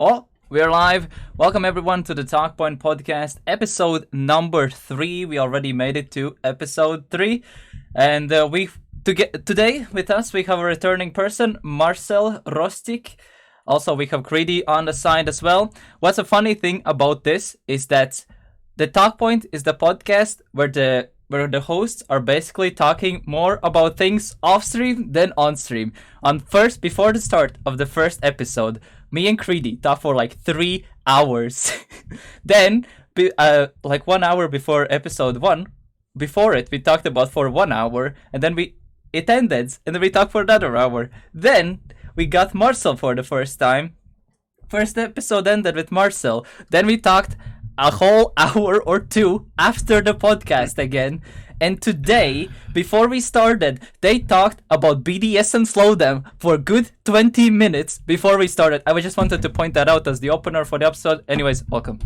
Oh, we're live. Welcome everyone to the TalkPoint podcast, episode number 3. We already made it to episode 3. And today with us, we have a returning person, Marcel Rostik. Also, we have Creedy on the side as well. What's a funny thing about this is that the TalkPoint is the podcast where the hosts are basically talking more about things off stream than on stream. Before the start of the first episode, me and Creedy talked for like 3 hours. Then, like 1 hour before episode 1, before it, we talked about for 1 hour, and then it ended, and then we talked for another hour. Then we got Marcel for the first time. First episode ended with Marcel. Then we talked a whole hour or two after the podcast again. And today, before we started, they talked about BDSM Slowdown for a good 20 minutes before we started. I just wanted to point that out as the opener for the episode. Anyways, welcome.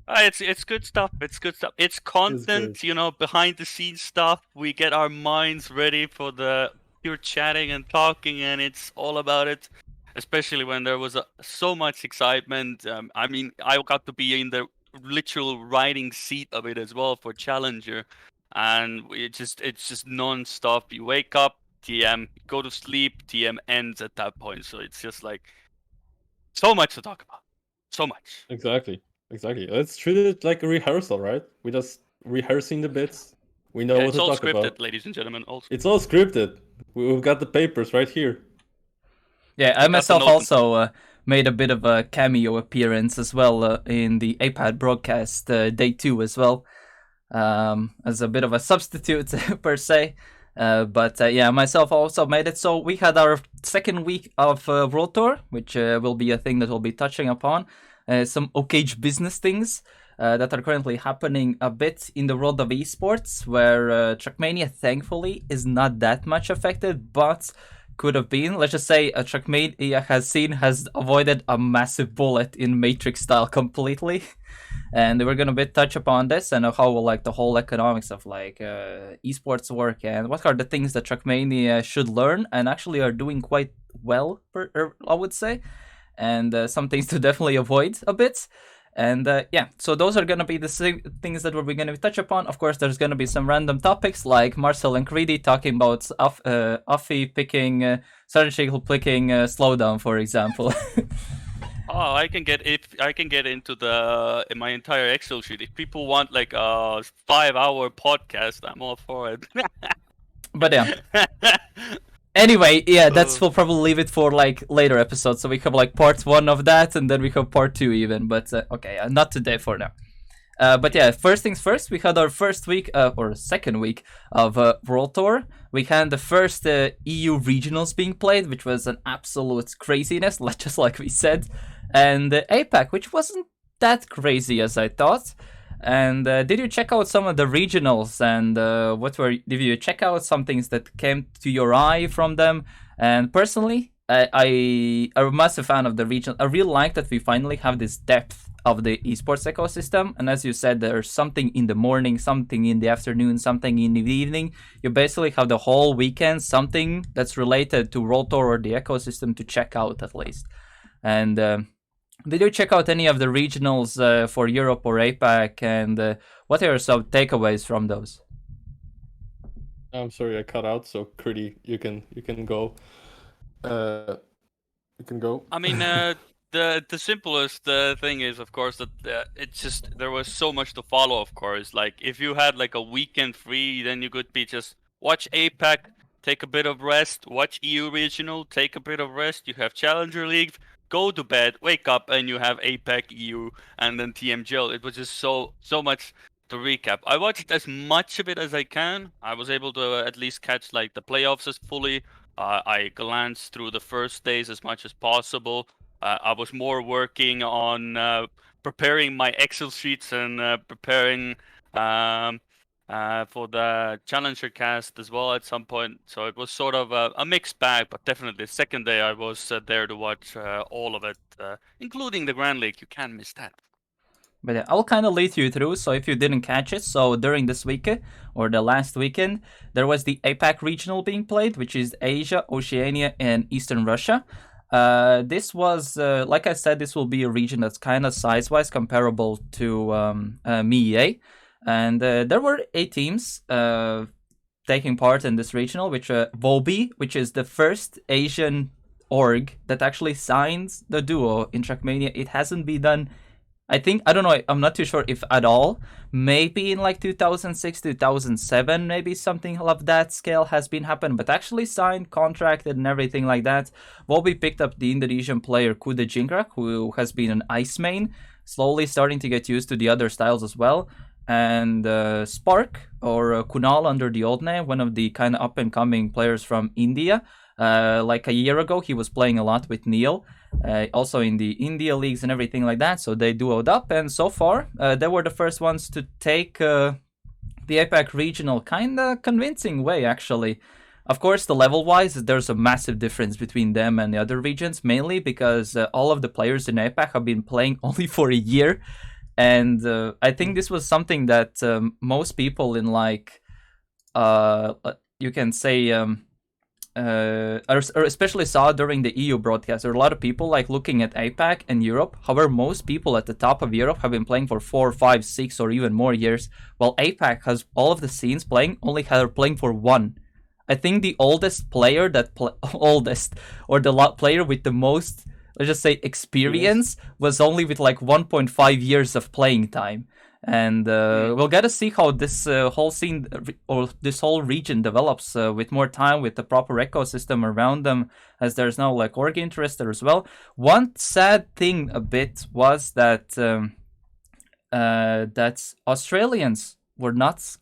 It's good stuff. It's good stuff. It's content, behind the scenes stuff. We get our minds ready for the pure chatting and talking, and it's all about it. Especially when there was so much excitement. I got to be in the literal writing seat of it as well for Challenger, and it's just non-stop. You wake up, TM, go to sleep, TM ends at that point. So it's just like so much to talk about. So much. Exactly. Let's treat it like a rehearsal, right? We're just rehearsing the bits. We know what to talk about. It's all scripted, ladies and gentlemen. It's all scripted. We've got the papers right here. Yeah, I myself also made a bit of a cameo appearance as well in the APAD broadcast day 2 as well, as a bit of a substitute per se. But myself also made it. So we had our second week of World Tour, which will be a thing that we'll be touching upon. Some Okage business things that are currently happening a bit in the world of esports, where Trackmania thankfully is not that much affected, but could have been. Let's just say Trackmania has avoided a massive bullet in Matrix style completely. And we're gonna touch upon this and how the whole economics of esports work and what are the things that Trackmania should learn and actually are doing quite well, I would say. And some things to definitely avoid a bit. And so those are going to be the same things that we're going to touch upon. Of course, there's going to be some random topics like Marcel and Creedy talking about Uffy picking, strategical picking slowdown, for example. Oh, I can get into my entire Excel sheet. If people want like a 5-hour podcast, I'm all for it. But yeah. Anyway, we'll probably leave it for later episodes. So we have part 1 of that, and then we have part 2 even. But not today for now. First things first, we had our first week or second week of World Tour. We had the first EU regionals being played, which was an absolute craziness, just like we said, and APAC, which wasn't that crazy as I thought. And did you check out some of the regionals? And did you check out some things that came to your eye from them? And personally, I'm a massive fan of the regional. I really like that we finally have this depth of the esports ecosystem. And as you said, there's something in the morning, something in the afternoon, something in the evening. You basically have the whole weekend, something that's related to World Tour or the ecosystem to check out at least. And did you check out any of the regionals for Europe or APAC, and what are some takeaways from those? I'm sorry, I cut out. So Creedy, you can go. You can go. I mean, the simplest thing is, of course, that there was so much to follow. Of course, like if you had a weekend free, then you could be just watch APAC, take a bit of rest, watch EU regional, take a bit of rest. You have Challenger League. Go to bed, wake up, and you have APAC, EU, and then TMGL. It was just so much to recap. I watched as much of it as I can. I was able to at least catch the playoffs as fully. I glanced through the first days as much as possible. I was more working on preparing my Excel sheets and preparing for the Challenger cast as well at some point. So it was sort of a mixed bag, but definitely the second day I was there to watch all of it, including the Grand League. You can't miss that. But I'll kind of lead you through, so if you didn't catch it, so during this week, or the last weekend, there was the APAC regional being played, which is Asia, Oceania, and Eastern Russia. This was, like I said, this will be a region that's kind of size-wise comparable to MEA. And there were 8 teams taking part in this regional, which Volby, which is the first Asian org that actually signs the duo in Trackmania. It hasn't been done, I think, I don't know, I'm not too sure if at all. Maybe in like 2006, 2007, maybe something of that scale has been happened, but actually signed, contracted, and everything like that. Volby picked up the Indonesian player Kuda Jingrak, who has been an ice main, slowly starting to get used to the other styles as well. And Spark, or Kunal under the old name, one of the kind of up and coming players from India. Like a year ago, he was playing a lot with Neil, also in the India leagues and everything like that. So they duoed up, and so far they were the first ones to take the APAC regional kind of convincing way, actually. Of course, the level-wise, there's a massive difference between them and the other regions, mainly because all of the players in APAC have been playing only for a year. And I think this was something that most people in, like, you can say, especially saw during the EU broadcast. There are a lot of people like looking at APAC and Europe. However, most people at the top of Europe have been playing for 4, 5, 6, or even more years, while APAC has all of the scenes playing only had playing for 1. I think the oldest player oldest, or the player with the most, let's just say, experience was only with like 1.5 years of playing time. And we'll get to see how this whole scene or this whole region develops with more time, with the proper ecosystem around them, as there's now like org interest there as well. One sad thing a bit was that that Australians were not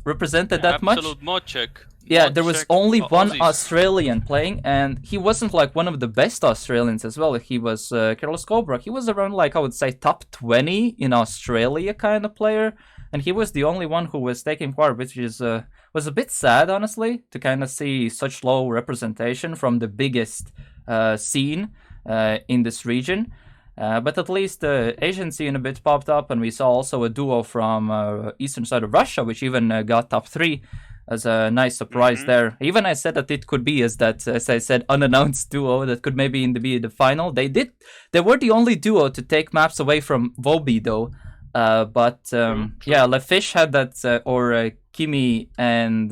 represented that much. Absolute mod check. Yeah, there was only one Australian playing, and he wasn't like one of the best Australians as well. He was Carlos Cobra. He was around, like, I would say top 20 in Australia kind of player, and he was the only one who was taking part, which is was a bit sad, honestly, to kind of see such low representation from the biggest scene in this region. But at least the Asian scene a bit popped up, and we saw also a duo from eastern side of Russia, which even got top 3. As a nice surprise there. Even I said that it could be as I said, unannounced duo that could maybe be the final. They were the only duo to take maps away from Volby though. But yeah, Lefish had that, or Kimi and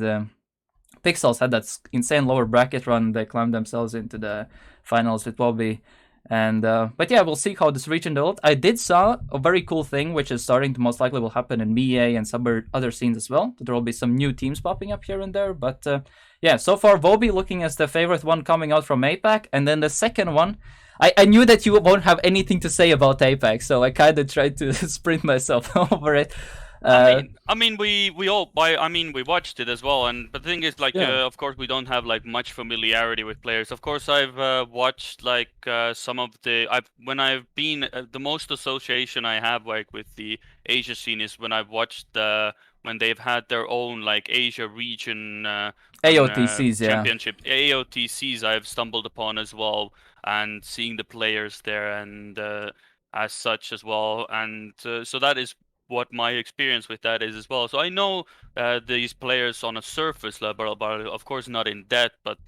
Pixels had that insane lower bracket run. They climbed themselves into the finals with Volby. And but yeah, we'll see how this region develops. I did saw a very cool thing, which is starting to most likely will happen in MEA and some other scenes as well. There will be some new teams popping up here and there. But yeah, so far Volby looking as the favorite one coming out from APAC, and then the second one. I knew that you won't have anything to say about APAC, so I kind of tried to sprint myself over it. I mean, we watched it as well, but the thing is, like, of course, we don't have like much familiarity with players. Of course, I've watched like some of when I've been the most association I have like with the Asia scene is when I've watched when they've had their own like Asia region AOTCs, championship AOTCs. I've stumbled upon as well, and seeing the players there and as such as well, and so that is what my experience with that is as well. So I know these players on a surface level, but of course not in depth. But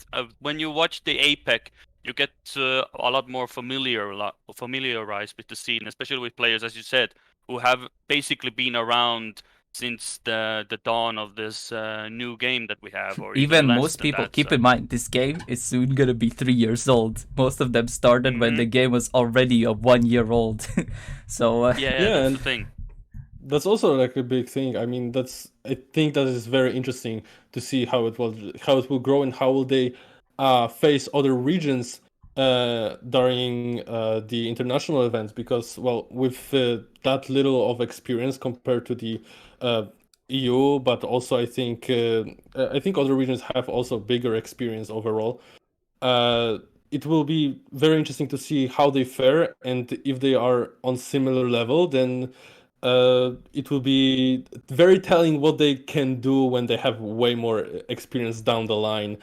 when you watch the APEC, you get a lot more familiarized with the scene, especially with players, as you said, who have basically been around since the dawn of this new game that we have. Or even most people, keep in mind, this game is soon gonna be 3 years old. Most of them started when the game was already 1 year old. So that's the thing. That's also like a big thing. I mean, I think that is very interesting to see how it will grow, and how will they face other regions during the international events. Because, well, with that little of experience compared to the EU, but also I think other regions have also bigger experience overall. It will be very interesting to see how they fare, and if they are on similar level, then it will be very telling what they can do when they have way more experience down the line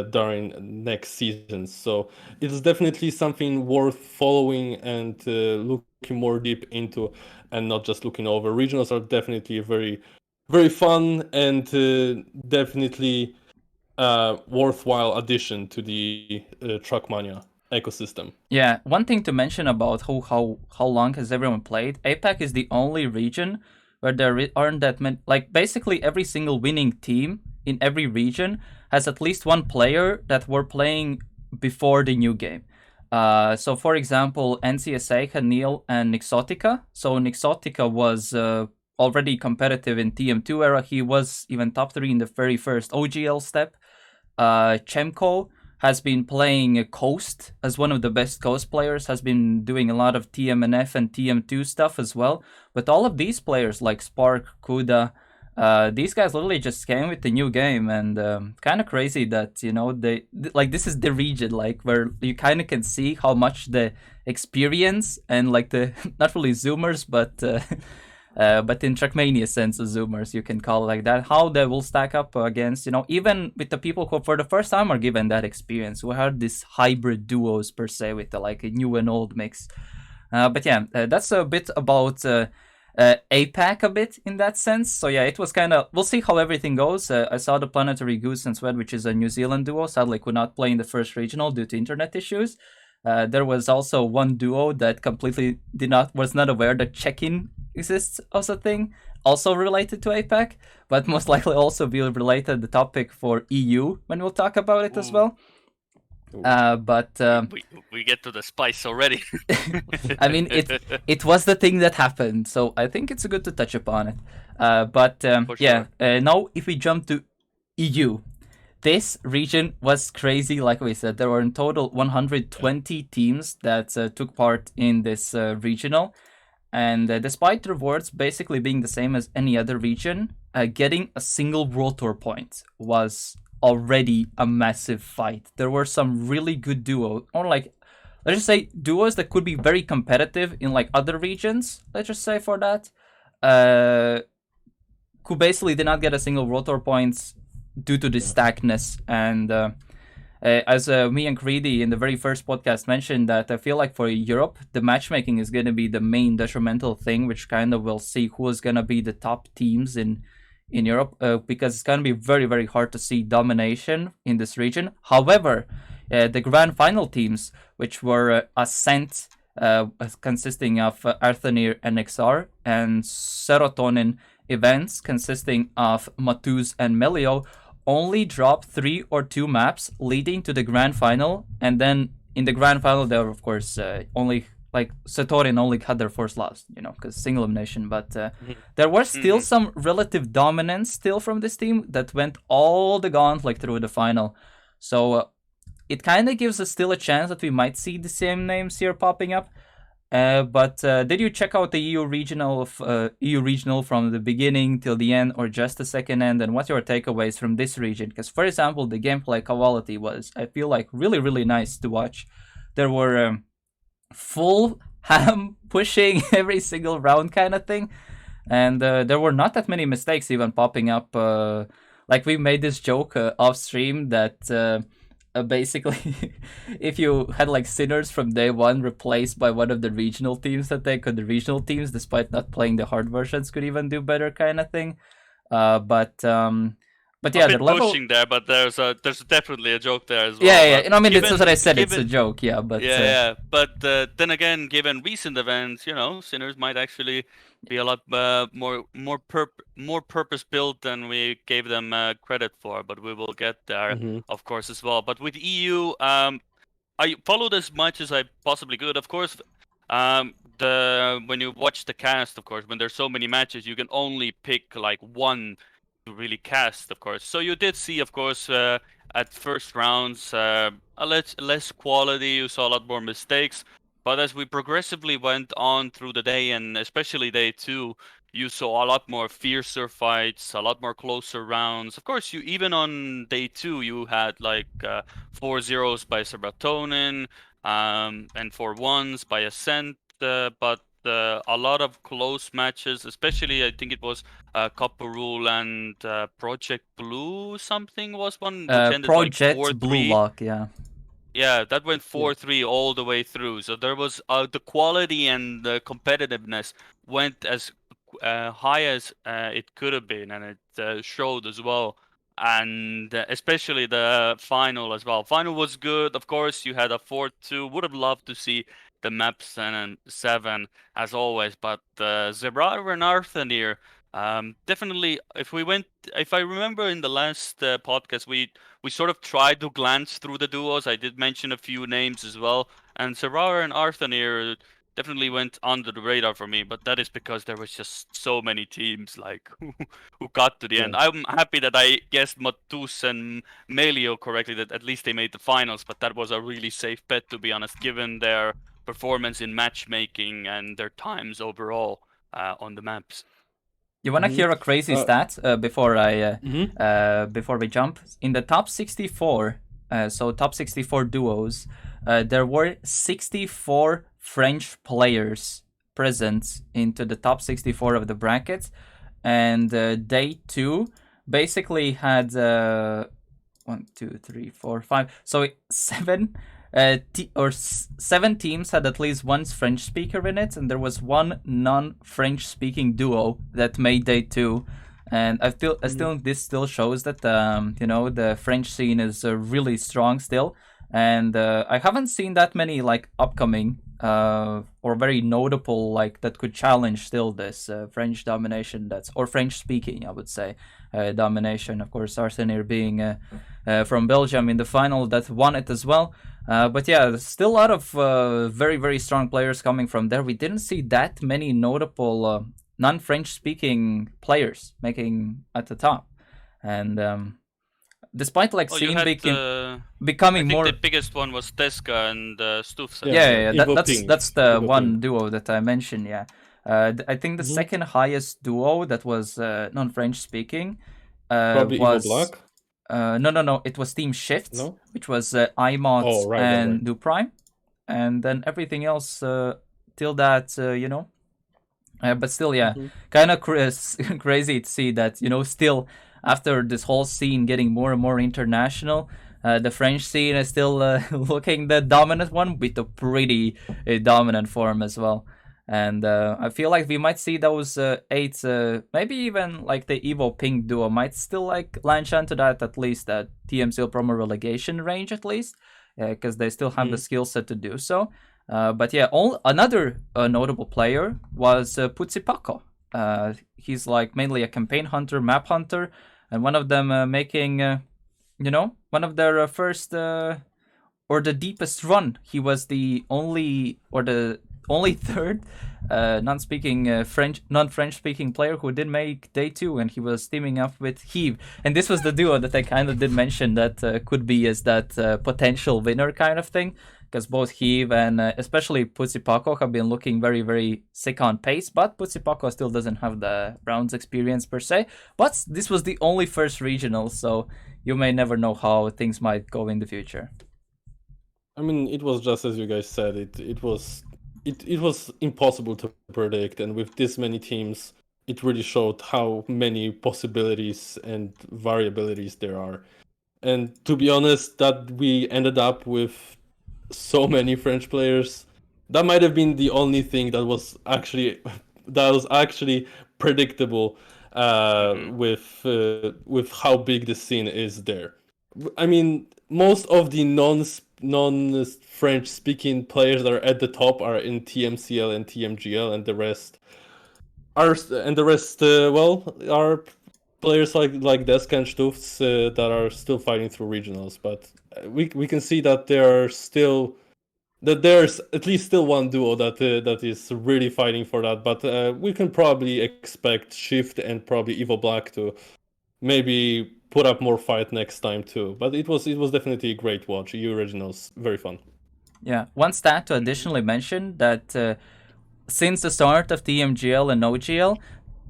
during next seasons. So it is definitely something worth following and looking more deep into, and not just looking over. Regionals are definitely very, very fun and definitely worthwhile addition to the Trackmania. ecosystem. Yeah, one thing to mention about how long has everyone played. APAC is the only region where there aren't that many. Like basically every single winning team in every region has at least one player that were playing before the new game. So for example, NCSA had Neil and Nixotica. So Nixotica was already competitive in TM2 era. He was even top 3 in the very first OGL step. Chemko has been playing Coast as one of the best Coast players, has been doing a lot of TMNF and TM2 stuff as well. But all of these players like Spark, Kuda, these guys literally just came with the new game, and kind of crazy that, you know, this is the region like where you kind of can see how much the experience and like the not really Zoomers, but in Trackmania sense, Zoomers, you can call it like that, how they will stack up against, you know, even with the people who for the first time are given that experience, who had these hybrid duos per se with the, like a new and old mix. But yeah, that's a bit about APAC a bit in that sense. So yeah, it was kind of, we'll see how everything goes. I saw the Planetary Goose and Sweat, which is a New Zealand duo, sadly could not play in the first regional due to internet issues. There was also one duo that completely was not aware that check-in exists as a thing, also related to APAC, but most likely also be related the topic for EU when we'll talk about it as well. But we get to the spice already. I mean, it was the thing that happened, so I think it's good to touch upon it. But yeah, now if we jump to EU, this region was crazy. Like we said, there were in total 120 teams that took part in this regional. And despite the rewards basically being the same as any other region, getting a single World Tour point was already a massive fight. There were some really good duos, or like, let's just say duos that could be very competitive in like other regions, let's just say for that, who basically did not get a single World Tour points due to the stackness. And as me and Creedy in the very first podcast mentioned, that I feel like for Europe, the matchmaking is going to be the main detrimental thing, which kind of will see who is going to be the top teams in Europe, because it's going to be very, very hard to see domination in this region. However, the grand final teams, which were Ascent, consisting of Arthanir and XR, and Serotonin events consisting of Matuz and Melio, only dropped 3 or 2 maps leading to the grand final, and then in the grand final there were, of course, only like Satorin only had their first loss, you know, because single elimination. But there was still some relative dominance still from this team that went all the gauntlet through the final. So it kind of gives us still a chance that we might see the same names here popping up. But did you check out the EU regional from the beginning till the end, or just the second end? And what's your takeaways from this region? Because, for example, the gameplay quality was, I feel like, really, really nice to watch. There were full ham pushing every single round kind of thing, and there were not that many mistakes even popping up. Like we made this joke off stream that. Basically, if you had like Sinners from day one replaced by one of the regional teams that the regional teams, despite not playing the hard versions, could even do better kind of thing. But yeah, the level pushing there, but there's definitely a joke there as well. Yeah. You know, I mean, it's what I said. It's a joke, yeah. But But then again, given recent events, you know, Sinners might actually be a lot more purpose built than we gave them credit for. But we will get there, of course, as well. But with EU, I followed as much as I possibly could. Of course, when you watch the cast, of course, when there's so many matches, you can only pick like one to really cast, of course. So you did see, of course, at first rounds, a less quality. You saw a lot more mistakes. But as we progressively went on through the day, and especially day 2, you saw a lot more fiercer fights, a lot more closer rounds. Of course, you even on day 2, you had like 4-0s by Serotonin, and 4-1s by Ascent, but a lot of close matches, especially I think it was Copper Rule and Project Blue something was one, which ended Project like 4-3. Blue Lock, yeah. Yeah, that went 4-3 all the way through. So there was the quality and the competitiveness went as high as it could have been, and it showed as well and especially the final as well. Final was good, of course. You had a 4-2. Would have loved to see the map 7 as always, but Zebra and Arthanir. Definitely, if I remember in the last podcast, we sort of tried to glance through the duos. I did mention a few names as well, and Zebra and Arthanir definitely went under the radar for me, but that is because there was just so many teams like who got to the end. I'm happy that I guessed Matus and Melio correctly, that at least they made the finals, but that was a really safe bet, to be honest, given their performance in matchmaking and their times overall on the maps. You want to hear a crazy stat before we jump? In the top 64, so top 64 duos, there were 64 French players present into the top 64 of the bracket, and day 2 basically had 1, 2, 3, 4, 5. So 7 7 teams had at least one French speaker in it, and there was one non-French speaking duo that made day 2. And I still think this still shows that the French scene is really strong still. And I haven't seen that many like upcoming or very notable like that could challenge still this French domination or French speaking, I would say, domination. Of course, Arsenal being from Belgium in the final that won it as well. But yeah, there's still a lot of very, very strong players coming from there. We didn't see that many notable non-French speaking players making at the top. And despite like seeing becoming more, the biggest one was Teska and Stufsen. Yeah. That's the one duo that I mentioned. Yeah, I think the second highest duo that was non-French speaking probably was Evil Black. No. It was Team Shift, which was iMod and Do Prime, and then everything else till that, but still, yeah, kind of crazy to see that, still after this whole scene getting more and more international, the French scene is still looking the dominant one with a pretty dominant form as well. And I feel like we might see those 8, maybe even like the Evo Pink duo might still like launch onto that, at least that TMCL promo relegation range at least, because they still have the skill set to do so. But yeah, another notable player was Putsipako. He's like mainly a campaign hunter, map hunter, and one of them making, one of their first or the deepest run. He was the only third non-French speaking player who did make day 2, and he was teaming up with Heave. And this was the duo that I kind of did mention that could be as that potential winner kind of thing, because both Heave and especially Putsipako have been looking very, very sick on pace, but Putsipako still doesn't have the rounds experience per se. But this was the only first regional, so you may never know how things might go in the future. I mean, it was just as you guys said. It was impossible to predict, and with this many teams, it really showed how many possibilities and variabilities there are. And to be honest, that we ended up with so many French players, that might have been the only thing that was actually predictable with how big the scene is there. I mean, most of the non-French speaking players that are at the top are in TMCL and TMGL, and the rest are players like Deska and Stufs that are still fighting through regionals. But we can see that there's at least still one duo that is really fighting for that. But we can probably expect Shift and probably Evo Black to maybe put up more fight next time too. But it was definitely a great watch. EU originals, very fun. Yeah, one stat to additionally mention that since the start of TMGL and OGL,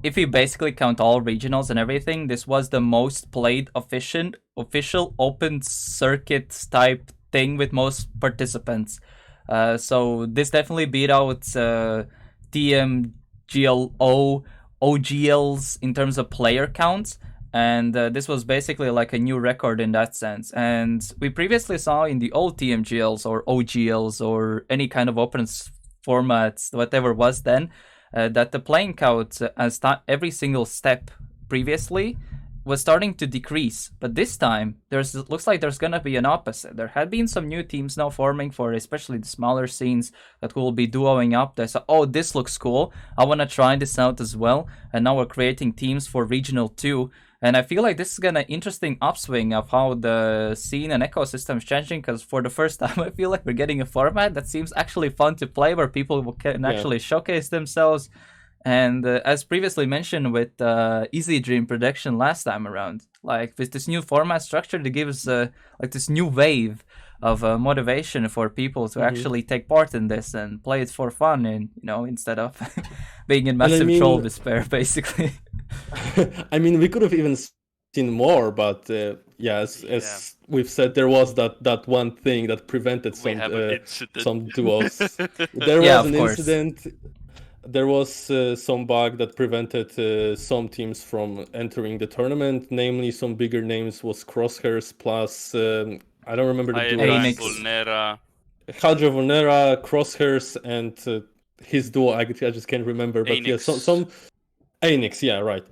if you basically count all regionals and everything, this was the most played official open circuit type thing with most participants. So this definitely beat out TMGLO, OGLs in terms of player counts. And this was basically like a new record in that sense. And we previously saw in the old TMGLs or OGLs or any kind of open formats, whatever was then, that the playing count as every single step previously was starting to decrease, but this time looks like there's gonna be an opposite. There had been some new teams now forming for especially the smaller scenes that will be duoing up. They said, "Oh, this looks cool. I want to try this out as well." And now we're creating teams for regional 2. And I feel like this is gonna interesting upswing of how the scene and ecosystem is changing. Because for the first time, I feel like we're getting a format that seems actually fun to play, where people can actually showcase themselves. And as previously mentioned with Easy Dream Production last time around, like with this new format structure that gives like this new wave of motivation for people to actually take part in this and play it for fun, and instead of being in massive troll despair, basically. I mean, we could have even seen more, but as we've said, there was that one thing that prevented some duos. There was an incident. There was some bug that prevented some teams from entering the tournament. Namely, some bigger names was Crosshairs plus I don't remember the duo. Hadra Vulnera, Crosshairs, and his duo. I just can't remember. But some Anix, yeah, right.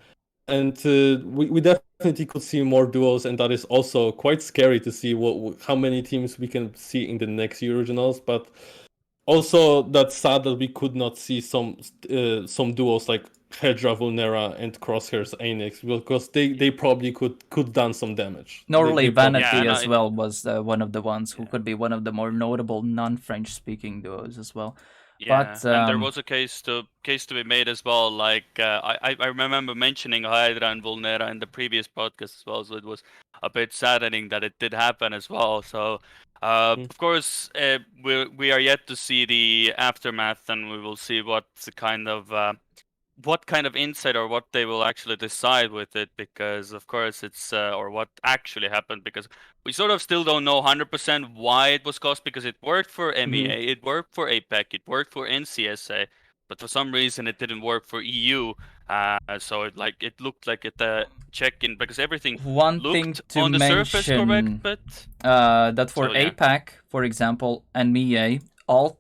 And we definitely could see more duos, and that is also quite scary to see how many teams we can see in the next Euroregionals. But also, that's sad that we could not see some duos like Hedra, Vulnera, and Crosshairs Anix, because they probably could done some damage. Normally, Vanity as well was one of the ones who could be one of the more notable non-French speaking duos as well. Yeah, but and there was a case to be made as well. Like I remember mentioning Hydra and Vulnera in the previous podcast as well, so it was a bit saddening that it did happen as well. So of course we are yet to see the aftermath, and we will see what kind of insight or what they will actually decide with it, because of course it's or what actually happened, because we sort of still don't know 100% why it was caused, because it worked for MEA, it worked for APAC, it worked for NCSA, but for some reason it didn't work for EU. So it looked like the check-in, because everything looked on the surface correct, but that for APAC, for example, and MEA,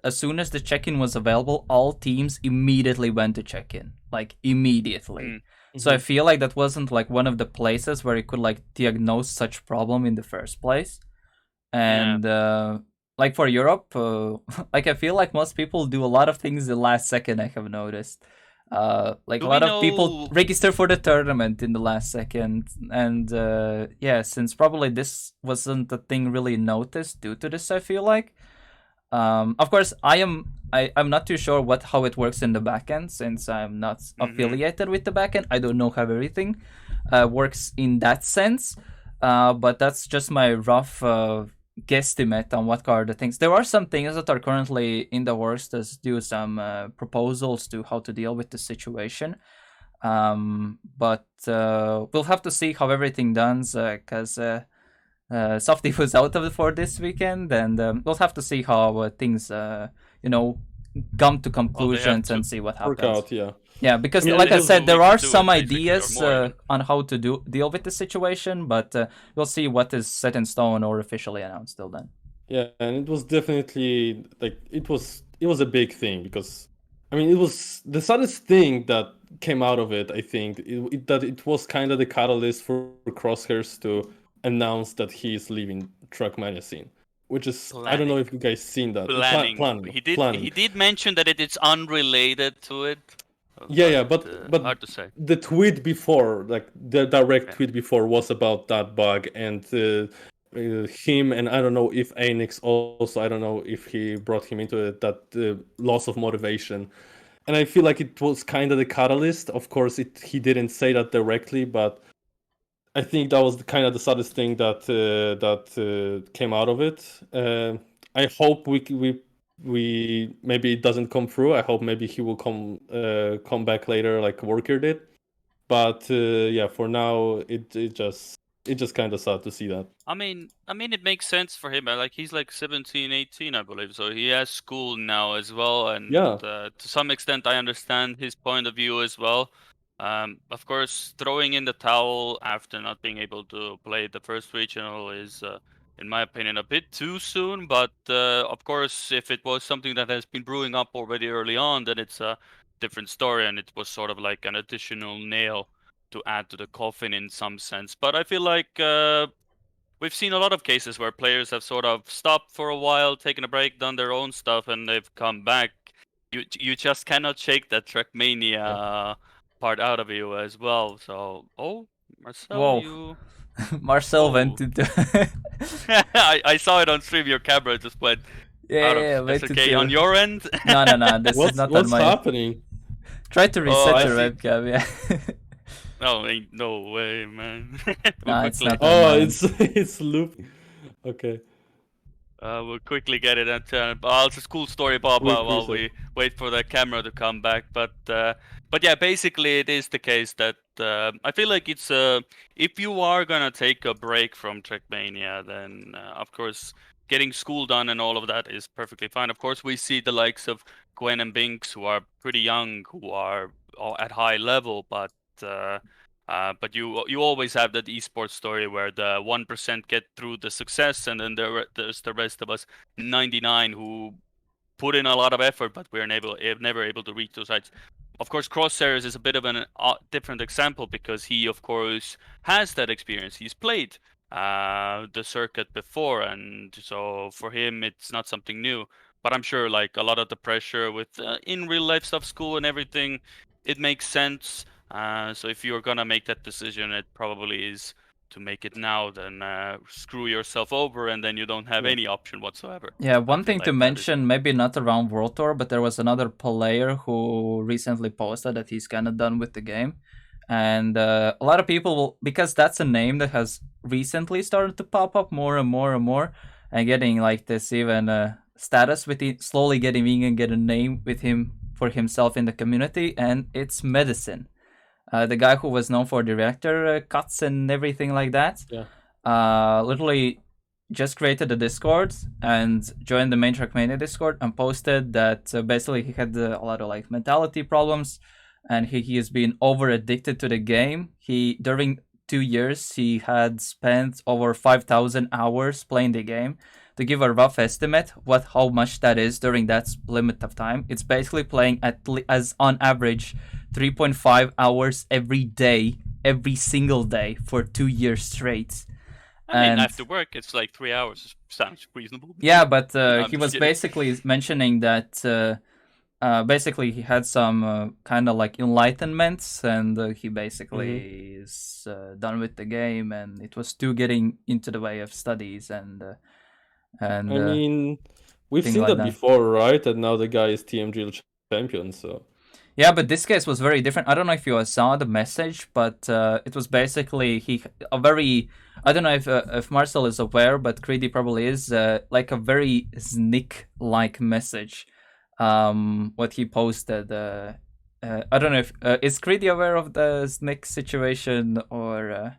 as soon as the check-in was available, all teams immediately went to check-in, like immediately. So I feel like that wasn't like one of the places where you could like diagnose such problem in the first place. And like for Europe, like I feel like most people do a lot of things the last second. I have noticed, like a lot of people register for the tournament in the last second, and since probably this wasn't a thing really noticed due to this, I feel like. Of course, I'm not too sure how it works in the backend, since I'm not affiliated with the backend. I don't know how everything works in that sense, but that's just my rough guesstimate on what are the things. There are some things that are currently in the works that do some proposals to how to deal with the situation, but we'll have to see how everything does, because Softy was out of it for this weekend, and we'll have to see how things, come to conclusions and see what happens. Work out, yeah, because like I said, there are some ideas on how to deal with the situation, but we'll see what is set in stone or officially announced till then. Yeah, and it was definitely like it was a big thing, because I mean it was the saddest thing that came out of it. I think that it was kind of the catalyst for Crosshairs to announce that he is leaving Trackmania scene, which is I don't know if you guys seen that. Planning. He did mention that it's unrelated to it. But hard to say. The tweet before, like the direct tweet before, was about that bug, and him, and I don't know if Anix also, I don't know if he brought him into it, that loss of motivation. And I feel like it was kind of the catalyst. Of course, he didn't say that directly, but I think that was kind of the saddest thing that came out of it. I hope we maybe it doesn't come through. I hope maybe he will come back later, like Worker did. But for now, it just kind of sad to see that. I mean, it makes sense for him. Like he's like 17, 18, I believe. So he has school now as well, and to some extent, I understand his point of view as well. Of course, throwing in the towel after not being able to play the first regional is, in my opinion, a bit too soon. But of course, if it was something that has been brewing up already early on, then it's a different story, and it was sort of like an additional nail add to the coffin in some sense. But I feel like we've seen a lot of cases where players have sort of stopped for a while, taken a break, done their own stuff, and they've come back. You just cannot shake that Trackmania part out of you as well. So, Marcel, Whoa. you. Marcel went Oh. into. I saw it on stream. Your camera just went out of. Yeah, That's went okay into. on your end. No. This is not on What's my. happening? Try to Oh, reset I your see. webcam. Yeah. Oh, ain't no way, man. No, it's quickly, not on mine. It's looping. Okay. we'll quickly get it and turn. It's a cool story, Bob. Quick While reset. we wait for the camera to come back, but yeah, basically it is the case that I feel like it's if you are gonna take a break from Trackmania, then of course getting school done and all of that is perfectly fine. Of course, we see the likes of Gwen and Binks who are pretty young, who are all at high level, but you always have that esports story where the 1% get through the success, and then there's the rest of us 99 who put in a lot of effort, but we're never able to reach those heights. Of course, Crosshairs is a bit of a different example because he, of course, has that experience. He's played the circuit before, and so for him, it's not something new. But I'm sure, like a lot of the pressure with in real life stuff, school and everything, it makes sense. So if you're gonna make that decision, it probably is to make it now. Then screw yourself over, and then you don't have any option whatsoever. Yeah, I one feel thing to like that is- mention, maybe not around World Tour, but there was another player who recently posted that he's kind of done with the game. And a lot of people, because that's a name that has recently started to pop up more and more and more, and getting like this even status with it, slowly getting vegan, get a name with him for himself in the community, and it's Medicine. The guy who was known for the reactor cuts and everything like that. Yeah. Literally just created a Discord and joined the main Trackmania Discord and posted that basically he had a lot of like mentality problems, and he has been over addicted to the game. He during 2 years he had spent over 5,000 hours playing the game. To give a rough estimate how much that is during that limit of time, it's basically playing as on average 3.5 hours every day, every single day for 2 years straight. I mean, after work, it's like 3 hours. Sounds reasonable. Yeah, but I'm he just was kidding. basically mentioning that basically he had some kind of like enlightenments, and he basically is done with the game, and it was too getting into the way of studies and I mean, we've things seen like that that. before, right? And now the guy is TMGL champion, so. Yeah, but this case was very different. I don't know if you saw the message, but it was basically I don't know if Marcel is aware, but Creedy probably is, like a very Snick-like message. What he posted. I don't know if is Creedy aware of the Snick situation or.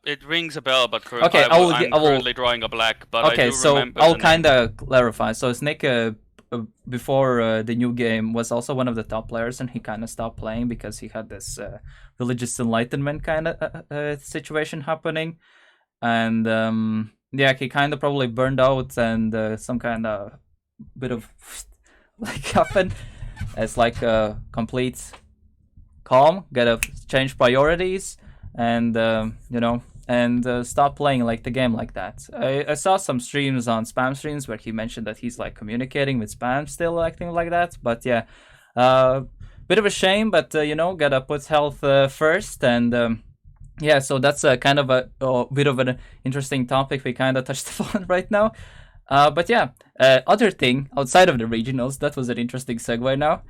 It rings a bell, but Okay, I'm currently drawing a blank. But okay, I do so remember I'll the name. kind of clarify. So Snake, before the new game, was also one of the top players, and he kind of stopped playing because he had this religious enlightenment kind of situation happening, and yeah, he kind of probably burned out, and some kind of bit of like happened. It's like a complete calm, gotta change priorities, and stop playing like the game like that. I saw some streams on spam streams where he mentioned that he's like communicating with spam still, acting like that. But yeah, bit of a shame, but gotta put health first, and yeah, so that's kind of a bit of an interesting topic we kind of touched upon right now. But yeah, other thing outside of the regionals, that was an interesting segue now.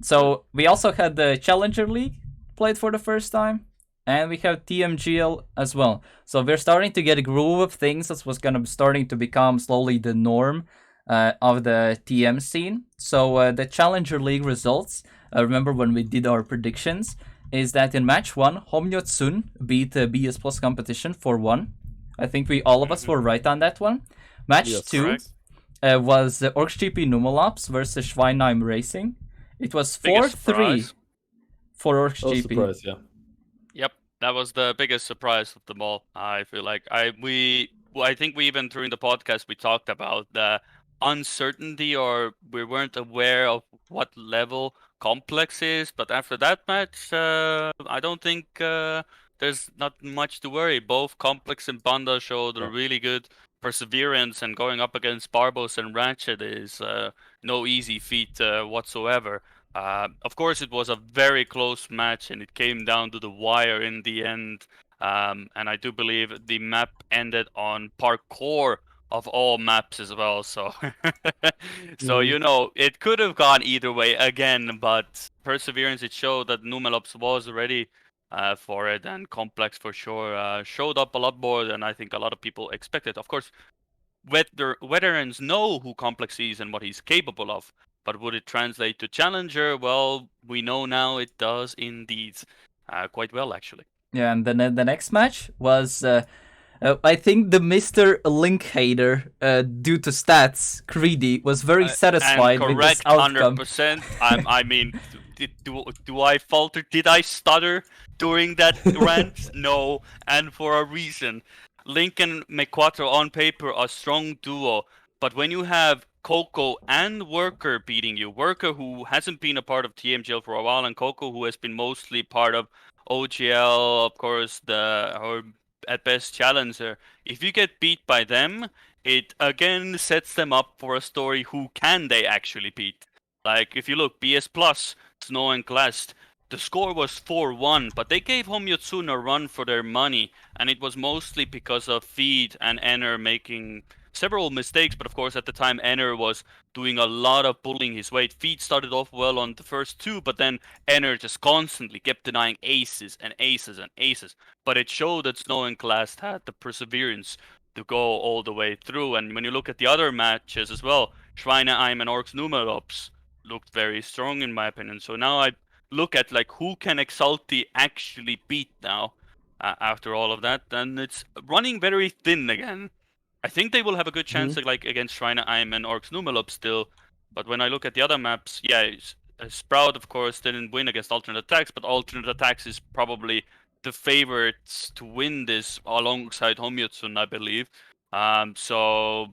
So we also had the Challenger League played for the first time, and we have TMGL as well. So we're starting to get a groove of things. That's what's gonna be starting to become slowly the norm of the TM scene. So the Challenger League results, remember when we did our predictions, is that in match 1, Homyotsun beat BS Plus competition 4-1. I think all of us were right on that one. Match 2 was OrcsGP Numalops versus Schweinheim Racing. It was 4-3 for OrcsGP. Surprise, yeah. Yep, that was the biggest surprise of them all. I feel like I think we even during the podcast we talked about the uncertainty, or we weren't aware of what level Complex is. But after that match, I don't think there's not much to worry. Both Complex and Banda showed a really good perseverance, and going up against Barbos and Ratchet is no easy feat whatsoever. Of course, it was a very close match, and it came down to the wire in the end. And I do believe the map ended on parkour of all maps as well. So, so Mhm. you know, it could have gone either way again, but perseverance. It showed that Numelops was ready for it, and Complex for sure showed up a lot more than I think a lot of people expected. Of course, veterans know who Complex is and what he's capable of, but would it translate to Challenger? Well, we know now it does indeed, quite well actually. Yeah, and then the next match was, I think the Mr. Link hater, due to stats, Greedy, was very And satisfied with this correct, outcome. 100%. I mean, do I falter? Did I stutter during that rant? No, and for a reason. Link and Mequato on paper are a strong duo, but when you have Coco and Worker beating you, Worker who hasn't been a part of TMGL for a while, and Coco who has been mostly part of OGL, of course, or at best Challenger. If you get beat by them, it again sets them up for a story who can they actually beat. Like if you look BS Plus, Snow and Glast, the score was 4-1, but they gave Home Yotsune a run for their money, and it was mostly because of Feed and Enner making several mistakes, but of course at the time Enner was doing a lot of pulling his weight. Feed started off well on the first two, but then Enner just constantly kept denying aces and aces and aces. But it showed that Snow and Glast had the perseverance to go all the way through. And when you look at the other matches as well, Schweineheim and Orcs Numerops looked very strong in my opinion. So now I look at like who can Exalti actually beat now after all of that, and it's running very thin again. I think they will have a good chance like against Schweineheim and Orcs Numerops still. But when I look at the other maps, yeah, Sprout of course didn't win against Alternate Attacks, but Alternate Attacks is probably the favorites to win this alongside Homyotsun, I believe. So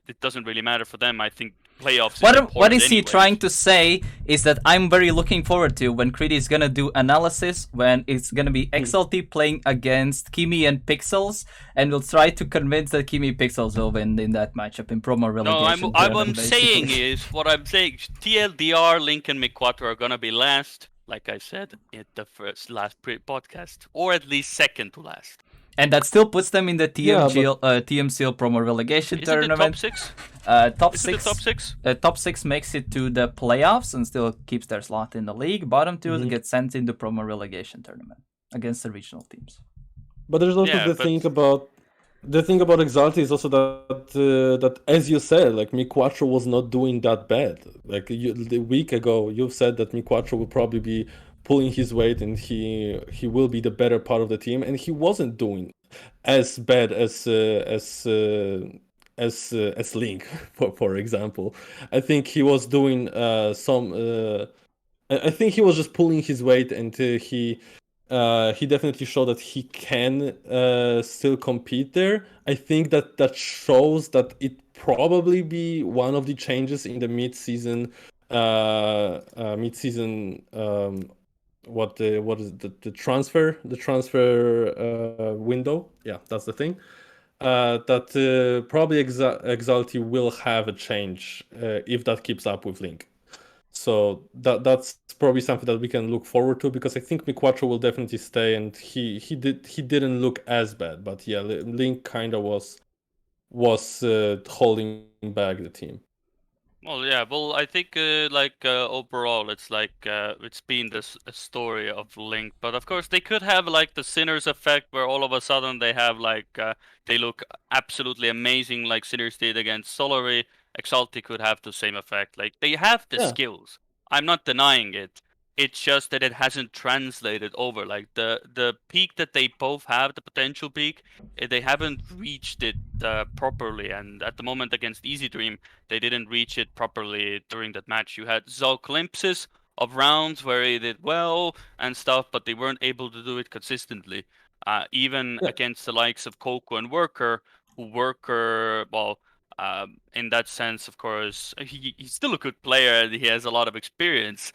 it doesn't really matter for them. I think playoffs is What important is he anyways. trying to say is that I'm very looking forward to when Creedy is gonna do analysis, when it's gonna be XLT playing against Kimi and Pixels, and we'll try to convince that Kimi Pixels will win in that matchup in promo relegation. No, I'm saying is what I'm saying. TLDR, Link, and Mikwato are gonna be last, like I said in the last podcast, or at least second to last. And that still puts them in the Yeah, TMCL promo relegation Is it the tournament. top six? Top Is it six. the top six? Top six makes it to the playoffs and still keeps their slot in the league. Bottom two get sent in the promo relegation tournament against the regional teams. but there's also Yeah, the thing about Exalti is also that as you said, like Miquacho was not doing that bad. Like the week ago, you said that Miquacho will probably be pulling his weight and he will be the better part of the team, and he wasn't doing as bad as Link, for example. I think he was doing some. I think he was just pulling his weight, and he definitely showed that he can still compete there. I think that shows that it probably be one of the changes in the mid-season what is the transfer window. Yeah, that's the thing. That probably Exalti will have a change if that keeps up with Link. So that's probably something that we can look forward to, because I think Miquacho will definitely stay, and he didn't look as bad, but yeah, Link kind of was holding back the team. well, yeah. Well, I think overall, it's it's been this a story of Link, but of course they could have like the Sinners effect, where all of a sudden they have they look absolutely amazing, like Sinners did against Solary. Exalti could have the same effect. Like they have the Yeah. skills. I'm not denying it. It's just that it hasn't translated over. Like the peak that they both have, the potential peak, they haven't reached it properly. And at the moment against Easy Dream, they didn't reach it properly during that match. You had glimpses of rounds where he did well and stuff, but they weren't able to do it consistently. Even Yeah. against the likes of Coco and Worker, who Worker, well, In that sense, of course, he's still a good player. He has a lot of experience,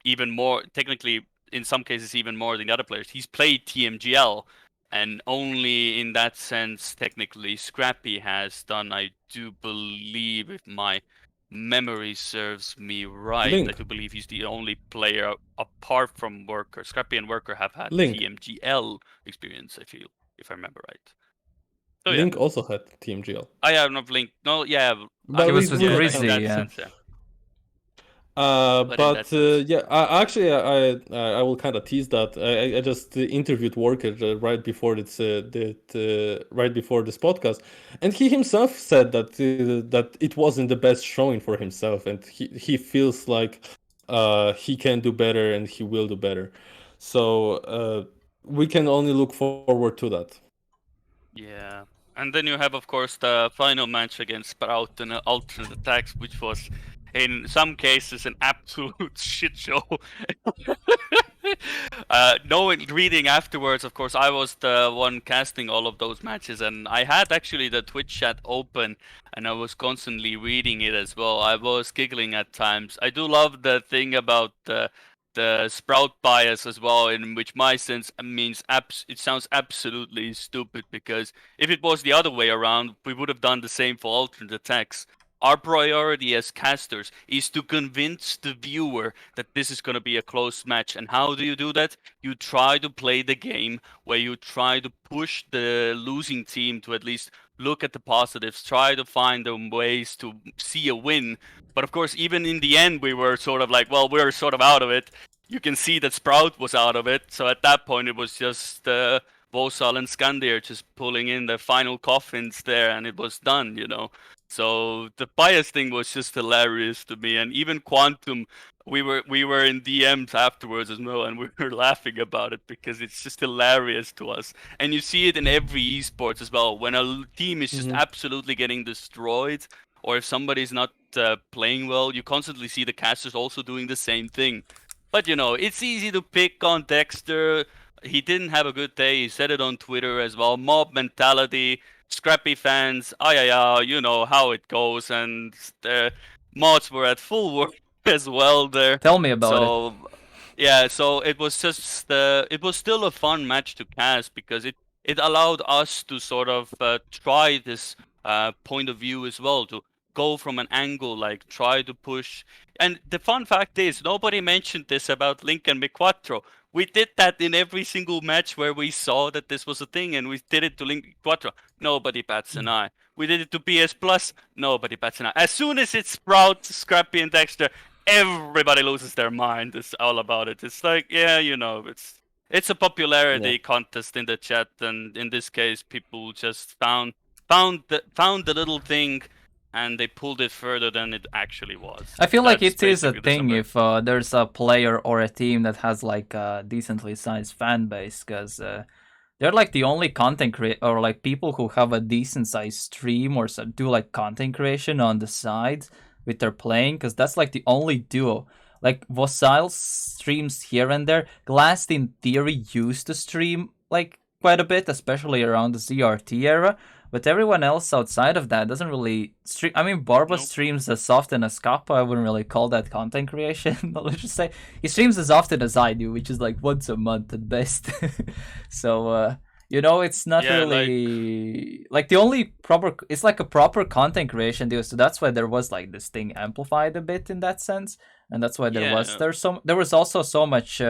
even more technically in some cases even more than the other players. He's played TMGL, and only in that sense, technically, Scrappy has done. I do believe, if my memory serves me right, I Link. do believe he's the only player apart from Worker. Scrappy and Worker have had Link. TMGL experience. I feel, if I remember right. So yeah. Link also had TMGL. I have not Link. No, yeah, But He was with we had in Grizzly, that counter. yeah. sense, yeah. But in that But sense, yeah, I will kind of tease that. I just interviewed Worker right before right before this podcast, and he himself said that it wasn't the best showing for himself, and he feels like he can do better and he will do better. So we can only look forward to that. yeah. And then you have, of course, the final match against Sprout and Alternate Attacks, which was, in some cases, an absolute shit show. Reading afterwards, of course, I was the one casting all of those matches, and I had actually the Twitch chat open, and I was constantly reading it as well. I was giggling at times. I do love the thing about the Sprout bias as well, in which my sense means it sounds absolutely stupid, because if it was the other way around, we would have done the same for alternate attacks. Our priority as casters is to convince the viewer that this is going to be a close match. And how do you do that? You try to play the game where you try to push the losing team to at least look at the positives, try to find them ways to see a win. But of course, even in the end, we were sort of like, well, we're sort of out of it. You can see that Sprout was out of it. So at that point, it was just Vosal and Skandir just pulling in the final coffins there, and it was done, you know. So the bias thing was just hilarious to me, and even Quantum, we were in DMs afterwards as well, and we were laughing about it because it's just hilarious to us. And you see it in every esports as well. When a team is just absolutely getting destroyed, or if somebody's not playing well, you constantly see the casters also doing the same thing. But you know, it's easy to pick on Dexter. He didn't have a good day. He said it on Twitter as well. Mob mentality. Scrappy fans, you know how it goes, and the mods were at full work as well there. Tell me about it. So, yeah, so it was just it was still a fun match to cast, because it allowed us to sort of try this point of view as well, to go from an angle, like try to push. And the fun fact is, nobody mentioned this about Link and Miquatro. We did that in every single match where we saw that this was a thing, and we did it to Link Quattro. Nobody bats an eye. We did it to PS Plus. Nobody bats an eye. As soon as it's Sprout, Scrappy, and Dexter, everybody loses their mind. It's all about it. It's like, yeah, you know, it's a popularity contest in the chat, and in this case, people just found the little thing, and they pulled it further than it actually was. I feel like That's it is a basically the thing summary. if there's a player or a team that has like a decently sized fan base, because they're like the only content creator, or like people who have a decent sized stream or do like content creation on the side with their playing, because that's like the only duo. Like Vosil streams here and there. Glass in theory used to stream like quite a bit, especially around the ZRT era. But everyone else outside of that doesn't really stream. I mean, Barba Nope. streams as often as Kappa. I wouldn't really call that content creation. Let's just say he streams as often as I do, which is like once a month at best. So, you know, it's not really like the only proper. It's like a proper content creation deal. So that's why there was like this thing amplified a bit in that sense, and that's why there was also so much.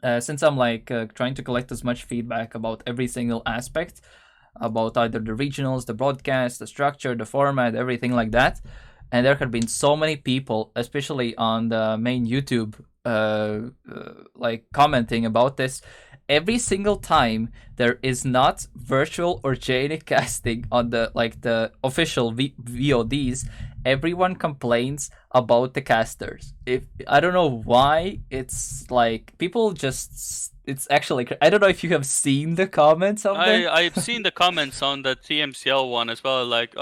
Since I'm like trying to collect as much feedback about every single aspect, about either the regionals, the broadcast, the structure, the format, everything like that. And there had been so many people, especially on the main YouTube, like commenting about this. Every single time there is not virtual or JNIC casting on the official VODs, everyone complains about the casters. If I don't know why, it's like people just. It's actually. I don't know if you have seen the comments of them. I've seen the comments on the TMCL one as well, like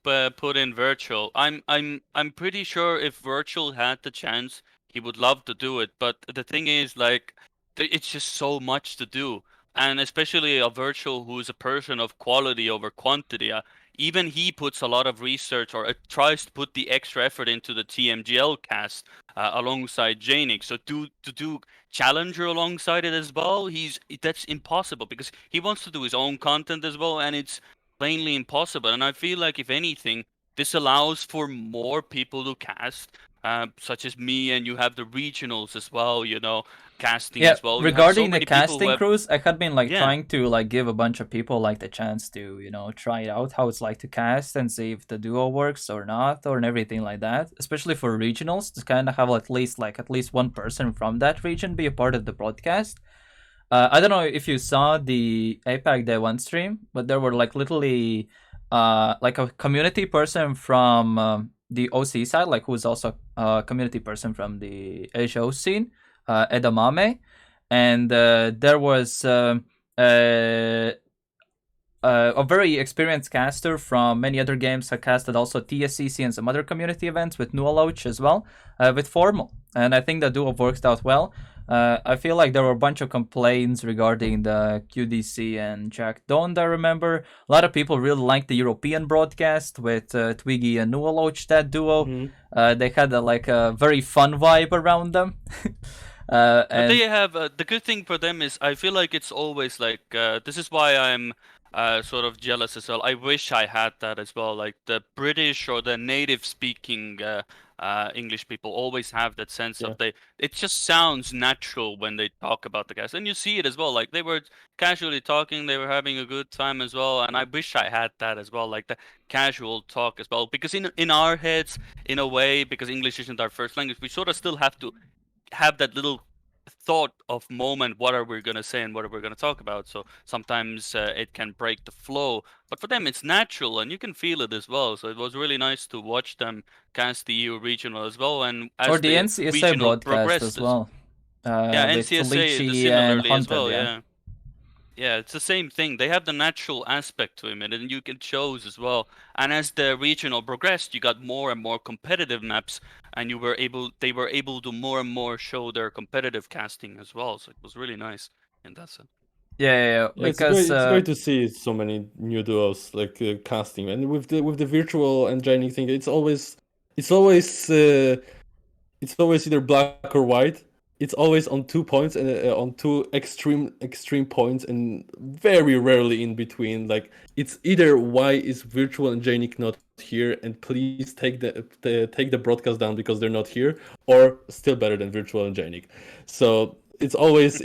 put in virtual. I'm pretty sure if virtual had the chance, he would love to do it. But the thing is, like, it's just so much to do, and especially a virtual who is a person of quality over quantity. even he puts a lot of research or tries to put the extra effort into the TMGL cast alongside Janik. So to do Challenger alongside it as well, that's impossible because he wants to do his own content as well, and it's plainly impossible. And I feel like if anything, this allows for more people to cast, such as me, and you have the regionals as well. Casting Yeah, as well. You have so regarding the many people who casting have crews, I had been like yeah. trying to like give a bunch of people like the chance to, try it out how it's like to cast and see if the duo works or not or and everything like that. Especially for regionals, to kind of have at least one person from that region be a part of the broadcast. I don't know if you saw the APAC Day 1 stream, but there were like literally like a community person from the OC side, like who's also a community person from the Asia scene, Edamame, and there was a very experienced caster from many other games. I casted also TSCC and some other community events with Nualoch as well, with Formal. And I think the duo worked out well. I feel like there were a bunch of complaints regarding the QDC and Jack Don't, I remember. A lot of people really liked the European broadcast with Twiggy and Nualoch, that duo. Mm-hmm. They had a very fun vibe around them. And they have the good thing for them is I feel like it's always like this is why I'm sort of jealous as well. I wish I had that as well. Like the British or the native speaking English people always have that sense of it just sounds natural when they talk about the guys, and you see it as well. Like they were casually talking, they were having a good time as well, and I wish I had that as well, like the casual talk as well. Because in our heads, in a way, because English isn't our first language, we sort of still have to have that little thought of moment, what are we going to say and what are we going to talk about. So sometimes it can break the flow, but for them it's natural and you can feel it as well. So it was really nice to watch them cast the EU regional as well, and or as the the NCSA regional broadcast progressed as well, yeah, with NCSA Lychee and similarly as Haunted, well. yeah. Yeah, it's the same thing. They have the natural aspect to him, and you can shows as well. And as the regional progressed, you got more and more competitive maps, and they were able to more and more show their competitive casting as well. So it was really nice in that sense. Yeah, Yeah, because it's great to see so many new duos like casting, and with the virtual and joining thing, it's always either black or white. It's always on 2 points and on two extreme points, and very rarely in between. Like it's either why is virtual and Janik not here, and please take the broadcast down because they're not here, or still better than virtual and Janik. So it's always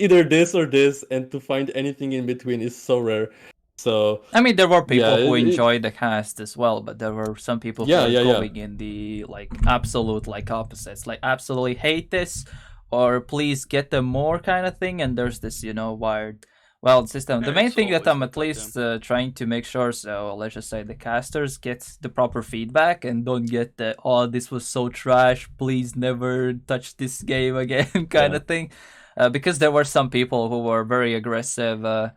either this or this, and to find anything in between is so rare. So I mean, there were people yeah, who enjoyed the cast as well, but there were some people who were going in the like absolute like opposites, like absolutely hate this, or please get them more kind of thing. And there's this, wired system. The Yeah, main it's thing that always I'm like at that, least trying to make sure, so let's just say the casters get the proper feedback and don't get the this was so trash, please never touch this game again kind of thing, because there were some people who were very aggressive.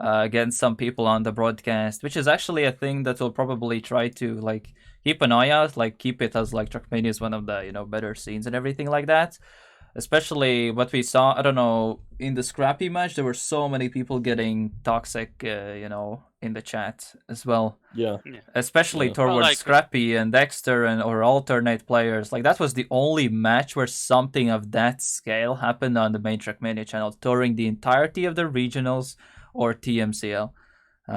Against some people on the broadcast, which is actually a thing that we'll probably try to like keep an eye out, like keep it as like Trackmania is one of the better scenes and everything like that. Especially what we saw, I don't know, in the Scrappy match, there were so many people getting toxic, in the chat as well. Yeah. Especially towards Scrappy and Dexter or alternate players. Like that was the only match where something of that scale happened on the main Trackmania channel during the entirety of the regionals or TMCL,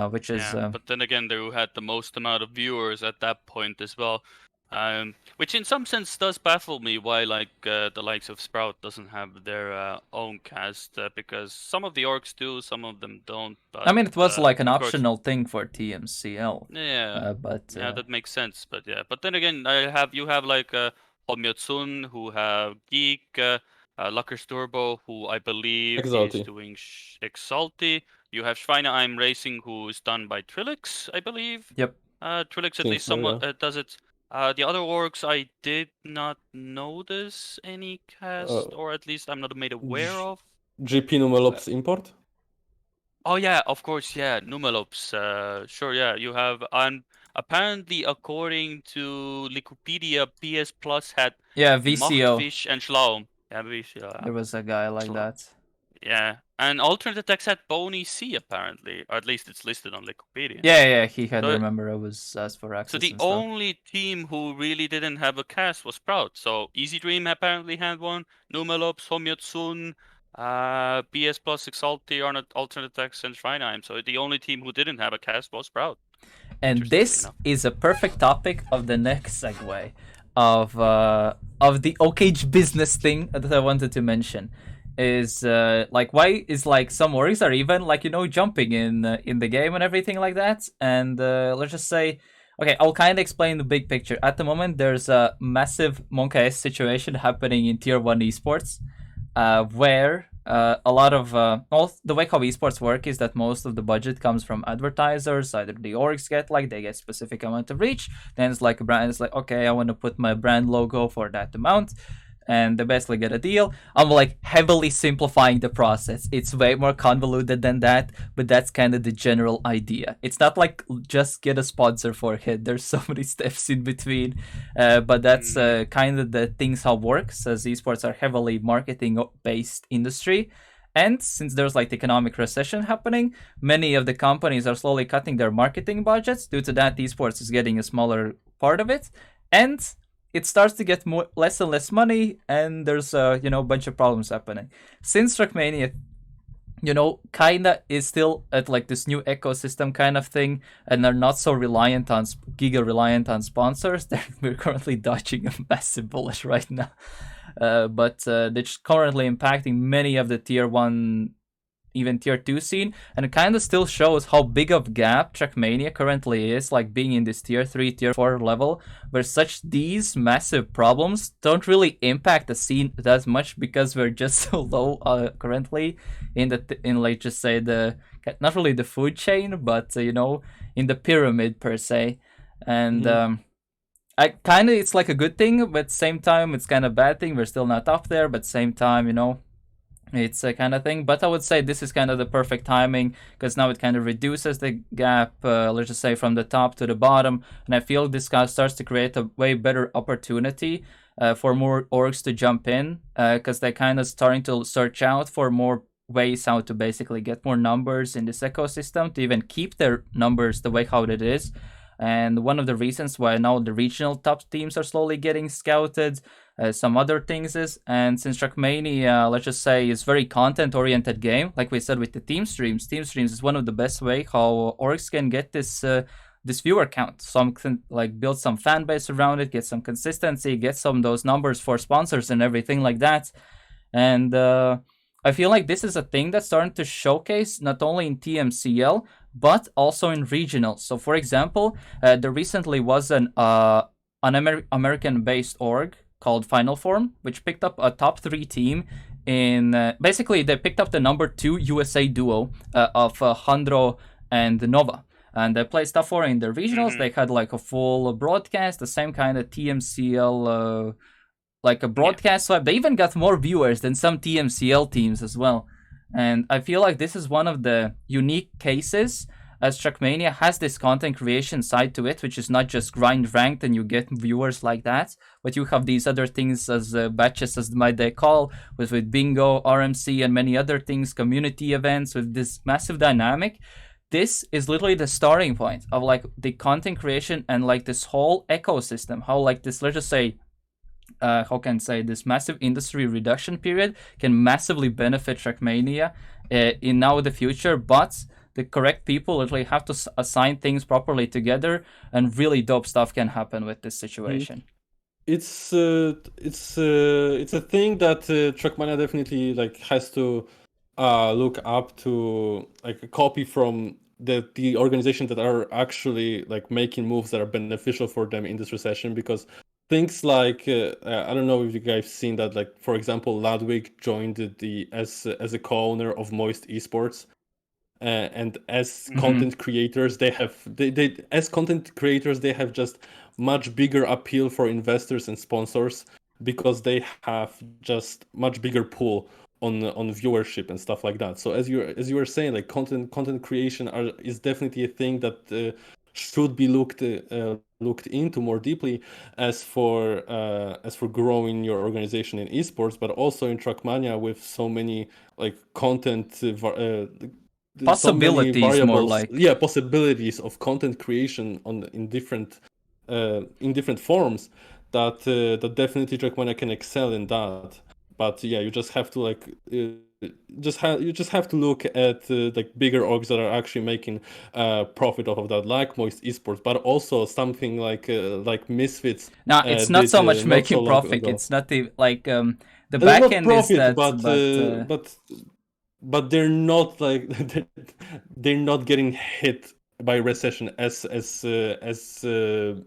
which is. But then again, they had the most amount of viewers at that point as well, which in some sense does baffle me why the likes of Sprout doesn't have their own cast, because some of the orgs do, some of them don't. But, I mean, it was like an optional course, thing for TMCL. That makes sense. But then again, you have like Homyotsun, who have Geek, Luckers Turbo, who I believe is doing Exalti. You have Schweineheim Racing, who is done by Trilix, I believe. Yep. Trilix at least somewhat does it. The other orgs, I did not notice any cast, or at least I'm not made aware of. GP Numelops Import? Oh yeah, of course, yeah, Numelops. Sure, yeah, you have, and apparently according to Wikipedia, PS Plus had VCO. Machtfish and Schlaum. Yeah, VCO. There was a guy like that. Yeah, and alternate attacks had Bony C apparently, or at least it's listed on Wikipedia. Yeah, he had. So, remember, I was asked for so access the and stuff. only team who really didn't have a cast was Sprout. So Easy Dream apparently had one, Numelops, Homyotsun, BS Plus, Exalti, alternate attacks, and Schweinheim. So the only team who didn't have a cast was Sprout. And this is a perfect topic of the next segue of the OKage business thing that I wanted to mention. Is like, why is like some orgs are even like, jumping in the game and everything like that. And let's just say, okay, I'll kind of explain the big picture. At the moment, there's a massive Monka S situation happening in Tier 1 esports, where a lot of the way how esports work is that most of the budget comes from advertisers. Either the orgs they get specific amount of reach, then it's like a brand is like, okay, I want to put my brand logo for that amount, and they basically get a deal. I'm like heavily simplifying the process. It's way more convoluted than that, but that's kind of the general idea. It's not like just get a sponsor for it. There's so many steps in between, but that's kind of the things how it works, as esports are heavily marketing based industry. And since there's like the economic recession happening, many of the companies are slowly cutting their marketing budgets. Due to that, esports is getting a smaller part of it, and it starts to get less and less money, and there's a bunch of problems happening. Since Trackmania, kinda is still at like this new ecosystem kind of thing, and they're not so reliant on sponsors. We're currently dodging a massive bullet right now, but it's currently impacting many of the tier 1, even tier 2 scene, and it kind of still shows how big of gap Trackmania currently is, like being in this tier 3, tier 4 level, where these massive problems don't really impact the scene that much, because we're just so low currently in like, just say not really the food chain, but in the pyramid per se. And I kind of, it's like a good thing, but at the same time it's kind of a bad thing. We're still not up there, but at the same time, it's a kind of thing. But I would say this is kind of the perfect timing, because now it kind of reduces the gap, let's just say from the top to the bottom, and I feel this kind of starts to create a way better opportunity for more orgs to jump in, because they're kind of starting to search out for more ways how to basically get more numbers in this ecosystem, to even keep their numbers the way how it is. And one of the reasons why now the regional top teams are slowly getting scouted, some other things is, and since Trackmania, let's just say, is very content-oriented game, like we said with the team streams is one of the best way how orgs can get this viewer count. Some can like build some fan base around it, get some consistency, get some of those numbers for sponsors and everything like that. And I feel like this is a thing that's starting to showcase not only in TMCL, but also in regional. So for example, there recently was an American-based org called Final Form, which picked up a top 3 team in basically they picked up the number 2 USA duo of Handro and Nova, and they played stuff for in the regionals. They had like a full broadcast, the same kind of TMCL like a broadcast. So they even got more viewers than some TMCL teams as well. And I feel like this is one of the unique cases, as Trackmania has this content creation side to it, which is not just grind ranked and you get viewers like that, but you have these other things as batches, as they call, with bingo, RMC, and many other things, community events, with this massive dynamic. This is literally the starting point of like the content creation and like this whole ecosystem, how like this, let's just say, how can I say, this massive industry reduction period can massively benefit Trackmania in now the future. But the correct people literally have to assign things properly together, and really dope stuff can happen with this situation. It's a thing that Trackmania definitely like has to look up to, like a copy from the organization that are actually like making moves that are beneficial for them in this recession, because things like I don't know if you guys seen that, like for example, Ludwig joined as a co-owner of Moist Esports, and as content creators they have just much bigger appeal for investors and sponsors, because they have just much bigger pool on viewership and stuff like that. So as you were saying, like content creation is definitely a thing that should be looked looked into more deeply as for growing your organization in esports, but also in Trackmania with so many like content so many Possibilities, more variables, like. yeah, possibilities of content creation in different forms, that definitely Trackmania can excel in that. But yeah, you just have to like you just have to look at like bigger orgs that are actually making profit off of that, like Moist Esports, but also something like Misfits. Now it's not so much Not so making long profit. ago. It's not the like the back Not end is profit, that, but they're not like they're not getting hit by recession as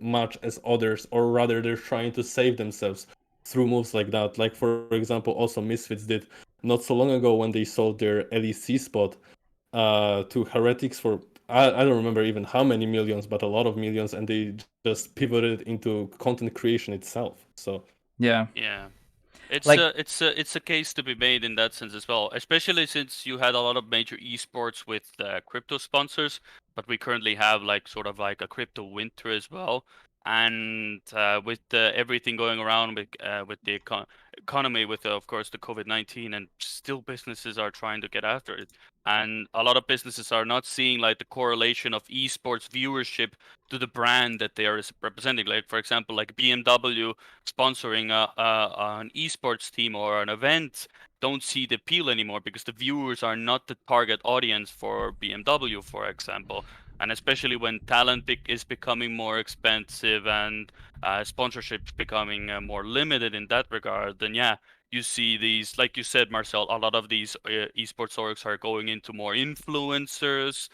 much as others, or rather they're trying to save themselves through moves like that. Like for example, also Misfits did not so long ago when they sold their LEC spot to Heretics for I don't remember even how many millions, but a lot of millions, and they just pivoted into content creation itself. So yeah. It's Like- it's a case to be made in that sense as well, especially since you had a lot of major esports with crypto sponsors, but we currently have like sort of like a crypto winter as well, and with everything going around with the economy, with of course the COVID-19, and still businesses are trying to get after it, and a lot of businesses are not seeing like the correlation of esports viewership to the brand that they are representing. Like for example, like BMW sponsoring an esports team or an event don't see the appeal anymore because the viewers are not the target audience for BMW, for example. And especially when talent is becoming more expensive and sponsorships becoming more limited in that regard, then yeah, you see these, like you said, Marcel, a lot of these esports orgs are going into more influencers,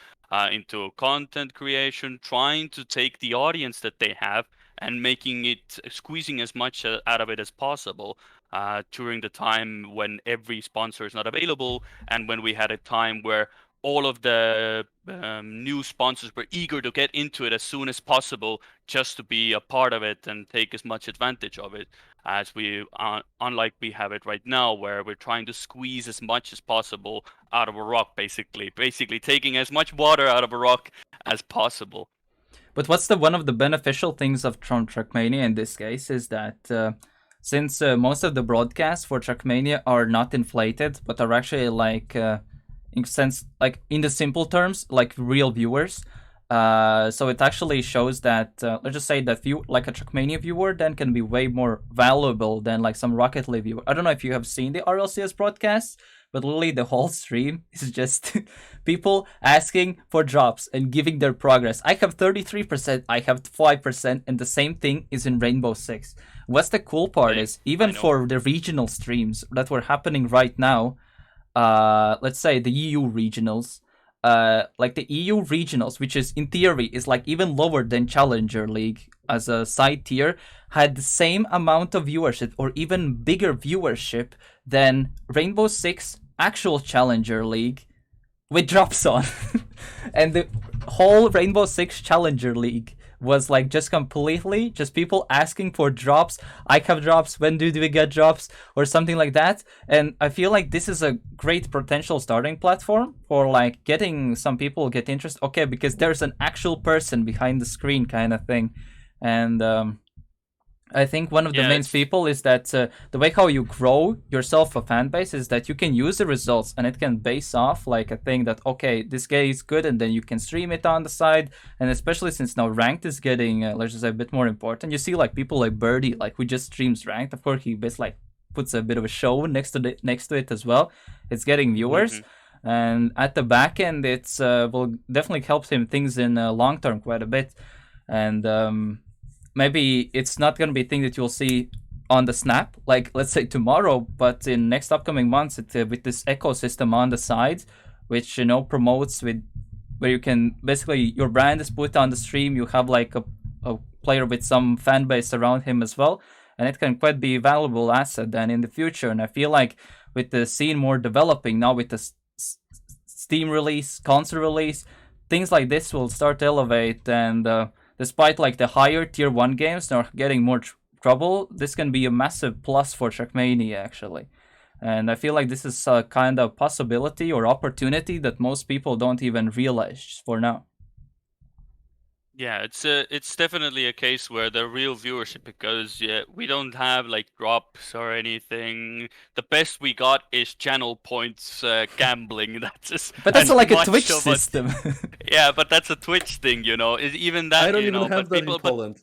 into content creation, trying to take the audience that they have and making it, squeezing as much out of it as possible during the time when every sponsor is not available, and when we had a time where all of the new sponsors were eager to get into it as soon as possible just to be a part of it and take as much advantage of it as we unlike we have it right now, where we're trying to squeeze as much as possible out of a rock, basically taking as much water out of a rock as possible. But what's one of the beneficial things of Trackmania in this case is that since most of the broadcasts for Trackmania are not inflated, but are actually like in the simple terms, like real viewers. So it actually shows that let's just say that like a Trackmania viewer then can be way more valuable than like some Rocket League viewer. I don't know if you have seen the RLCS broadcasts, but literally the whole stream is just people asking for drops and giving their progress. I have 33%, I have 5%, and the same thing is in Rainbow Six. What's the cool part is, even for the regional streams that were happening right now, let's say the EU regionals, like the EU regionals, which is in theory is like even lower than Challenger League as a side tier, had the same amount of viewership or even bigger viewership than Rainbow Six actual Challenger League with drops on. And the whole Rainbow Six Challenger League was like just completely just people asking for drops. I have drops, when do we get drops, or something like that. And I feel like this is a great potential starting platform for like getting some people get interest. Okay, because there's an actual person behind the screen kind of thing. And I think one of the main people is that the way how you grow yourself a fan base is that you can use the results and it can base off like a thing that, okay, this guy is good, and then you can stream it on the side. And especially since now ranked is getting, let's just say, a bit more important. You see like people like Birdie, like who just streams ranked. Of course, he basically like puts a bit of a show next to it as well. It's getting viewers. Mm-hmm. And at the back end, it's will definitely help him things in long term quite a bit. And maybe it's not going to be a thing that you'll see on the snap, like let's say tomorrow, but in next upcoming months with this ecosystem on the side, which promotes with where you can basically your brand is put on the stream. You have like a player with some fan base around him as well, and it can quite be a valuable asset then in the future. And I feel like with the scene more developing now, with the Steam release, console release, things like this will start to elevate. And despite like the higher tier 1 games are getting more trouble, this can be a massive plus for Trackmania actually. And I feel like this is a kind of possibility or opportunity that most people don't even realize for now. Yeah, it's definitely a case where the real viewership, because we don't have like drops or anything. The best we got is channel points gambling. That's just But that's and like a much Twitch of a system. yeah, but that's a Twitch thing, you know. Even I that, don't you even know. have But that in people, but Poland.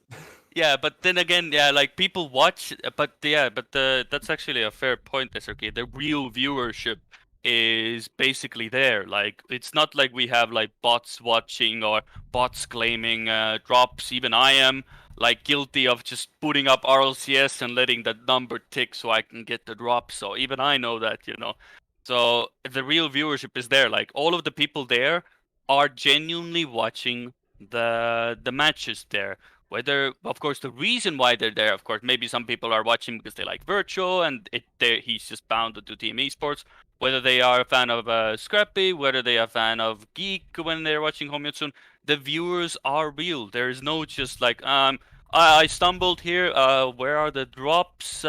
yeah, but then again, yeah, like people watch, but that's actually a fair point, SRK. The real viewership is basically there. Like it's not like we have like bots watching or bots claiming drops. Even I am like guilty of just putting up RLCS and letting that number tick so I can get the drop. So even I know that, you know. So the real viewership is there. Like all of the people there are genuinely watching the matches there. Whether, of course, the reason why they're there, of course, maybe some people are watching because they like Virtual and he's just bound to Team Esports. Whether they are a fan of Scrappy, whether they are a fan of Geek when they're watching Homyotsun, the viewers are real. There is no just like, I stumbled here. Where are the drops?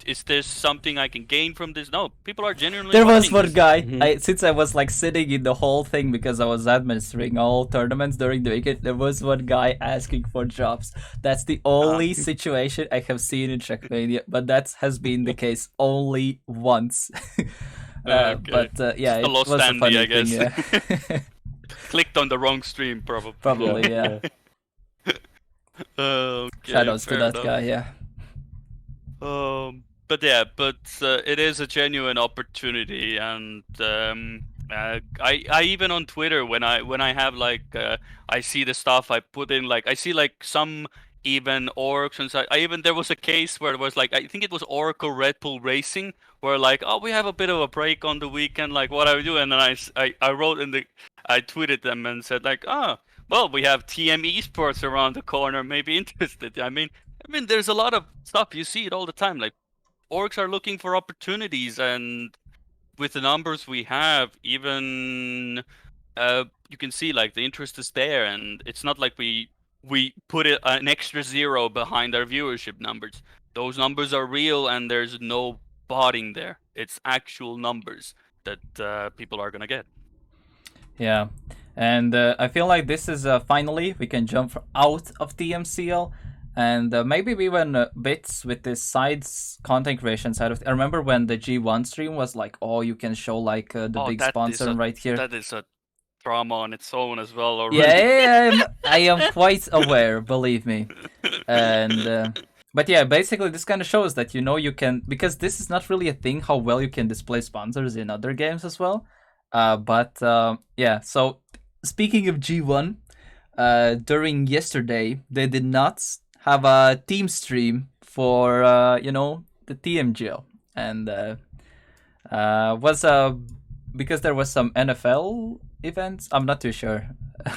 Is there something I can gain from this? No, people are genuinely There was watching one this. guy. Mhm. Since I was like sitting in the whole thing because I was administering all tournaments during the weekend, there was one guy asking for drops. That's the only situation I have seen in Trackmania, but that has been the case only once. Okay. Yeah, Just a it lost was a Andy, funny I thing. guess. Yeah, Clicked on the wrong stream, probably. probably. Yeah. Okay, Shadows to fair that enough. guy. Yeah. But yeah, but it is a genuine opportunity, and I even on Twitter when I have like I see the stuff I put in, like I see like some even orcs, and I even there was a case where it was like I think it was Oracle Red Bull Racing, where like, oh, we have a bit of a break on the weekend, like what I do, and then I wrote in the I tweeted them and said like, oh, well, we have TM Esports around the corner, maybe interested. I mean, there's a lot of stuff, you see it all the time. Like orgs are looking for opportunities, and with the numbers we have, even you can see like the interest is there, and it's not like we put an extra zero behind our viewership numbers. Those numbers are real, and there's no botting there. It's actual numbers that people are gonna get. Yeah, and I feel like this is finally we can jump out of TMCL, and maybe even bits with this sides content creation side of. I remember when the G1 stream was like, oh, you can show like the Oh, big sponsor right here. that is a drama on its own as well Yeah, already. I am quite aware, believe me, and. But yeah, basically this kind of shows that you can, because this is not really a thing how well you can display sponsors in other games as well. Yeah, so speaking of G1, during yesterday, they did not have a team stream for, the TMGL. And was because there was some NFL events. I'm not too sure.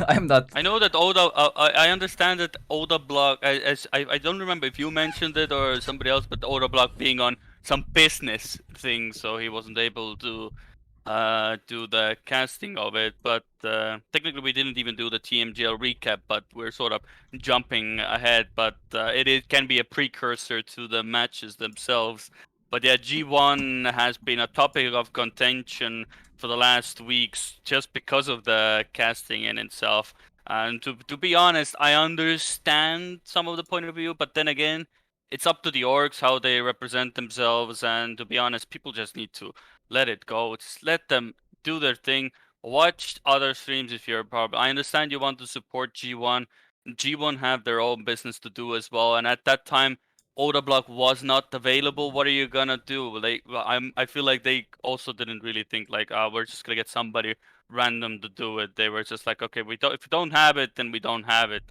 I'm not. I know that Oda. I understand that Oda Block. I don't remember if you mentioned it or somebody else, but Oda Block being on some business thing, so he wasn't able to do the casting of it. But technically, we didn't even do the TMGL recap, but we're sort of jumping ahead. But it can be a precursor to the matches themselves. But yeah, G1 has been a topic of contention for the last weeks just because of the casting in itself. And to be honest, I understand some of the point of view, but then again, it's up to the orgs how they represent themselves. And to be honest, people just need to let it go. Just let them do their thing. Watch other streams if you're a problem. I understand you want to support G1. G1 have their own business to do as well. And at that time, Oda Block was not available. What are you gonna do? I feel like they also didn't really think like, we're just gonna get somebody random to do it. They were just like, okay, if we don't have it, then we don't have it.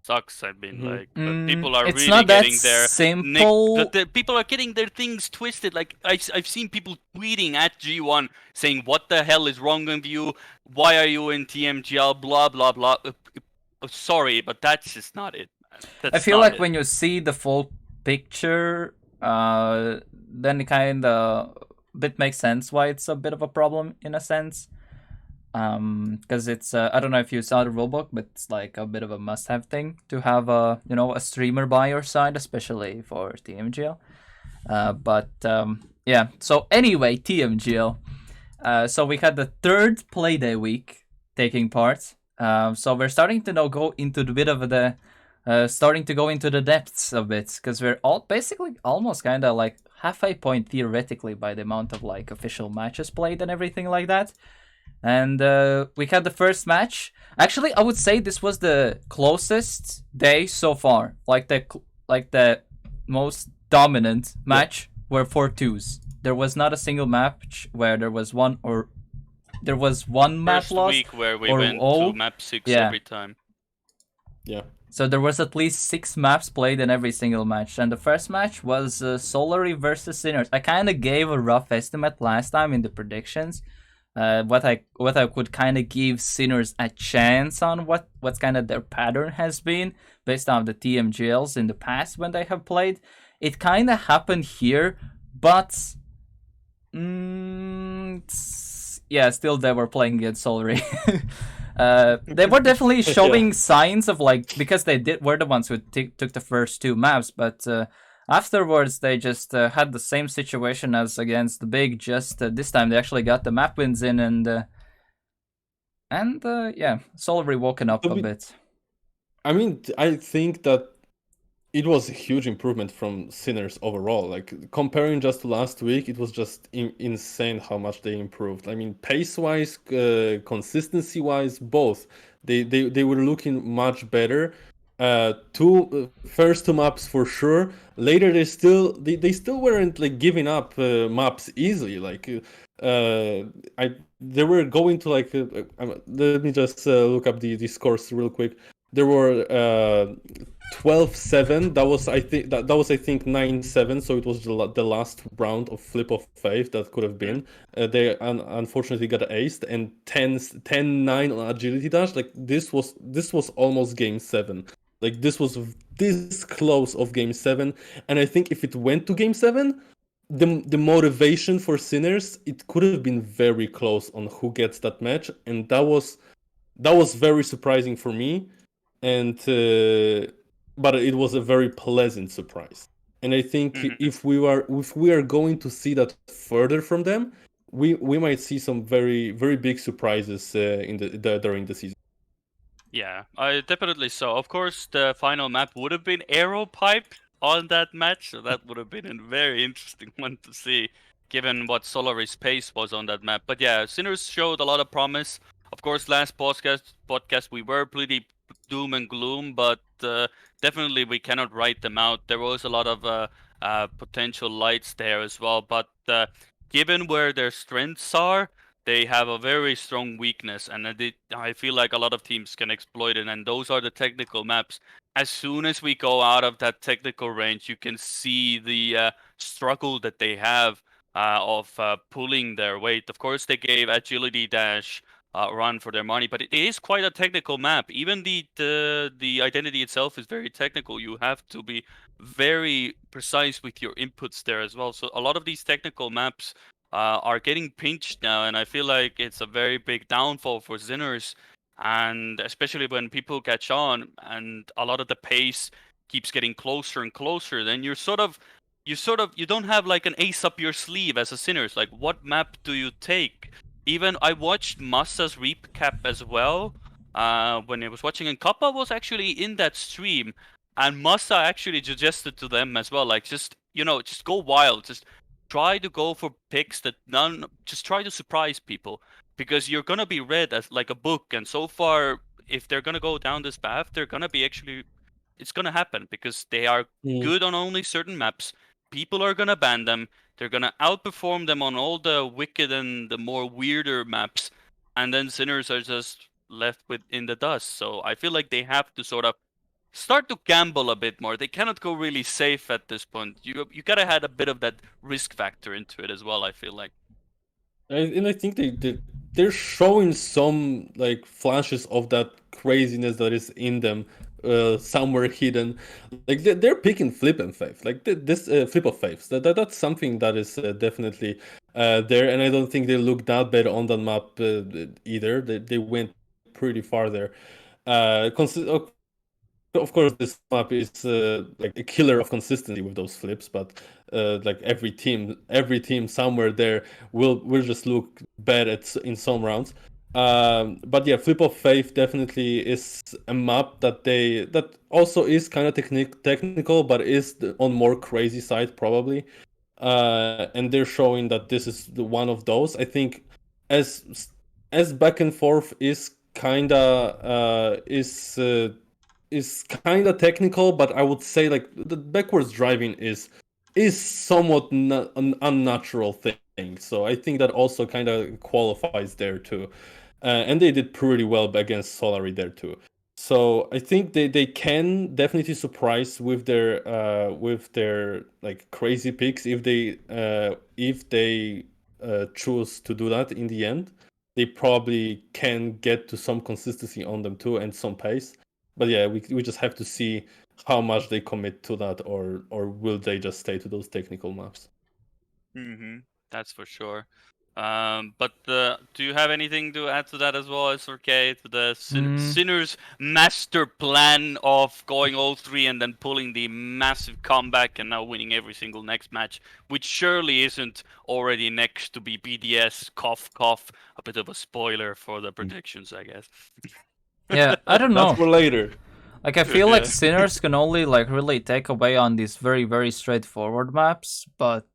Sucks. I mean, Mhm. like, but people are It's really not that getting their simple. people are getting their things twisted. Like I've seen people tweeting at G1 saying, "What the hell is wrong with you? Why are you in TMGL? Blah blah blah." Sorry, but that's just not it. Man. I That's feel not like it. when you see the full picture, then it kind of bit makes sense why it's a bit of a problem in a sense. Because it's I don't know if you saw the rulebook, but it's like a bit of a must-have thing to have a streamer by your side, especially for TMGL. Yeah. So anyway, TMGL. So we had the third playday week taking part. So we're starting to now go into the bit of the starting to go into the depths of it, because we're all basically almost kind of like halfway point theoretically by the amount of like official matches played and everything like that. And we had the first match. Actually, I would say this was the closest day so far. Like the most dominant match were 4-2s. There was not a single match where there was one map First lost week where we or went all. to map 6 Yeah. every time. Yeah. So there was at least 6 maps played in every single match, and the first match was Solary versus Sinners. I kind of gave a rough estimate last time in the predictions. What I could kind of give Sinners a chance on what's kind of their pattern has been based on the TMGLs in the past when they have played. It kind of happened here, but still they were playing against Solary. They were definitely showing signs of like, because they were the ones who took the first 2 maps, but afterwards they just had the same situation as against the Big. Just this time they actually got the map wins in, and Solary woken up a bit. I mean, I think that it was a huge improvement from Sinners overall. Like, comparing just to last week, it was just insane how much they improved. I mean, pace-wise, consistency-wise, both. They were looking much better. First 2 maps for sure. Later, they still weren't like giving up maps easily. Like, they were going to like. Let me just look up the scores real quick. There were 12-7. That was I think 9-7. So it was the last round of flip of faith that could have been. They unfortunately got aced, and 10-9 on agility dash. Like this was almost game 7. Like this was this close of game 7, and I think if it went to game 7, the motivation for Sinners, it could have been very close on who gets that match, and that was very surprising for me. And but it was a very pleasant surprise. And I think if we are going to see that further from them, we might see some very very big surprises in during the season. Yeah, I definitely so. Of course, the final map would have been Arrow Pipe on that match, so that would have been a very interesting one to see, given what Solaris' pace was on that map. But yeah, Sinners showed a lot of promise. Of course, last podcast we were pretty doom and gloom, but definitely we cannot write them out. There was a lot of potential lights there as well, but given where their strengths are, they have a very strong weakness, and I feel like a lot of teams can exploit it, and those are the technical maps. As soon as we go out of that technical range, you can see the struggle that they have of pulling their weight. Of course, they gave agility dash run for their money, but it is quite a technical map. Even the identity itself is very technical. You have to be very precise with your inputs there as well. So a lot of these technical maps are getting pinched now, and I feel like it's a very big downfall for Sinners, and especially when people catch on and a lot of the pace keeps getting closer and closer, then you don't have like an ace up your sleeve as a Sinners. Like, what map do you take? Even I watched Massa's recap as well when I was watching, and Kappa was actually in that stream, and Massa actually suggested to them as well, like, just go wild, just try to go for picks that just try to surprise people, because you're gonna be read as like a book, and so far, if they're gonna go down this path, they're gonna be it's gonna happen, because they are good on only certain maps. People are gonna ban them. They're gonna outperform them on all the wicked and the more weirder maps, and then Sinners are just left in the dust. So I feel like they have to sort of start to gamble a bit more. They cannot go really safe at this point. You gotta add a bit of that risk factor into it as well, I feel like. And I think they're showing some like flashes of that craziness that is in them, somewhere hidden. Like they're picking flip and faith, like this flip of faiths. That's something that is definitely there, and I don't think they look that bad on that map either. They went pretty far there. Of course, this map is like a killer of consistency with those flips, but like every team somewhere there will just look bad in some rounds. But yeah, Flip of Faith definitely is a map that also is kind of technical, but is on more crazy side probably. And they're showing that this is one of those. I think as back and forth is kinda technical, but I would say like the backwards driving is somewhat an unnatural thing. So I think that also kind of qualifies there too. And they did pretty well against Solari there too. So I think they can definitely surprise with their like crazy picks if they choose to do that in the end. They probably can get to some consistency on them too and some pace. But yeah, we just have to see how much they commit to that, or will they just stay to those technical maps. That's for sure. But do you have anything to add to that as well, SRK, to the Sinner's master plan of going 0-3 and then pulling the massive comeback and now winning every single next match, which surely isn't already next to be BDS, cough, cough, a bit of a spoiler for the predictions, I guess. Yeah, I don't know. That's for later. Like, I feel like Sinners can only like really take away on these very, very straightforward maps, but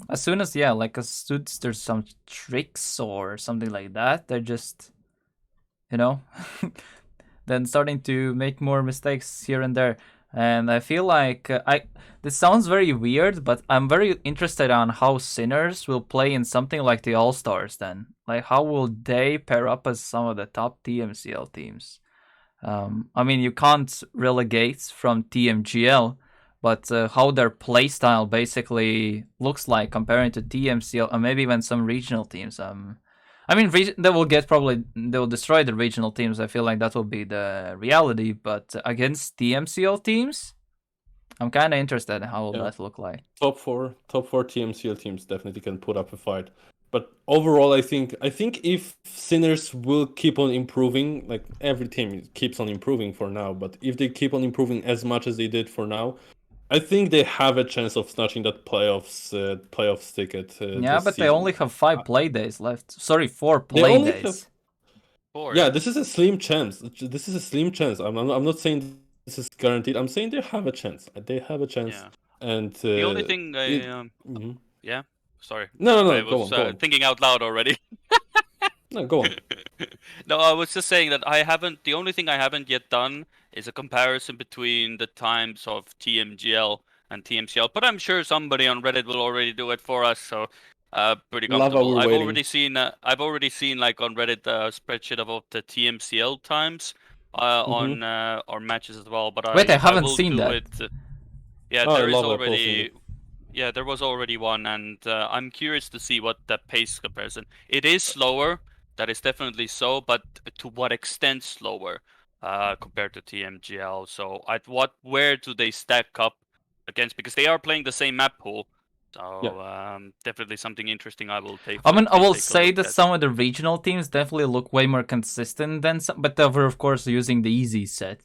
as soon as there's some tricks or something like that, they're just, then starting to make more mistakes here and there. And I feel like this sounds very weird, but I'm very interested on how Sinners will play in something like the All Stars. Then, like, how will they pair up as some of the top TMCL teams? I mean, you can't relegate from TMGL, but how their playstyle basically looks like comparing to TMCL and maybe even some regional teams. I mean, they will destroy the regional teams. I feel like that will be the reality. But against TMCL teams, I'm kind of interested in how will that look like. Top four TMCL teams definitely can put up a fight. But overall, I think if Sinners will keep on improving, like every team keeps on improving for now, but if they keep on improving as much as they did for now, I think they have a chance of snatching that playoffs ticket. Yeah, but they season. only have 5 play days left. Sorry, 4 play days. 4. Yeah, this is a slim chance. I'm not saying this is guaranteed. I'm saying they have a chance. They have a chance. Yeah. And The only thing yeah. Sorry. No. I Go was on. thinking out loud already. No, go on. No, I was just saying that the only thing I haven't yet done is a comparison between the times of TMGL and TMCL, but I'm sure somebody on Reddit will already do it for us, so pretty comfortable. I've already seen like on Reddit a spreadsheet of the TMCL times on our matches as well, but Wait, I haven't will seen do that. it. Yeah, Oh, there is lava already. posting. Yeah, there was already one, and I'm curious to see what the pace comparison. It is slower, that is definitely so, but to what extent slower compared to TMGL? So where do they stack up against? Because they are playing the same map pool, so definitely something interesting. I will take. I mean, I will say look that at. some of the regional teams definitely look way more consistent than some, but they're of course using the easy set.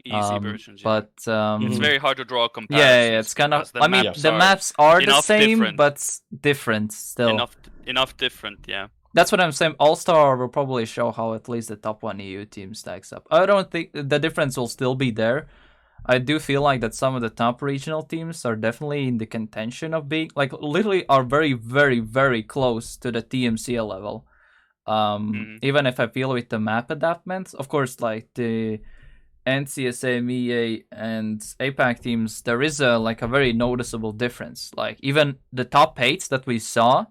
Easy versions, but it's very hard to draw comparisons. yeah, it's kind of. The I mean, maps the maps are the same, different. but different still. Enough different, yeah. That's what I'm saying. All Star will probably show how at least the top 1 EU team stacks up. I don't think the difference will still be there. I do feel like that some of the top regional teams are definitely in the contention of being like literally are very, very, very close to the TMCL level. Even if I feel with the map adaptments, of course, like the NCSA, MEA, and APAC teams, there is a very noticeable difference. Like even the top 8s that we saw,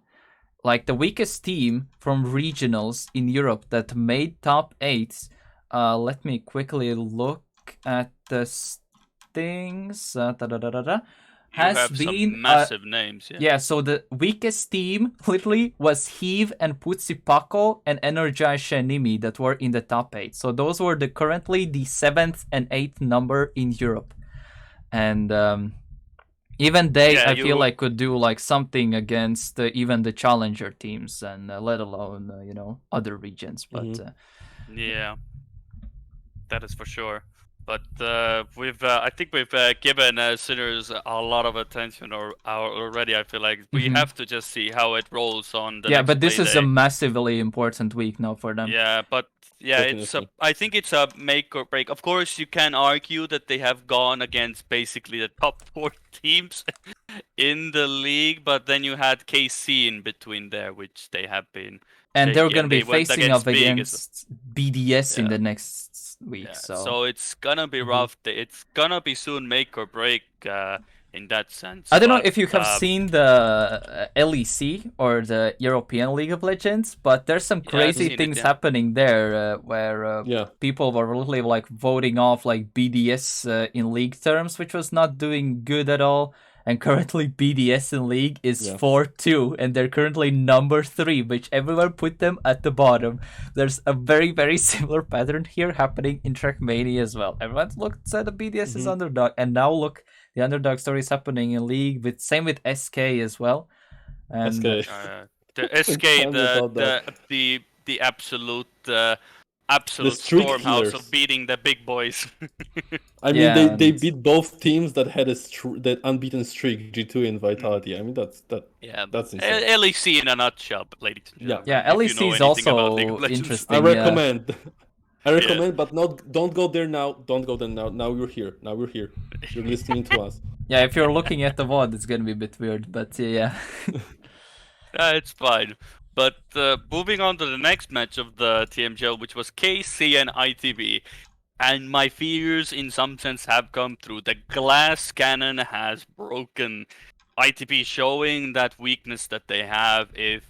like the weakest team from regionals in Europe that made top 8s. Let me quickly look at the things. Has been some massive names. Yeah, so the weakest team literally was Heave and Putsipako and Energize Shenimi that were in the top 8. So those were currently the 7th and 8th number in Europe. And even they, I feel like, could do like something against even the challenger teams, and let alone other regions. But yeah, that is for sure. But I think we've given Sinners a lot of attention already. I feel like we Mhm. have to just see how it rolls on the Yeah, next but this play is a day. massively important week now for them. Yeah, but yeah, Definitely. I think it's a make or break. Of course, you can argue that they have gone against basically the top 4 teams in the league, but then you had KC in between there, which they have been And they're shaky, going to and be they went facing against off Big as well. against BDS in Yeah. the next week. Yeah, So so it's gonna be Mhm. rough. It's gonna be soon make or break in that sense. I don't know But if you have seen the LEC or the European League of Legends, but there's some yeah, I've crazy seen it. things Yeah. happening there where Yeah. people were really like voting off like BDS in league terms, which was not doing good at all. And currently BDS in league is Yeah. 4-2, and they're currently number 3, which everyone put them at the bottom. There's a very, very similar pattern here happening in Trackmania as well. Everyone looked at the BDS as Mhm. underdog, and now look, the underdog story is happening in league. With same with SK as well, and SK. The SK, Tell me about that. the The absolute streak stormhouse of killers. beating the big boys. I mean, yeah, they and beat both teams that had that unbeaten streak, G2 and Mhm. Vitality. I mean, Yeah, that's insane. LEC in a nutshell, ladies and Yeah. gentlemen. yeah, If you know LEC is anything about League of also Legends. I interesting. Yeah, recommend. I Yeah. recommend, but not don't go there now. Don't go there now. Now you're here. Now we're here. You're listening to us. yeah. If you're looking at the VOD, it's gonna be a bit weird, but yeah. It's fine. But moving on to the next match of the TMGL, which was KC and ITB. And my fears, in some sense, have come true. The glass cannon has broken. ITB showing that weakness that they have. If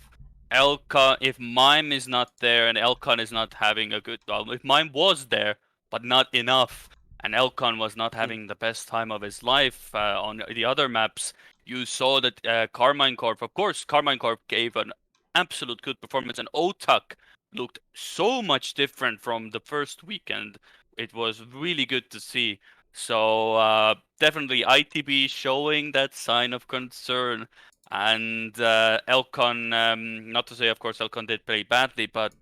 Mime is not there and Elcon is not having a good, well, if Mime was there but not enough, and Elcon was not having the best time of his life on the other maps, you saw that Carmine Corp, of course, Carmine Corp gave an absolute good performance, and Otak looked so much different from the first weekend. It was really good to see. So definitely ITB showing that sign of concern, and Elcon. Not to say, of course, Elcon did play badly, but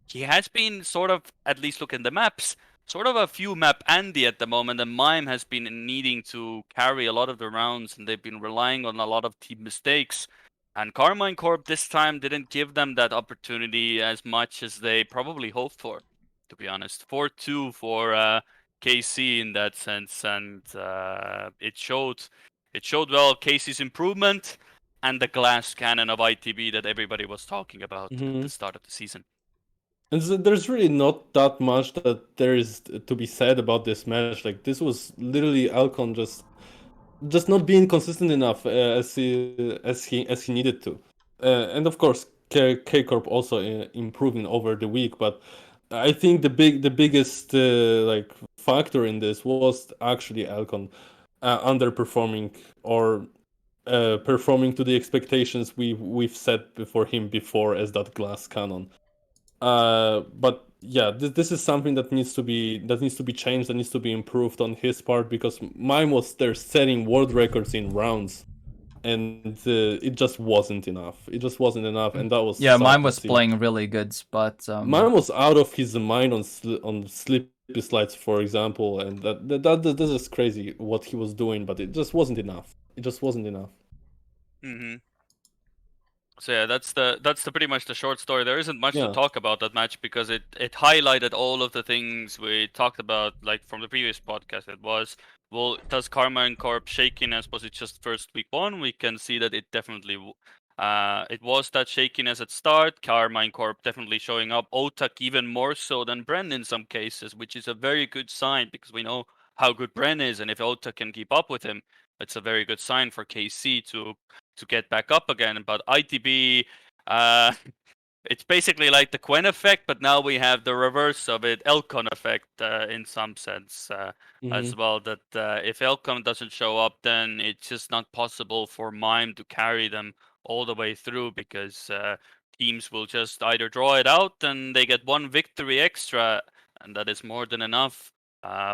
he has been sort of, at least look in the maps, sort of a few map Andy at the moment, and Mime has been needing to carry a lot of the rounds, and they've been relying on a lot of team mistakes. And Carmine Corp this time didn't give them that opportunity as much as they probably hoped for, to be honest. 4-2 for KC in that sense, and it showed. It showed well KC's improvement and the glass cannon of ITB that everybody was talking about at the Mhm. start of the season. And there's really not that much that there is to be said about this match. Like this was literally Alcon just not being consistent enough as he needed to. And of course, K Corp also improving over the week. But I think the biggest like factor in this was actually Alcon underperforming or performing to the expectations we've set for him before as that glass cannon. But yeah, this is something that needs to be changed, that needs to be improved on his part because Mime was there setting world records in rounds, and it just wasn't enough. It just wasn't enough, and that was Yeah, sad mine to was see. playing really good, but Mime was out of his mind on Slippery Slides, for example, and that this is crazy what he was doing, but it just wasn't enough. It just wasn't enough. Mm-hmm. So yeah, that's the pretty much the short story. There isn't much to Yeah. talk about that match because it highlighted all of the things we talked about, like from the previous podcast. It was, well, does Carmine Corp shakiness, was it just first week one? We can see that it definitely it was that shakiness at start. Carmine Corp definitely showing up. Otak even more so than Bren in some cases, which is a very good sign because we know how good Bren is, and if Otak can keep up with him, it's a very good sign for KC to get back up again. But ITB, uh, it's basically like the Quen effect, but now we have the reverse of it, Elcon effect in some sense as Mm-hmm. well. That if Elcon doesn't show up, then it's just not possible for Mime to carry them all the way through because teams will just either draw it out and they get one victory extra, and that is more than enough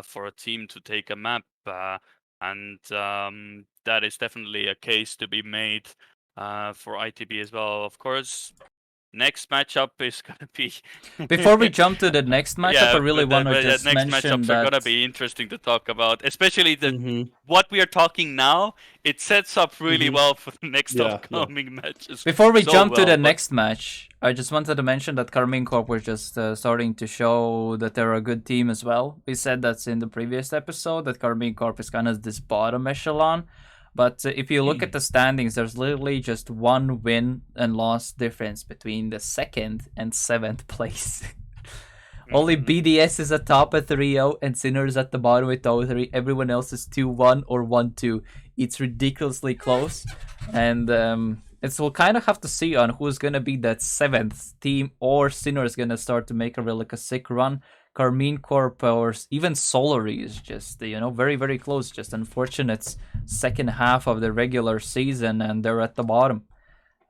for a team to take a map. And that is definitely a case to be made for ITB as well. Of course, next matchup is gonna be. Before we jump to the next matchup, I really but want to just next mention matchups are gonna that. be interesting to talk about, especially Mm-hmm. what we are talking now. It sets up really Mm-hmm. well for the next Yeah. upcoming matches. Before we So jump to well, the but next match, I just wanted to mention that Karmine Corp were just starting to show that they're a good team as well. We said that's in the previous episode that Karmine Corp is kind of this bottom echelon. But if you look at the standings, there's literally just one win and loss difference between the second and seventh place. Only Mhm. BDS is atop at 3-0 and Sinners at the bottom with 0-3. Everyone else is 2-1 or 1-2. It's ridiculously close. And we'll kind of have to see on who's going to be that seventh team, or Sinners going to start to make a sick run. Karmine Corp or even Solary is just, very, very close. Just unfortunate second half of the regular season, and they're at the bottom.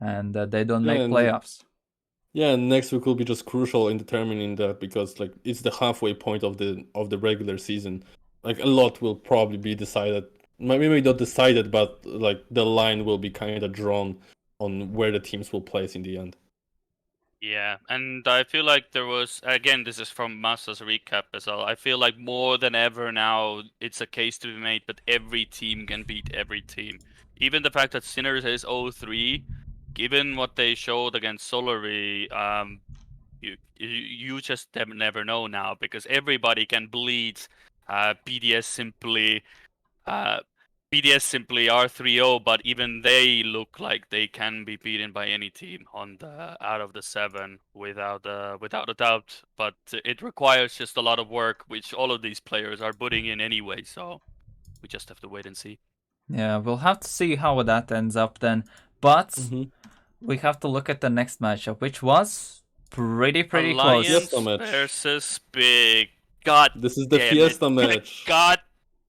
And they don't make playoffs. Yeah, and next week will be just crucial in determining that, because like it's the halfway point of the regular season. Like a lot will probably be decided. Maybe not decided, but like the line will be kind of drawn on where the teams will place in the end. Yeah, and I feel like there was, again, this is from Masa's recap as well. I feel like more than ever now, it's a case to be made, but every team can beat every team. Even the fact that Sinners is 0-3, given what they showed against Solary, you just never know now, because everybody can bleed. BDS simply uh, BDS simply are 3-0, but even they look like they can be beaten by any team on the out of the 7 without a doubt. But it requires just a lot of work, which all of these players are putting in anyway. So we just have to wait and see. Yeah, we'll have to see how that ends up then. But Mm-hmm. we have to look at the next matchup, which was pretty close. Alliance match. versus Big. God This is the damn it. Fiesta match. God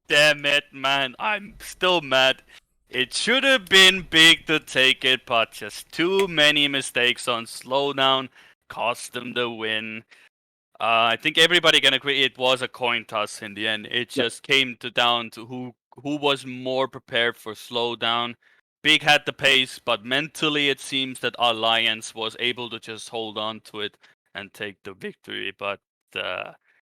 damn it, man. I'm still mad. It should have been Big to take it, but just too many mistakes on slowdown cost them the win. I think everybody can agree it was a coin toss in the end. It just came down to who was more prepared for slowdown. Big had the pace, but mentally it seems that Alliance was able to just hold on to it and take the victory. But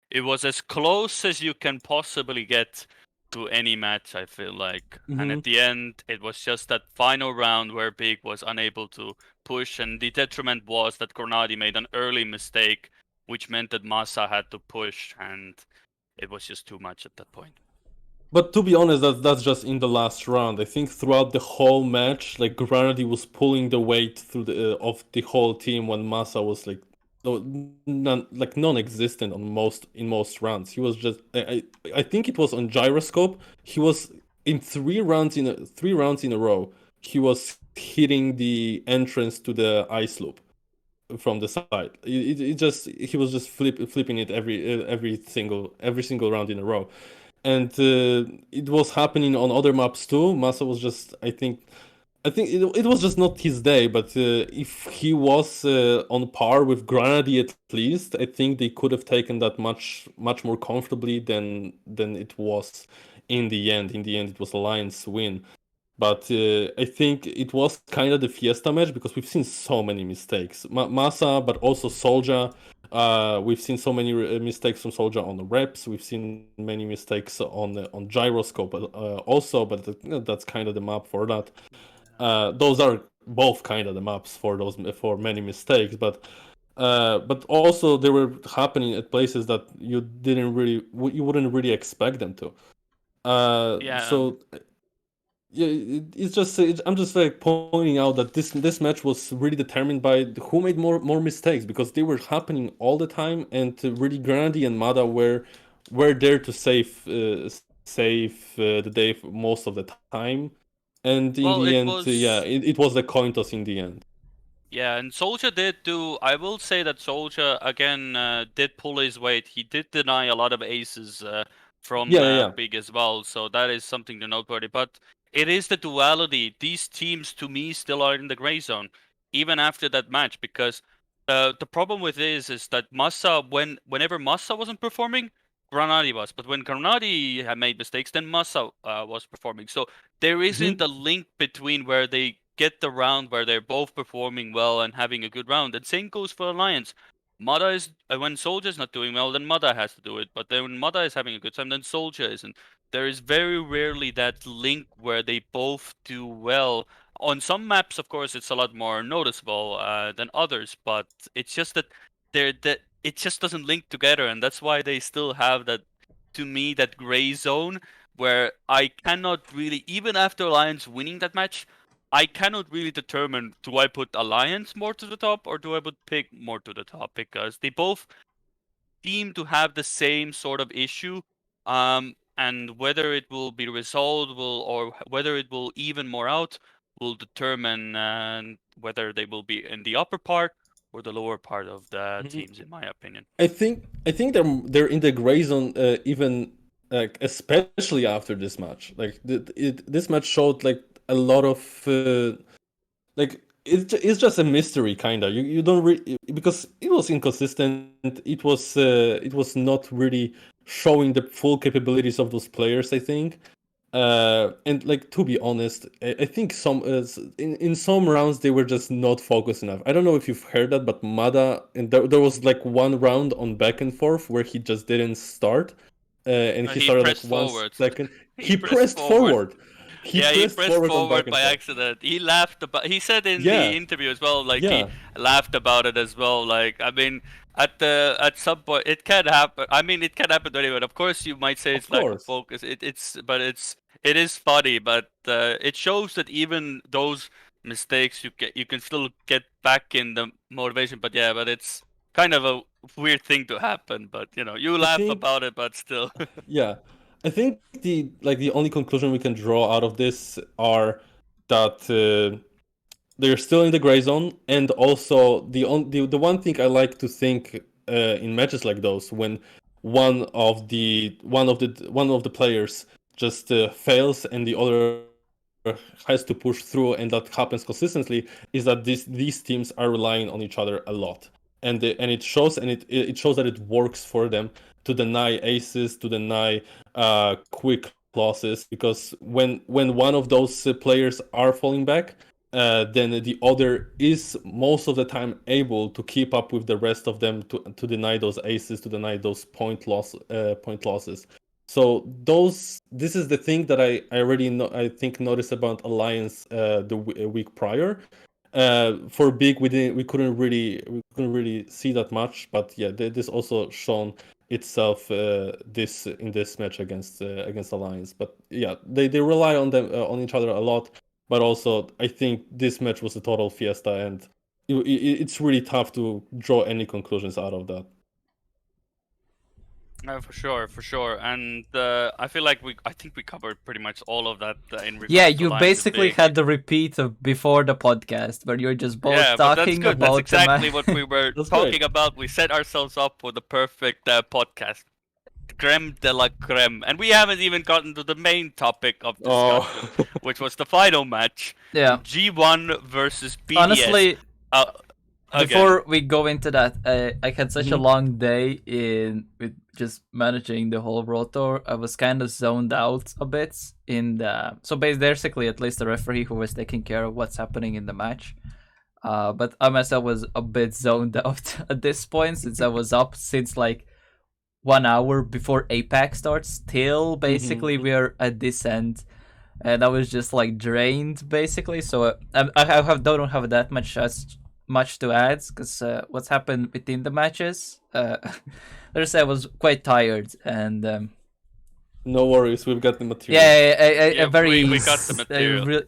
it was as close as you can possibly get to any match, I feel like. And at the end, it was just that final round where Big was unable to push, and the detriment was that Grenadi made an early mistake, which meant that Masa had to push, and it was just too much at that point. But to be honest, that's just in the last round. I think throughout the whole match, like Granady was pulling the weight through of the whole team, when Masa was like non-existent in most rounds. He was just I think it was on gyroscope. He was in 3 rounds in a row. He was hitting the entrance to the ice loop from the side. He was just flipping it every single round in a row. And it was happening on other maps too. Masa was just, I think it was just not his day. But if he was on par with Granady at least, I think they could have taken that much more comfortably than it was in the end. In the end, it was Alliance win. But I think it was kind of the Fiesta match, because we've seen so many mistakes. Masa, but also Soldier. We've seen so many mistakes from Soldier on the reps. We've seen many mistakes on gyroscope also, but that's kind of the map for that. Those are both kind of the maps for many mistakes, but also they were happening at places that you wouldn't really expect them to. Yeah. So yeah, I'm just like pointing out that this match was really determined by who made more mistakes, because they were happening all the time, and really Grandy and Mada were there to save the day most of the time, and in Well, the it end, was. it was the coin toss in the end. Yeah, and Soldier did do. I will say that Soldier again did pull his weight. He did deny a lot of aces from Yeah. Big as well, so that is something to noteworthy. But it is the duality. These teams, to me, still are in the gray zone, even after that match, because the problem with this is that Massa, whenever Massa wasn't performing, Granadi was. But when Granadi had made mistakes, then Massa was performing. So there isn't a link between where they get the round where they're both performing well and having a good round. And same goes for Alliance. Mada is when Soldier's not doing well, then Mada has to do it. But then when Mada is having a good time, then Soldier isn't. There is very rarely that link where they both do well. On some maps, of course, it's a lot more noticeable than others, but it's just that it just doesn't link together, and that's why they still have that, to me, that gray zone where I cannot really, even after Alliance winning that match, I cannot really determine, do I put Alliance more to the top or do I put Pig more to the top, because they both seem to have the same sort of issue. And whether it will be resolved or whether it will even more out will determine whether they will be in the upper part or the lower part of the teams, in my opinion. I think they're in the gray zone even like especially after this match. Like this match showed like a lot of like it's just a mystery kinda. You don't really, because it was inconsistent. It was not really showing the full capabilities of those players, I think. And like, to be honest, I think some in some rounds they were just not focused enough. I don't know if you've heard that, but Mada, and there was like one round on back and forth where he just didn't start, and he started like forward. 1 second. He pressed forward. He pressed forward by forth. accident. He laughed about. He said in the interview as well, like he laughed about it as well. Like, I mean, at some point it can happen. I mean, it can happen to anyone. Of course, you might say it's lack of focus. It is funny, but it shows that even those mistakes you can still get back in the motivation. But it's kind of a weird thing to happen. But you laugh about it, but still. Yeah. I think the only conclusion we can draw out of this are that they're still in the gray zone, and also the one thing I like to think in matches like those, when one of the players just fails and the other has to push through, and that happens consistently, is that these teams are relying on each other a lot, and it shows, and it shows that it works for them to deny aces, to deny quick losses, because when one of those players are falling back, then the other is most of the time able to keep up with the rest of them to deny those aces, to deny those point losses. So this is the thing that I already noticed about Alliance the week prior. For Big, we couldn't really see that much, but this also shown itself in this match against Alliance. But they rely on them on each other a lot. But also, I think this match was a total fiesta, and it's really tough to draw any conclusions out of that. For sure, and I feel like I think we covered pretty much all of that in regards Yeah, to you basically had the repeat of before the podcast, where you're just both talking but that's good. about. That's exactly what we were talking about. We set ourselves up for the perfect podcast, creme de la creme, and we haven't even gotten to the main topic of discussion, which was the final match. Yeah, G1 versus BDS. Honestly, before we go into that, I had such a long day with just managing the whole rotor. I was kind of zoned out a bit so basically, at least the referee who was taking care of what's happening in the match. But I myself was a bit zoned out at this point, since I was up since like 1 hour before APAC starts. Till basically we're at this end, and I was just like drained basically. So I don't have that much to add, because what's happened within the matches, I was quite tired, and no worries, we've got the material. We got the material.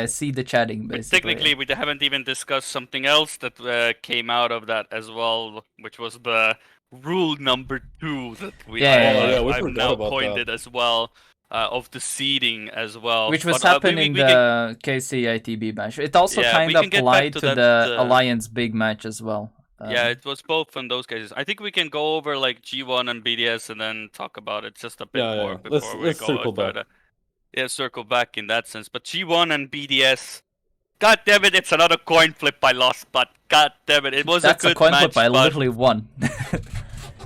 I see the chatting basically. Technically, we haven't even discussed something else that came out of that as well, which was the rule number 2 that I've now pointed as well. Of the seeding as well, which was happening in the KCITB match. It also kind of applied to the Alliance big match as well. It was both in those cases. I think we can go over like G1 and BDS and then talk about it just a bit more before we go circle back. Circle back in that sense. But G1 and BDS, god damn it, it's another coin flip I lost, but god damn it, it was a good match. That's a coin flip I literally won.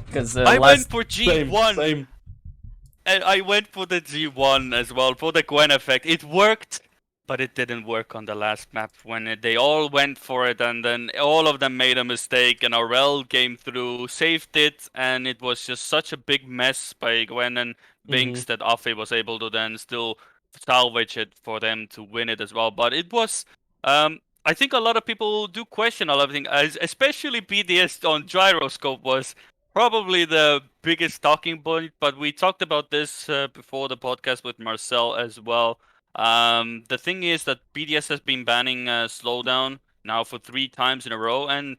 Because I went for G1. Same. And I went for the G1 as well, for the Gwen effect. It worked, but it didn't work on the last map when they all went for it, and then all of them made a mistake, and Aurel came through, saved it, and it was just such a big mess by Gwen and Binks that Afi was able to then still salvage it for them to win it as well. But it was, I think a lot of people do question a lot of things, especially BDS on gyroscope was probably the biggest talking point. But we talked about this before the podcast with Marcel as well. The thing is that BDS has been banning slowdown now for 3 times in a row, and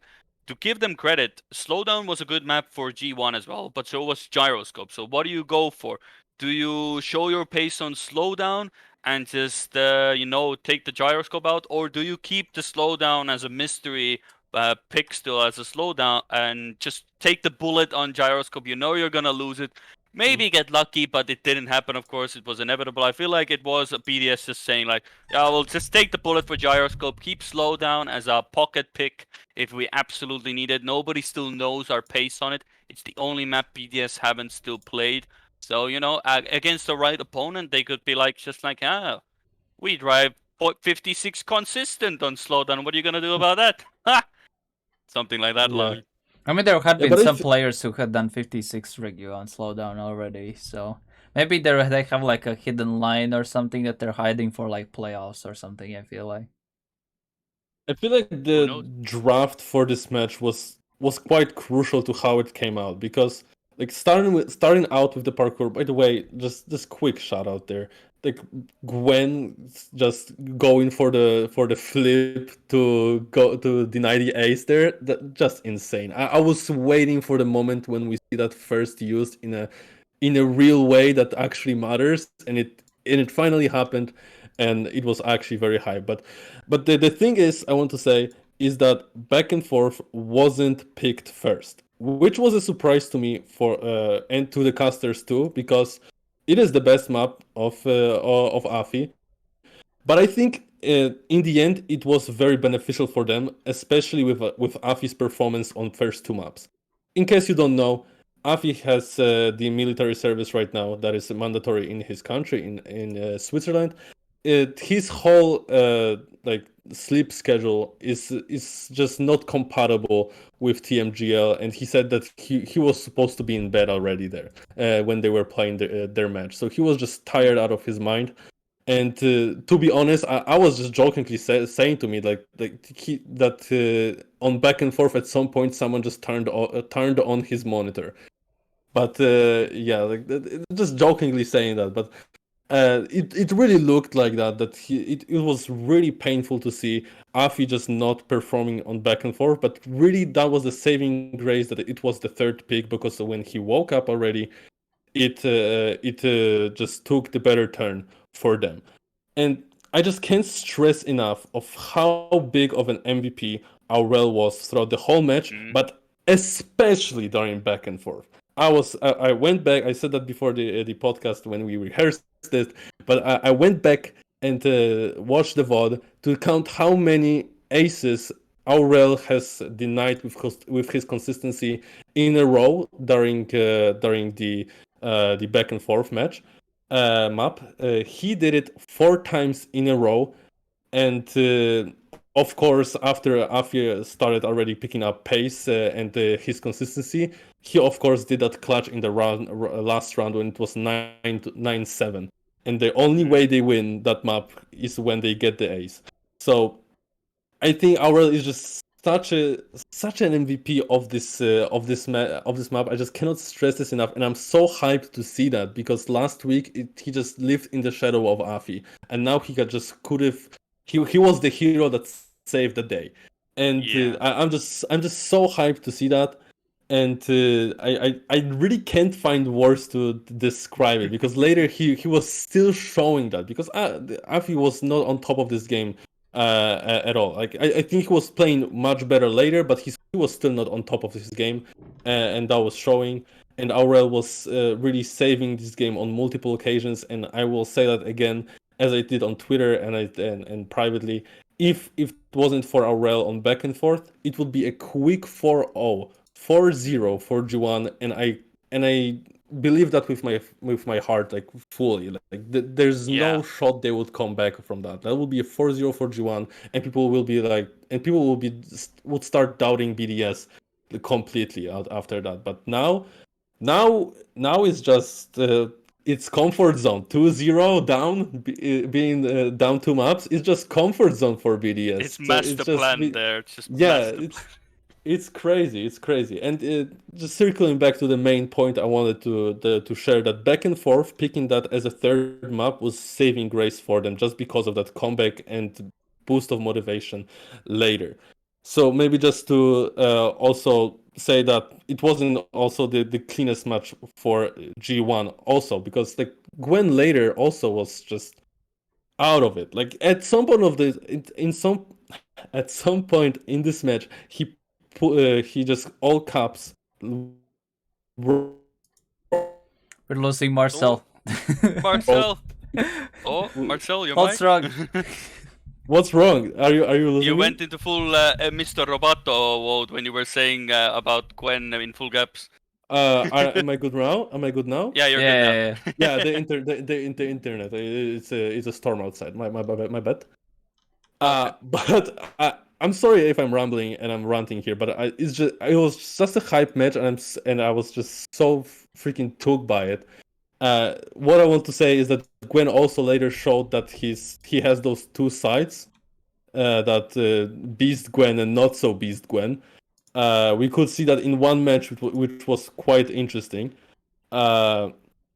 to give them credit, slowdown was a good map for G1 as well, but so was gyroscope. So what do you go for? Do you show your pace on slowdown and just take the gyroscope out, or do you keep the slowdown as a mystery pick still as a slowdown and just take the bullet on gyroscope? You know you're gonna lose it. Maybe get lucky, but it didn't happen, of course. It was inevitable. I feel like it was a BDS just saying, like, yeah, we'll just take the bullet for gyroscope, keep slowdown as a pocket pick if we absolutely need it. Nobody still knows our pace on it. It's the only map BDS haven't still played. So, against the right opponent, they could be like, just like, we drive 56 consistent on slowdown. What are you going to do about that? Ha! Something like that, Logan. I mean, there had been some players who had done 56 regu on slowdown already, so maybe they have like a hidden line or something that they're hiding for like playoffs or something. I feel like the draft for this match was quite crucial to how it came out, because like starting out with the parkour. By the way, just this quick shout out there. Like Gwen just going for the flip to go to deny the ace there, just insane. I was waiting for the moment when we see that first used in a real way that actually matters, and it finally happened, and it was actually very high. But the thing is, I want to say, is that back and forth wasn't picked first, which was a surprise to me and to the casters too, because it is the best map of Afi. But I think in the end it was very beneficial for them, especially with Afi's performance on first 2 maps. In case you don't know, Afi has the military service right now that is mandatory in his country, in Switzerland. His whole sleep schedule is just not compatible with TMGL, and he said that he was supposed to be in bed already there when they were playing their match. So he was just tired out of his mind. And to be honest, I was just jokingly saying to me that on back and forth at some point someone just turned on his monitor. But just jokingly saying that. But it really looked like that it was really painful to see Afi just not performing on back and forth. But really, that was the saving grace that it was the third pick, because when he woke up already, it just took the better turn for them. And I just can't stress enough of how big of an MVP Aurel was throughout the whole match, but especially during back and forth. I went back. I said that before the podcast when we rehearsed it, but I went back and watched the VOD to count how many aces Aurel has denied with his consistency in a row during the back and forth match map. He did it 4 times in a row, and of course, after Afi started already picking up pace and his consistency, he of course did that clutch in the last round when it was 9-7. And the only way they win that map is when they get the ace. So I think Aurel is just such an MVP of this map. I just cannot stress this enough, and I'm so hyped to see that, because last week he just lived in the shadow of Afi, and now he was the hero that saved the day, and I'm just so hyped to see that, and I really can't find words to describe it, because later he was still showing that, because Afi was not on top of this game at all. Like I think he was playing much better later, but he was still not on top of his game, and that was showing. And Aurel was really saving this game on multiple occasions, and I will say that again, as I did on Twitter and privately. If it wasn't for Aurel on back and forth, it would be a quick 4-0, 4-0 for G1, and I believe that with my heart, like fully. Like there's no shot they would come back from that. That will be a 4-0 for G1, and people will be like, and people would start doubting BDS completely out after that. But now it's just it's comfort zone. 2-0 down, being down 2 maps. It's just comfort zone for BDS. It's master plan there. It's just master plan. It's crazy. It's crazy. And just circling back to the main point, I wanted to share that back and forth, picking that as a third map was saving grace for them, just because of that comeback and boost of motivation later. So maybe just to also say that it wasn't also the cleanest match for G1 also, because like Gwen later also was just out of it. Like at some point at some point in this match, he just all caps. We're losing Marcel. Marcel. Marcel, your What's mic? wrong? What's wrong? Are you losing? You me? went into full Mr. Roboto mode when you were saying about Gwen in full gaps. Am I good now? Am I good now? Yeah, you're good now. Yeah, the internet. It's a storm outside. My bad. Okay. But I'm sorry if I'm rambling and I'm ranting here, but it was just a hype match, and I was just so freaking took by it. What I want to say is that Gwen also later showed that he has those two sides, that Beast Gwen and not so Beast Gwen. We could see that in one match, which was quite interesting.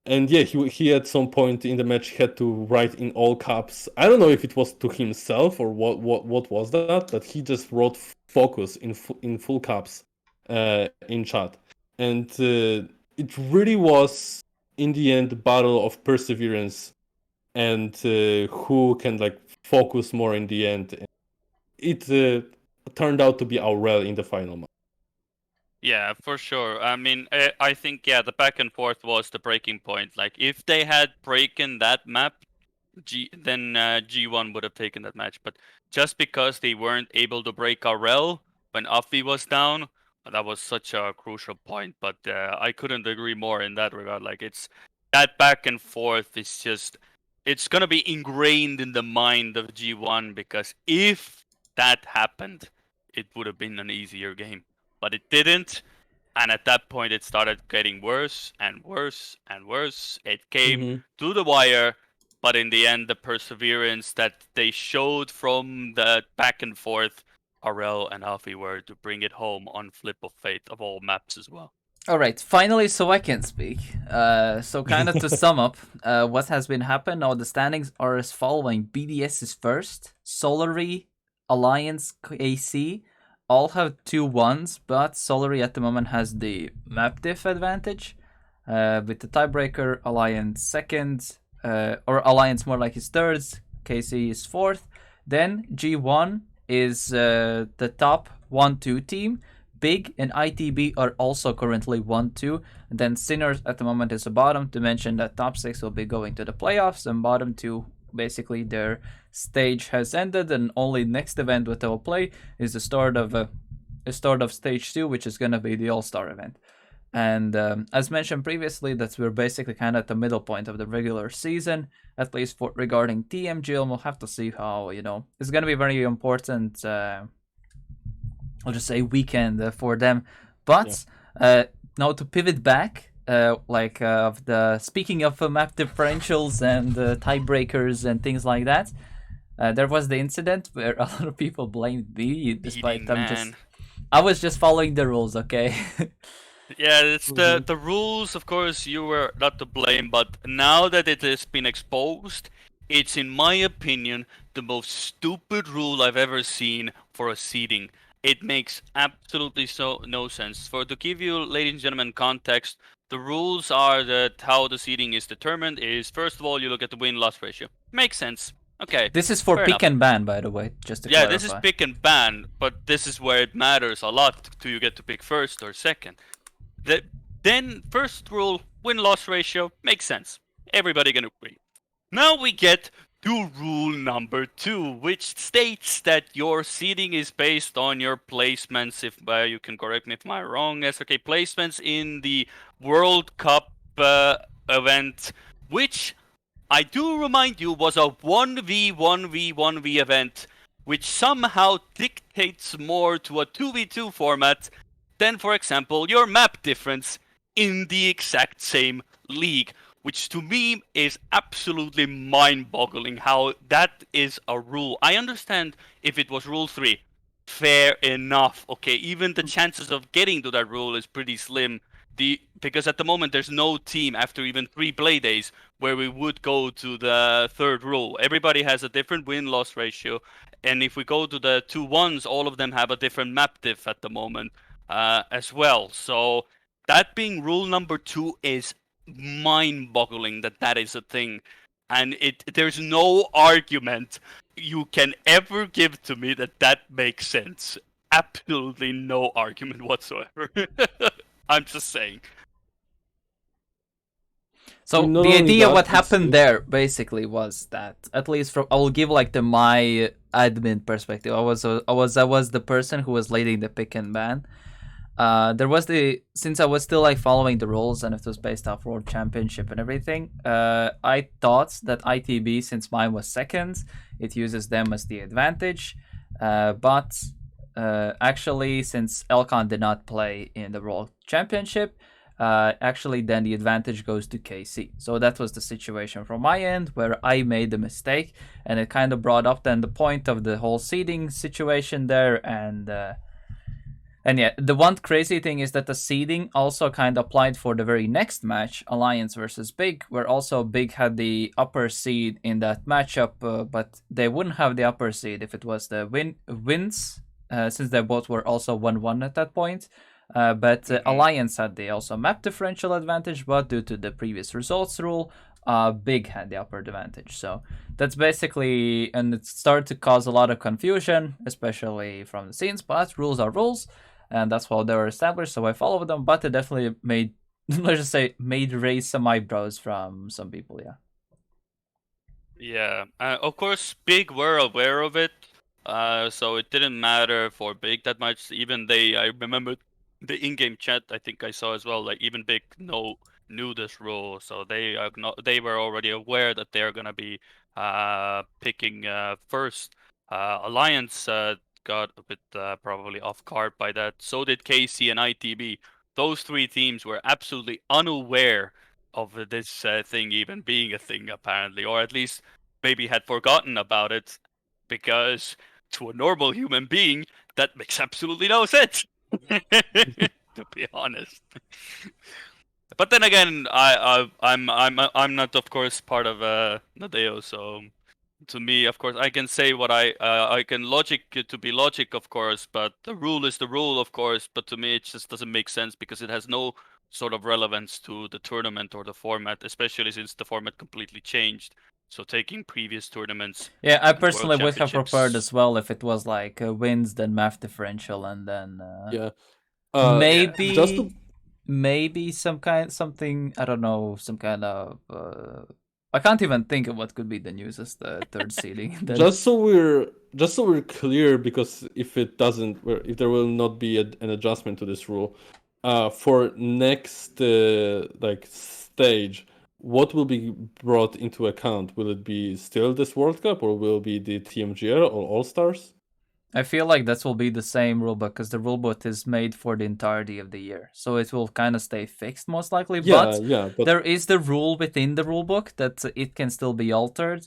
And yeah, he at some point in the match had to write in all caps. I don't know if it was to himself or what was that, but he just wrote focus in full caps in chat. And it really was in the end the battle of perseverance and who can like focus more in the end. It turned out to be Aurel in the final match. Yeah, for sure. I mean, I think the back and forth was the breaking point. Like, if they had broken that map, then G1 would have taken that match. But just because they weren't able to break Aurel when Afi was down, that was such a crucial point. But I couldn't agree more in that regard. Like, it's that back and forth is just, it's gonna be ingrained in the mind of G1, because if that happened, it would have been an easier game. But it didn't, and at that point it started getting worse and worse and worse. It came to the wire, but in the end, the perseverance that they showed from the back and forth, Aurel and Alfie were to bring it home on Flip of Fate of all maps as well. All right, finally, so I can speak. So kind of to sum up, what has been happening now, the standings are as following. BDS is first, Solary, Alliance, KC, all have 2-1s, but Solary at the moment has the map diff advantage. With the tiebreaker, Alliance second, or Alliance more like his third, KC is fourth. Then G1 is the top 1-2 team. Big and ITB are also currently 1-2. And then Sinners at the moment is the bottom, to mention that top 6 will be going to the playoffs, and bottom 2, basically their stage has ended, and only next event that they'll play is the start of stage 2, which is going to be the All-Star event. And as mentioned previously, that we're basically kind of at the middle point of the regular season, at least for regarding TMGL. We'll have to see how, it's going to be very important, I'll just say weekend for them. But now to pivot back, speaking of map differentials and tiebreakers and things like that, there was the incident where a lot of people blamed me, despite I was just following the rules, okay? Yeah, it's the rules. Of course, you were not to blame, but now that it has been exposed, it's, in my opinion, the most stupid rule I've ever seen for a seeding. It makes absolutely no sense. To give you, ladies and gentlemen, context, the rules are that how the seeding is determined is, first of all, you look at the win-loss ratio. Makes sense. Okay. This is for pick and ban, by the way, just to clarify. Yeah, this is pick and ban, but this is where it matters a lot. Do you get to pick first or second? Then, first rule, win-loss ratio, makes sense. Everybody can agree. Now we get to rule number 2, which states that your seeding is based on your placements. If you can correct me if I'm wrong, SRK, placements in the World Cup event, which I do remind you was a 1v1v1v event, which somehow dictates more to a 2v2 format than, for example, your map difference in the exact same league, which to me is absolutely mind-boggling how that is a rule. I understand if it was rule 3, fair enough. Okay, even the chances of getting to that rule is pretty slim. Because at the moment there's no team after even 3 play days where we would go to the third rule. Everybody has a different win-loss ratio, and if we go to the 2-1s, all of them have a different map diff at the moment as well. So that being rule number 2 is mind-boggling that is a thing, and there's no argument you can ever give to me that makes sense. Absolutely no argument whatsoever. I'm just saying. So Not the only idea that, what it's- happened there basically was that, at least from, I will give like my admin perspective. I was the person who was leading the pick and ban. There was since I was still like following the rules and it was based off World Championship and everything. I thought that ITB, since mine was second, it uses them as the advantage. But actually, since Elcon did not play in the World Championship, actually then the advantage goes to KC. So that was the situation from my end where I made the mistake, and it kind of brought up then the point of the whole seeding situation there. And yeah, the one crazy thing is that the seeding also kind of applied for the very next match, Alliance versus Big, where also Big had the upper seed in that matchup, but they wouldn't have the upper seed if it was the wins, since they both were also 1-1 at that point. But Alliance had the also map differential advantage, but due to the previous results rule, Big had the upper advantage. So that's basically, and it started to cause a lot of confusion, especially from the scenes, but rules are rules, and that's how they were established, so I followed them, but it definitely made, let's just say, raise some eyebrows from some people, yeah. Yeah, of course, Big were aware of it, so it didn't matter for Big that much. Even I remember the in-game chat, I think I saw as well, like even Big knew this rule, so they were already aware that they're gonna be picking first. Alliance got a bit probably off guard by that. So did KC and ITB. Those 3 teams were absolutely unaware of this thing even being a thing, apparently, or at least maybe had forgotten about it, because to a normal human being, that makes absolutely no sense. To be honest. But then again, I'm not, of course, part of Nadeo, so to me, of course, I can say what I can logic to be logic, of course, but the rule is the rule, of course. But to me, it just doesn't make sense because it has no sort of relevance to the tournament or the format, especially since the format completely changed. So taking previous tournaments. Yeah, I and World personally would have preferred Championships- as well if it was like wins, then map differential, and then yeah. maybe Just maybe something, I don't know, some kind of I can't even think of what could be the news as the third seeding. Then. just so we're clear, because if it doesn't, if there will not be an adjustment to this rule, for next like stage, what will be brought into account? Will it be still this World Cup, or will it be the TMGR or All Stars? I feel like that will be the same rulebook because the rulebook is made for the entirety of the year, so it will kind of stay fixed most likely. But there is the rule within the rulebook that it can still be altered,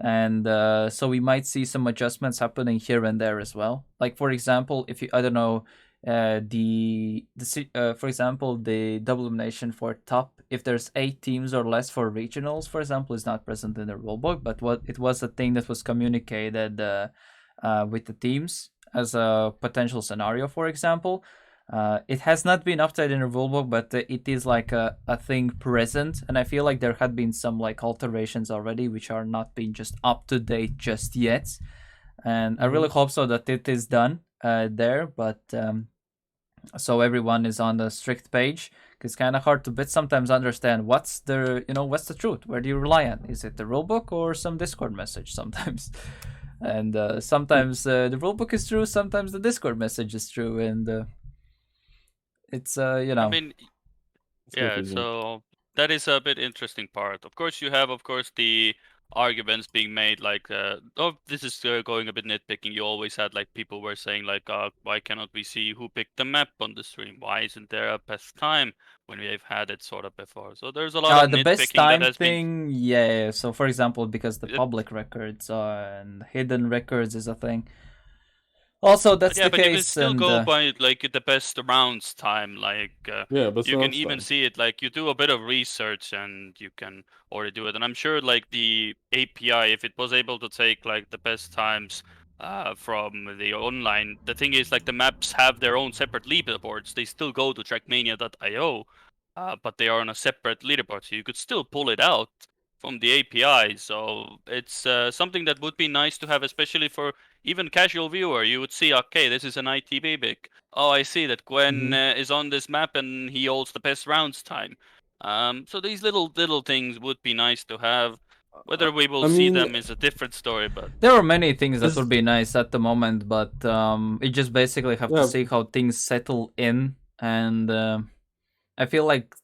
and so we might see some adjustments happening here and there as well. Like for example, if you, I don't know, for example, the double elimination for top, if there's 8 teams or less for regionals, for example, is not present in the rulebook, but what it was a thing that was communicated with the teams as a potential scenario, for example. It has not been updated in the rulebook, but it is like a thing present, and I feel like there had been some like alterations already which are not being just up to date just yet, and I really hope so that it is done there, but so everyone is on the strict page. It's kind of hard to sometimes understand what's the truth. Where do you rely on? Is it the rulebook or some Discord message sometimes? And sometimes the rulebook is true, sometimes the Discord message is true, and it's I mean, It's yeah. confusing. So that is a bit interesting part. Of course, you have, of course, the arguments being made like, oh, this is going a bit nitpicking. You always had like people were saying like, why cannot we see who picked the map on the stream? Why isn't there a best time when we've had it sort of before? So there's a lot of The best nitpicking that time has been. thing, yeah. So for example, because the It- public records and hidden records is a thing. Also, that's Yeah, the but you can case, still and go by like the best rounds time. Like Yeah, but you can rounds even time. see it. Like you do a bit of research and you can already do it. And I'm sure like the API, if it was able to take like the best times from the online, the thing is like the maps have their own separate leaderboards. They still go to Trackmania.io, but they are on a separate leaderboard. So you could still pull it out from the API. So it's something that would be nice to have, especially for even casual viewer. You would see, okay, this is an ITB pick. Oh, I see that Gwen is on this map and he holds the best rounds time. So these little things would be nice to have. Whether we will I see mean, them is a different story, but there are many things that This- would be nice at the moment, but we just basically have to Yeah. see how things settle in. And I feel like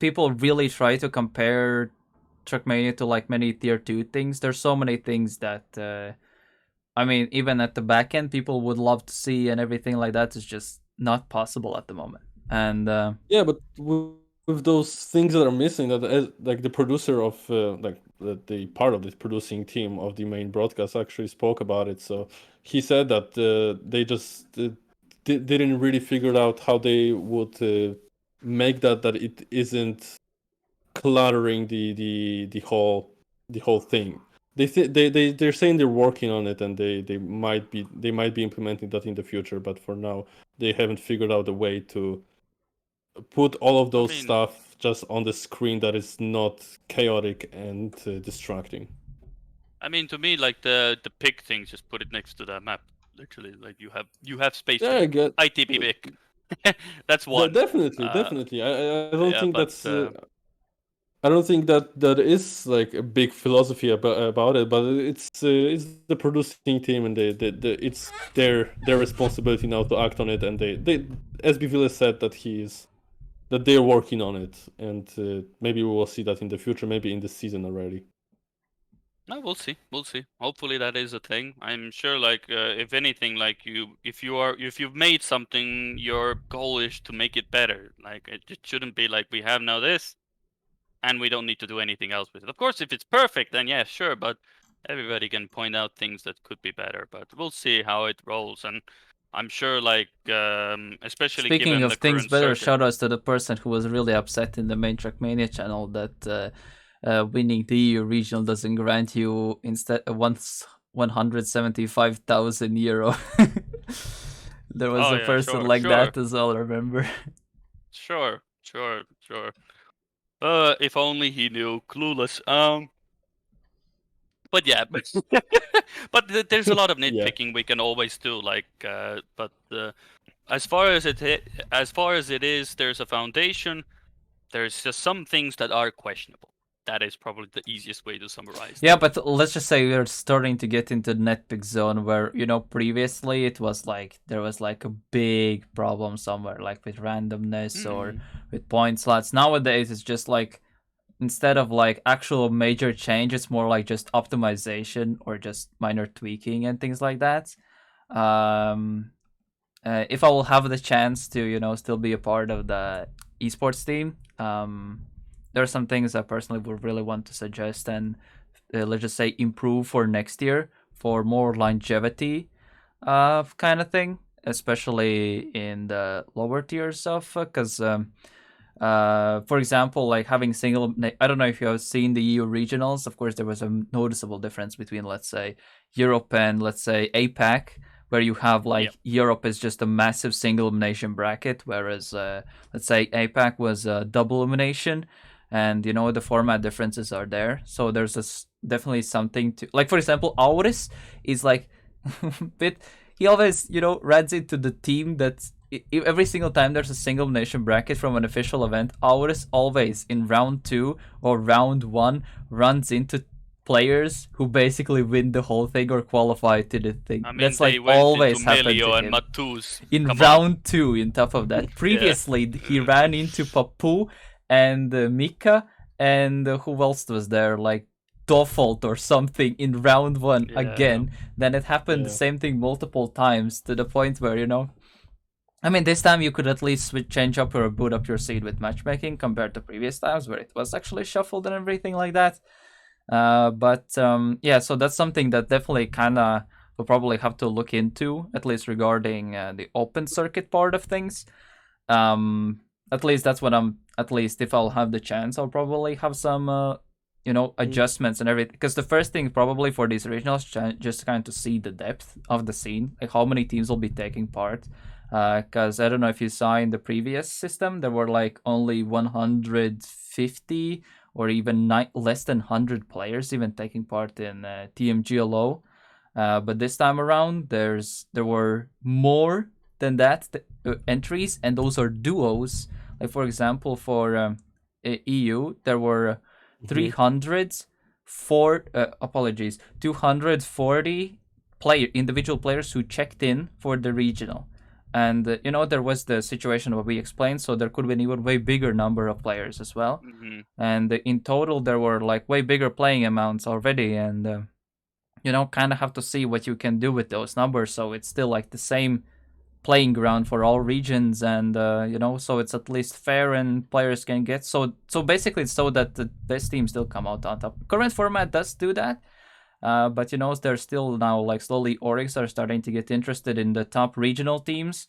people really try to compare Trackmania to like many tier 2 things. There's so many things that I mean, even at the back end, people would love to see, and everything like that is just not possible at the moment. And yeah, but with those things that are missing, that like the producer of like the part of the producing team of the main broadcast actually spoke about it. So he said that they just didn't really figure out how they would make that it isn't cluttering the whole thing. They're saying they're working on it, and they might be implementing that in the future, but for now they haven't figured out a way to put all of those mean- stuff just on the screen that is not chaotic and distracting. I mean, to me, like the pick thing, just put it next to the map. Literally, like you have space. Yeah, I get ITB pick. That's one. definitely. I don't yeah, think but, that's I don't think that is like a big philosophy about it, but it's the producing team, and it's their responsibility now to act on it, and they as Bivile said that they're working on it, and maybe we will see that in the future, maybe in the season already. No, we'll see. We'll see. Hopefully that is a thing. I'm sure, like, if anything, like if you've made something, your goal is to make it better. Like, it shouldn't be like we have now this, and we don't need to do anything else with it. Of course, if it's perfect, then yeah, sure. But everybody can point out things that could be better. But we'll see how it rolls, and I'm sure, like, especially speaking given of the things current better, circuit. shoutouts to the person who was really upset in the main Trackmania channel that winning the EU regional doesn't grant you instead once 175,000 euro. There was Oh, a yeah, person sure, like sure. that as well, remember? Sure. If only he knew. Clueless. But yeah, but there's a lot of Yeah. nitpicking we can always do. Like, but as far as it is, there's a foundation. There's just some things that are questionable. That is probably the easiest way to summarize. Yeah, but let's just say we're starting to get into nitpick zone where, you know, previously it was like there was like a big problem somewhere, like with randomness or with point slots. Nowadays it's just like instead of like actual major change, it's more like just optimization or just minor tweaking and things like that. If I will have the chance to, you know, still be a part of the esports team, there are some things I personally would really want to suggest and let's just say improve for next year for more longevity kind of thing, especially in the lower tiers of because for example, like having single, I don't know if you have seen the EU regionals. Of course, there was a noticeable difference between, let's say, Europe and, let's say, APAC, where you have like Europe is just a massive single elimination bracket, whereas let's say APAC was a double elimination, and you know the format differences are there. So there's definitely something to, like, for example, Auris is like bit. He always, you know, runs into the team that's every single time there's a single elimination bracket from an official event, Auris always in round 2 or round 1 runs into players who basically win the whole thing or qualify to the thing. I mean, that's they like went always into happened Melio to and him. Matus. In Come round on. 2, in top of that. Previously, he ran into Papu and Mika, and who else was there? Like Default or something in round 1 Yeah. again. Then it happened the Yeah. same thing multiple times to the point where, you know, I mean, this time you could at least change up or boot up your seed with matchmaking compared to previous times where it was actually shuffled and everything like that. Yeah, so that's something that definitely kind of we'll probably have to look into, at least regarding the open circuit part of things. At least that's what at least if I'll have the chance, I'll probably have some, adjustments and everything. Because the first thing probably for these regionals, just kind of to see the depth of the scene, like how many teams will be taking part. Because I don't know if you saw in the previous system, there were like only 150 or even less than 100 players even taking part in TMGLO. But this time around, there were more than that entries, and those are duos. Like for example, for EU, there were 240 individual players who checked in for the regional. And there was the situation what we explained, so there could be an even way bigger number of players as well. Mm-hmm. And in total, there were like way bigger playing amounts already, and kind of have to see what you can do with those numbers, so it's still like the same playing ground for all regions, and so it's at least fair and players can get so basically it's so that the best teams still come out on top. Current format does do that. But there's still now like slowly Oryx are starting to get interested in the top regional teams,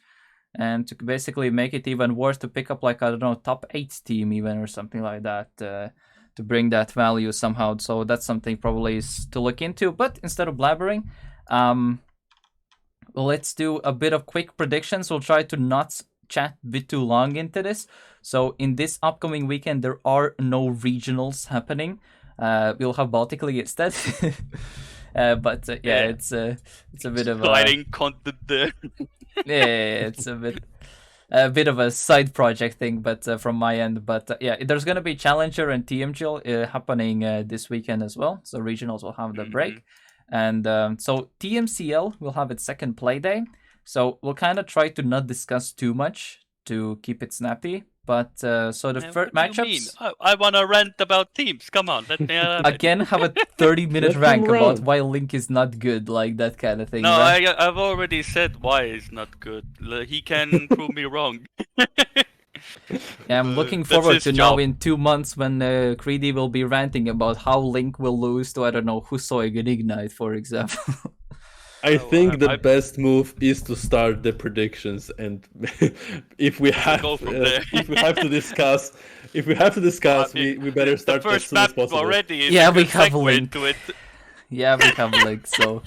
and to basically make it even worse to pick up like, I don't know, top 8 team even or something like that, to bring that value somehow. So that's something probably is to look into. But instead of blabbering, let's do a bit of quick predictions. We'll try to not chat a bit too long into this. So in this upcoming weekend, there are no regionals happening. We'll have Baltic League instead. Yeah, it's a bit of exciting content there. Yeah, it's a bit of a side project thing, but from my end. But yeah, there's gonna be Challenger and TMGL happening this weekend as well. So regionals will have the break, and so TMCL will have its second play day. So we'll kind of try to not discuss too much to keep it snappy. But so the first matchups. I want to rant about teams. Come on, let me again have a 30-minute rank about why Link is not good, like that kind of thing. No, right? I've already said why he's not good. He can prove me wrong. Yeah, I'm looking forward to now in 2 months when Creedy will be ranting about how Link will lose to, I don't know, Husoig and Ignite, for example. I think the best move is to start the predictions, and if we have to discuss, we better start the first as soon as map possible. Already. Yeah, we have Link. Yeah, we have Link. So,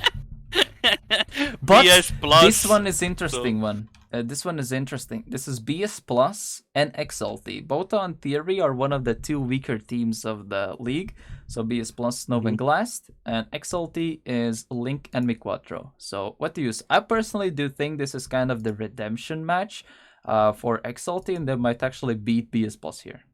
but this one is interesting. This one is interesting. This is BS Plus and XLT. Both on theory are one of the 2 weaker teams of the league. So BS Plus, Novenglast, and XLT is Link and Miquatro. So what do you say? I personally do think this is kind of the redemption match for XLT, and they might actually beat BS Plus here.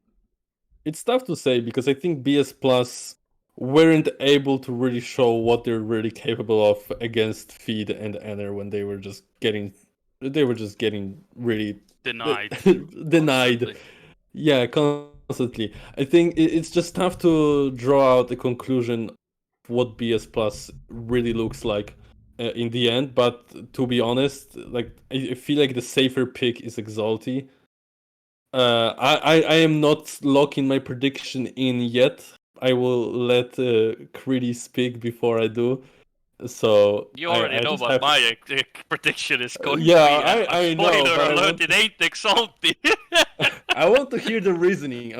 It's tough to say because I think BS Plus weren't able to really show what they're really capable of against Feed and Enter when they were just getting really denied. Constantly. Yeah, constantly. I think it's just tough to draw out a conclusion of what BS Plus really looks like in the end. But to be honest, like I feel like the safer pick is Exalty. I am not locking my prediction in yet. I will let Creedy speak before I do. So you already know what my prediction is going to be. I know. Spoiler alert! It ain't Exalty. I want to hear the reasoning.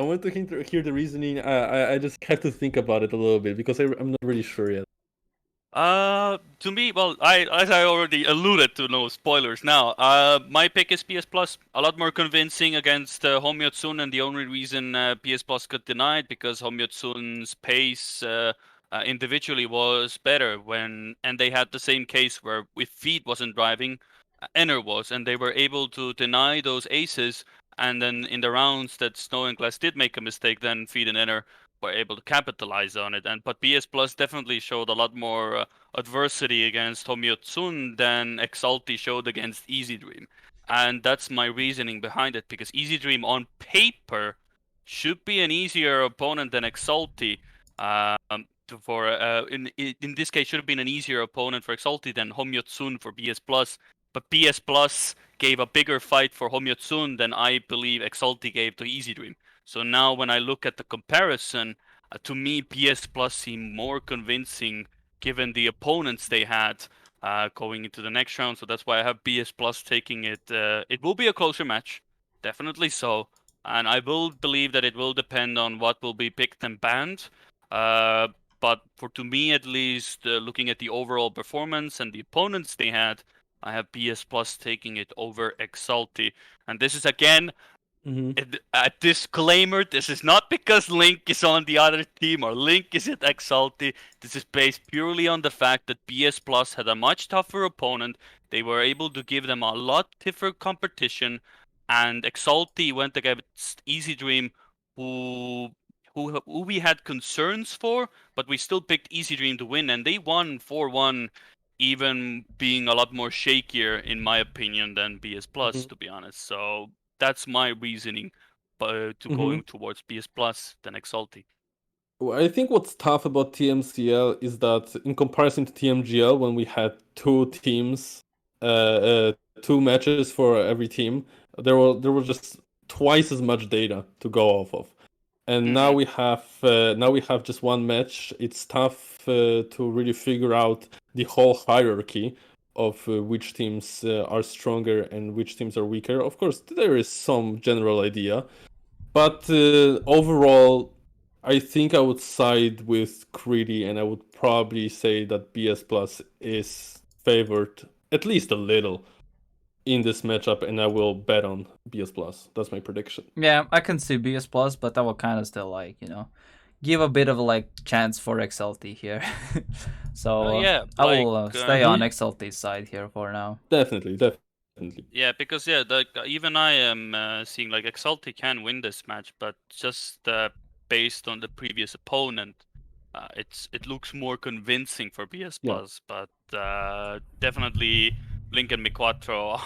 I just have to think about it a little bit because I'm not really sure yet. To me, well, as I already alluded to, no spoilers now. My pick is PS Plus. A lot more convincing against Homyotsun, and the only reason PS Plus got denied because Homyotsun's pace individually was better and they had the same case where if Feed wasn't driving, Enner was, and they were able to deny those aces. And then in the rounds that Snow and Glass did make a mistake, then Feed and Enner were able to capitalize on it. But BS Plus definitely showed a lot more adversity against Homyotsun than Exalty showed against Easy Dream. And that's my reasoning behind it, because Easy Dream on paper should be an easier opponent than Exalti. In this case, should have been an easier opponent for Exalti than Homyotsun for BS Plus. But BS Plus gave a bigger fight for Homyotsun than I believe Exalti gave to Easy Dream. So now when I look at the comparison, to me BS Plus seemed more convincing given the opponents they had going into the next round. So that's why I have BS Plus taking it. It will be a closer match, definitely so. And I will believe that it will depend on what will be picked and banned. But to me at least, looking at the overall performance and the opponents they had, I have BS Plus taking it over Exalti. And this is again a disclaimer. This is not because Link is on the other team or Link is at Exalti. This is based purely on the fact that BS Plus had a much tougher opponent. They were able to give them a lot tougher competition, and Exalti went against Easy Dream, who we had concerns for, but we still picked Easy Dream to win, and they won 4-1, even being a lot more shakier, in my opinion, than BS Plus, to be honest. So that's my reasoning to going towards BS Plus than Exalti. I think what's tough about TMCL is that in comparison to TMGL, when we had two teams, two matches for every team, there were just twice as much data to go off of. And now we have just one match. It's tough to really figure out the whole hierarchy of which teams are stronger and which teams are weaker. Of course, there is some general idea, but overall, I think I would side with Greedy, and I would probably say that BS Plus is favored at least a little in this matchup, and I will bet on BS Plus. That's my prediction. Yeah, I can see BS Plus, but I will kind of still give a bit of chance for XLT here. So I will stay on XLT's side here for now. Definitely. Yeah, because even I am seeing Exalti can win this match, but just based on the previous opponent, it looks more convincing for BS Plus. But definitely Link and Miquatro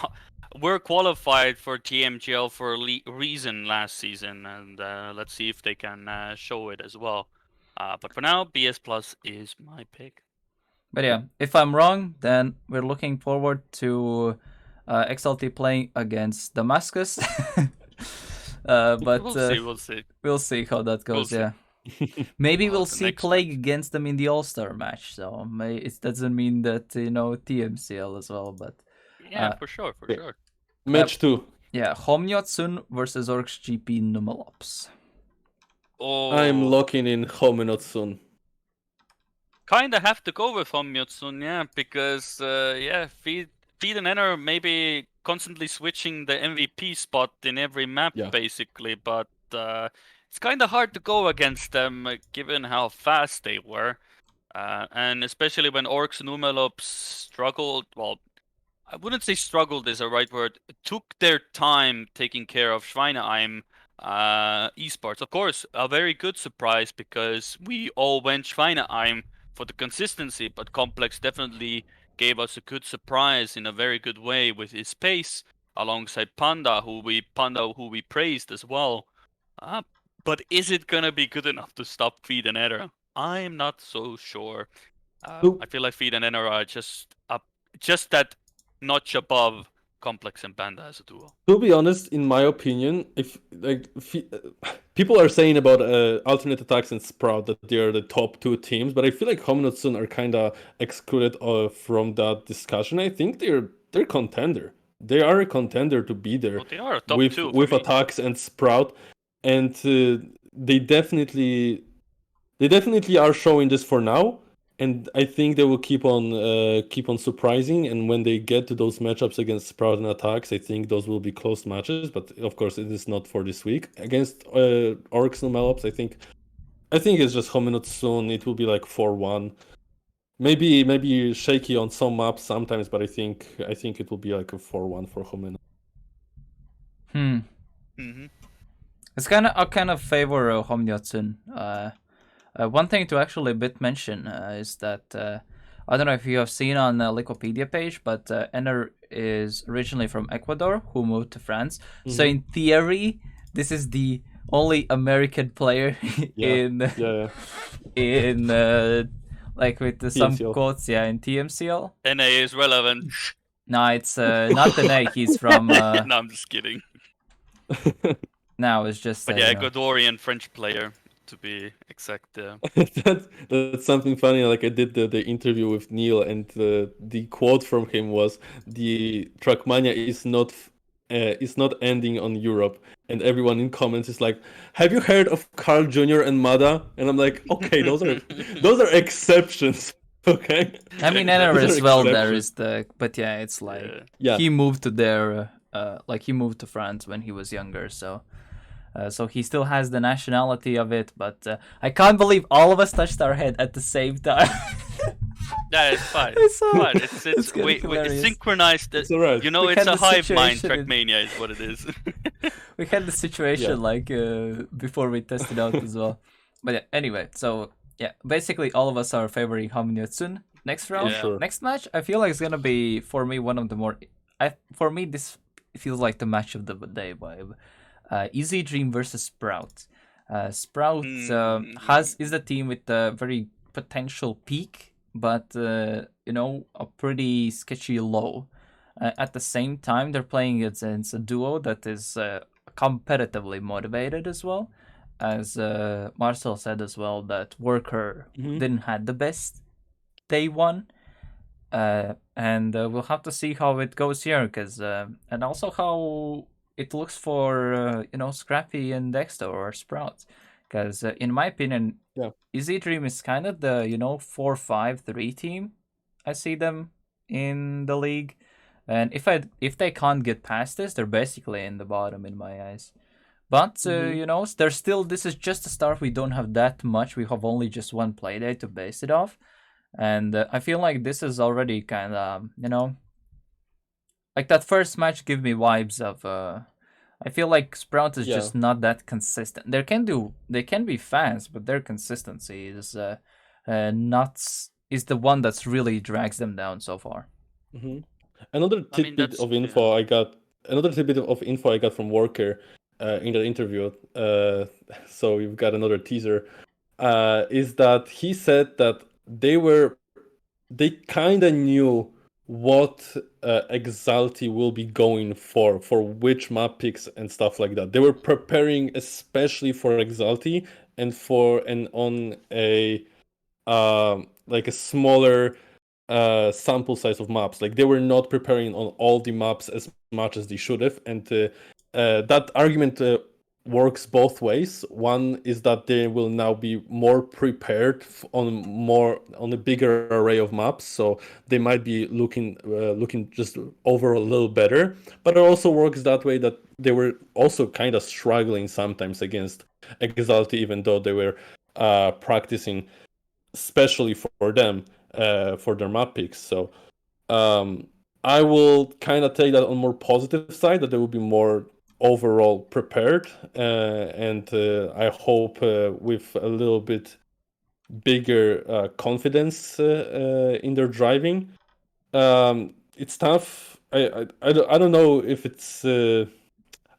were qualified for TMGL for a reason last season, and let's see if they can show it as well. But for now, BS Plus is my pick. But yeah, if I'm wrong, then we're looking forward to XLT playing against Damascus. But we'll see how that goes. Maybe we'll see playing against them in the All-Star match. So it doesn't mean that TMCL as well, but for sure. Match 2. Yeah, Homyotsun versus Orcs GP Numalops. Oh, I'm locking in Homyotsun. Kinda have to go with Homyotsun, because Feed and Enter maybe constantly switching the MVP spot in every map, basically, but it's kind of hard to go against them given how fast they were, and especially when Orcs Numalops struggled. Well, I wouldn't say struggled is a right word. Took their time taking care of Schweineheim Esports. Of course, a very good surprise because we all went Schweineheim for the consistency, but Complex definitely gave us a good surprise in a very good way with his pace alongside Panda, who we praised as well. But is it gonna be good enough to stop Feed and Eder? I'm not so sure. I feel like Feed and Eder are just that notch above Complex and Panda as a duo. To be honest, in my opinion, if people are saying about Alternate Attacks and Sprout that they are the top 2 teams, but I feel like Homyotsun are kind of excluded from that discussion. I think they're contender. They are a contender to be there. Well, they are a top with 2 with Attacks and Sprout, and they definitely are showing this for now. And I think they will keep on surprising. And when they get to those matchups against Sprout and Attacks, I think those will be close matches. But of course, it is not for this week against Orcs and Malops. I think it's just Homyotsun. It will be like 4-1. Maybe shaky on some maps sometimes, but I think it will be like a 4-1 for Homyotsun. It's I kind of favor Homyotsun. One thing to actually mention is that I don't know if you have seen on the Wikipedia page, but Enner is originally from Ecuador, who moved to France. So in theory, this is the only American player Yeah. in Yeah. in like with some TMCL. quotes, yeah, in TMCL. NA is relevant. No, it's not the Nate. He's from. No, I'm just kidding. No, it's just But yeah, Ecuadorian French player to be exact. That's something funny. Like I did the interview with Neil, and the quote from him was, "The Trackmania is not ending on Europe." And everyone in comments is like, "Have you heard of Carl Jr. and Mada?" And I'm like, "Okay, those are exceptions." Okay. I mean, Exactly. NR Those are as well. There exceptions. is the, but yeah, it's like Yeah. Yeah. he moved to there. Like he moved to France when he was younger, so. So he still has the nationality of it, but I can't believe all of us touched our head at the same time. Yeah, it's fine. It's so- Fine. it's getting It's hilarious. synchronized. It's alright. You know, We it's had a the hive mind. situation in- Trackmania is what it is. We had the situation Yeah. like before we tested out as well. But yeah, anyway, so yeah, basically all of us are favoring Hamnyotsun. Next round, Yeah. Sure. next match, I feel like it's gonna be for me one of the more. For me this feels like the match of the day vibe. Easy Dream versus Sprout. Sprout is the team with a very potential peak, but a pretty sketchy low. At the same time, they're playing against a duo that is competitively motivated as well. As Marcel said as well, that Worker didn't had the best day one. And we'll have to see how it goes here, and also how it looks for Scrappy and Dexter or Sprout, because in my opinion, Yeah. Easy Dream is kind of the 4-5-3 team. I see them in the league, and if they can't get past this, they're basically in the bottom in my eyes. But there's still, this is just a start. We don't have that much. We have only just one playdate to base it off. And I feel like this is already kind of, like that first match give me vibes of. I feel like Sprout is just not that consistent. They can be fast, but their consistency is not is the one that's really drags them down so far. Another tidbit of info I got. Another tidbit of info I got from Worker in that interview. So you've got another teaser. Is that he said that they kind of knew what Exalti will be going for which map picks and stuff like that. They were preparing especially for Exalti and on a like a smaller sample size of maps. Like they were not preparing on all the maps as much as they should have, and that argument works both ways. One is that they will now be more prepared on a bigger array of maps, so they might be looking just over a little better. But it also works that way that they were also kind of struggling sometimes against Exalti, even though they were practicing especially for them for their map picks. So I will kind of take that on more positive side, that they will be more overall prepared, and I hope with a little bit bigger confidence in their driving. It's tough. I don't know if it's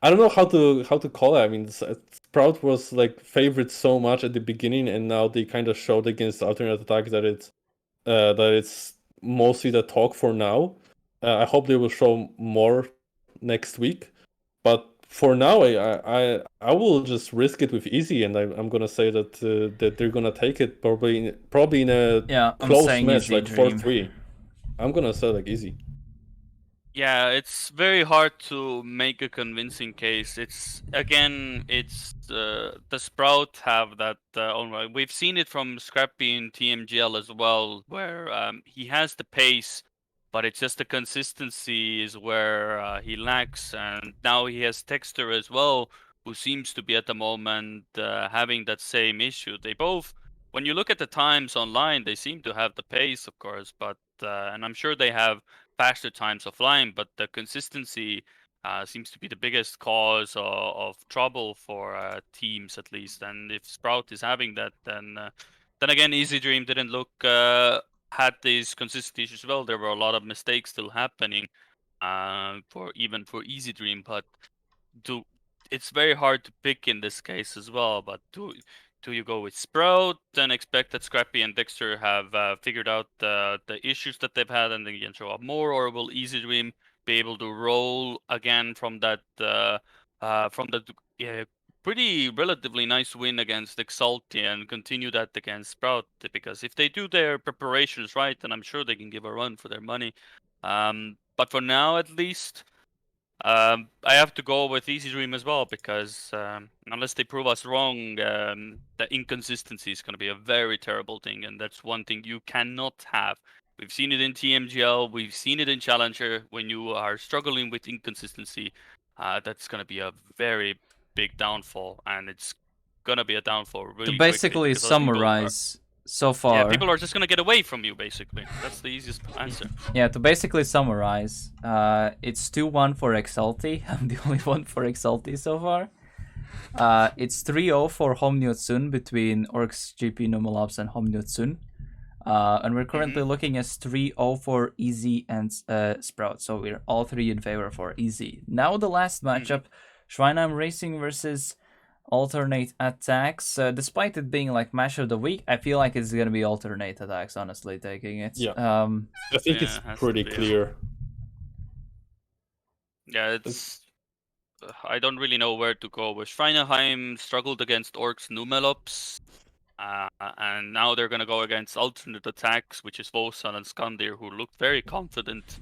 I don't know how to call it. I mean, Sprout was like favorite so much at the beginning, and now they kind of showed against alternate attack that it's mostly the talk for now. I hope they will show more next week, but for now, I will just risk it with easy, and I'm gonna say that they're gonna take it probably in a close match like 4-3. I'm gonna say like easy. Yeah, it's very hard to make a convincing case. It's the Sprout have that own. We've seen it from Scrappy in TMGL as well, where he has the pace, but it's just the consistency is where he lacks. And now he has Texter as well, who seems to be at the moment having that same issue. They both, when you look at the times online, they seem to have the pace, of course, but and I'm sure they have faster times of flying, but the consistency seems to be the biggest cause of trouble for teams, at least. And if Sprout is having that, then again, Easy Dream didn't look had these consistency issues as well. There were a lot of mistakes still happening for Easy Dream, but it's very hard to pick in this case as well. But do you go with Sprout and expect that Scrappy and Dexter have figured out the issues that they've had and they can show up more, or will Easy Dream be able to roll again from that pretty relatively nice win against Exalti and continue that against Sprout? Because if they do their preparations right, then I'm sure they can give a run for their money. But for now, at least, I have to go with Easy Dream as well because unless they prove us wrong, the inconsistency is going to be a very terrible thing, and that's one thing you cannot have. We've seen it in TMGL, we've seen it in Challenger. When you are struggling with inconsistency, that's going to be a very big downfall, and it's going to be a downfall To really quickly basically because people summarize so far. yeah, people are just going to get away from you, basically. That's the easiest answer. Yeah, to basically summarize, it's 2-1 for Exalti. I'm the only one for Exalti so far. It's 3-0 for Homnyotsun between Orcs, GP, Numalabs, and Homnyotsun. And we're currently looking at 3-0 for Easy and Sprout. So we're all three in favor for Easy. Now the last matchup, Schweinheim Racing versus Alternate Attacks. Despite it being like match of the week, I feel like it's gonna be Alternate Attacks. Honestly, taking it. Yeah. I think it's pretty clear. Yeah, it's. I don't really know where to go. With Schweinheim struggled against Orcs Numelops, and now they're gonna go against Alternate Attacks, which is Vosan and Skandir, who looked very confident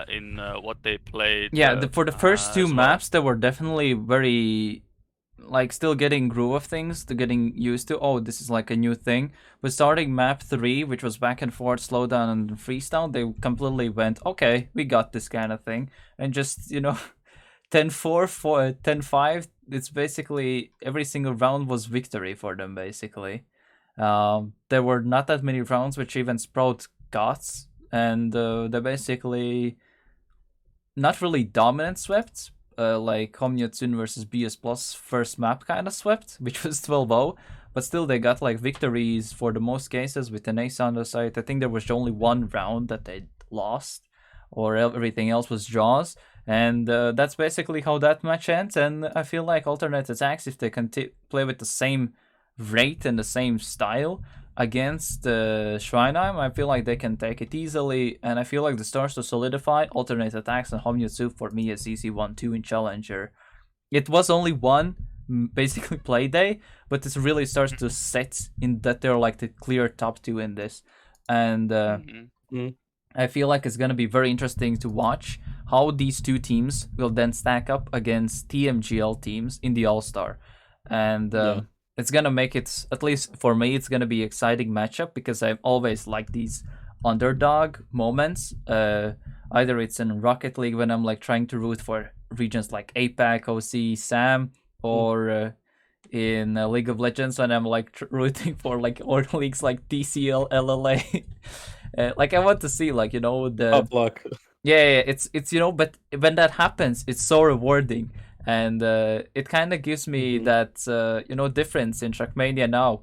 in what they played. Yeah, for the first two as maps, they were definitely very like still getting groove of things, to getting used to. Oh, this is like a new thing. But starting map 3, which was back and forth, slowdown and freestyle, they completely went, okay, we got this kind of thing, and just 10-4, 10-5. It's basically every single round was victory for them. Basically, there were not that many rounds which even Sprout got, and they basically not really dominant swept. Like Homnyotsun versus BS Plus first map kind of swept, which was 12-0, but still they got like victories for the most cases with an ace on the side. I think there was only one round that they lost, or everything else was draws, and that's basically how that match ends. And I feel like Alternate Attacks, if they can play with the same rate and the same style against Schweinheim, I feel like they can take it easily, and I feel like the stars to solidify Alternate Attacks and Homnyotsu for me is easy 1-2 in Challenger. It was only one basically play day, but it really starts to set in that they're like the clear top two in this, and I feel like it's gonna be very interesting to watch how these two teams will then stack up against TMGL teams in the All-Star, and it's gonna make it, at least for me, it's gonna be exciting matchup because I've always liked these underdog moments. Either it's in Rocket League when I'm like trying to root for regions like APAC, OC, SAM, or in League of Legends when I'm like rooting for like org leagues like TCL, LLA. Like I want to see like the Up luck. Yeah, it's but when that happens, it's so rewarding. And it kind of gives me that difference in Trackmania now,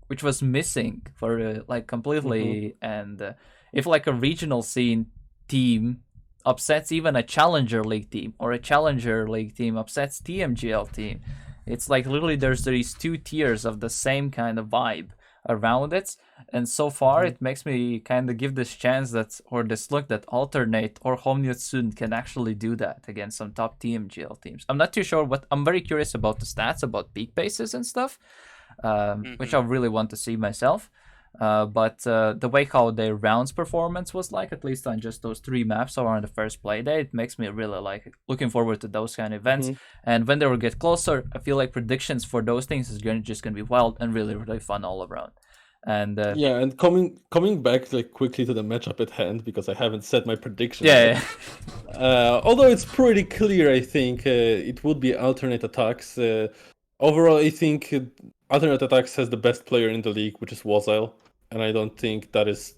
which was missing for like completely. And if like a regional scene team upsets even a Challenger League team, or a Challenger League team upsets TMGL team, it's like literally there's these two tiers of the same kind of vibe around it. And so far it makes me kind of give this chance that, or this look that Alternate or Homnyotsun can actually do that against some top TMGL teams. I'm not too sure I'm very curious about the stats, about peak bases and stuff, which I really want to see myself. But the way how their rounds performance was like, at least on just those 3 maps or on the first play day, it makes me really like looking forward to those kind of events. And when they will get closer, I feel like predictions for those things is just gonna be wild and really, really fun all around. And and coming back like quickly to the matchup at hand, because I haven't set my prediction yet. Although it's pretty clear, I think it would be Alternate Attacks. Overall, I think Alternate Attacks has the best player in the league, which is Wazile, and I don't think that is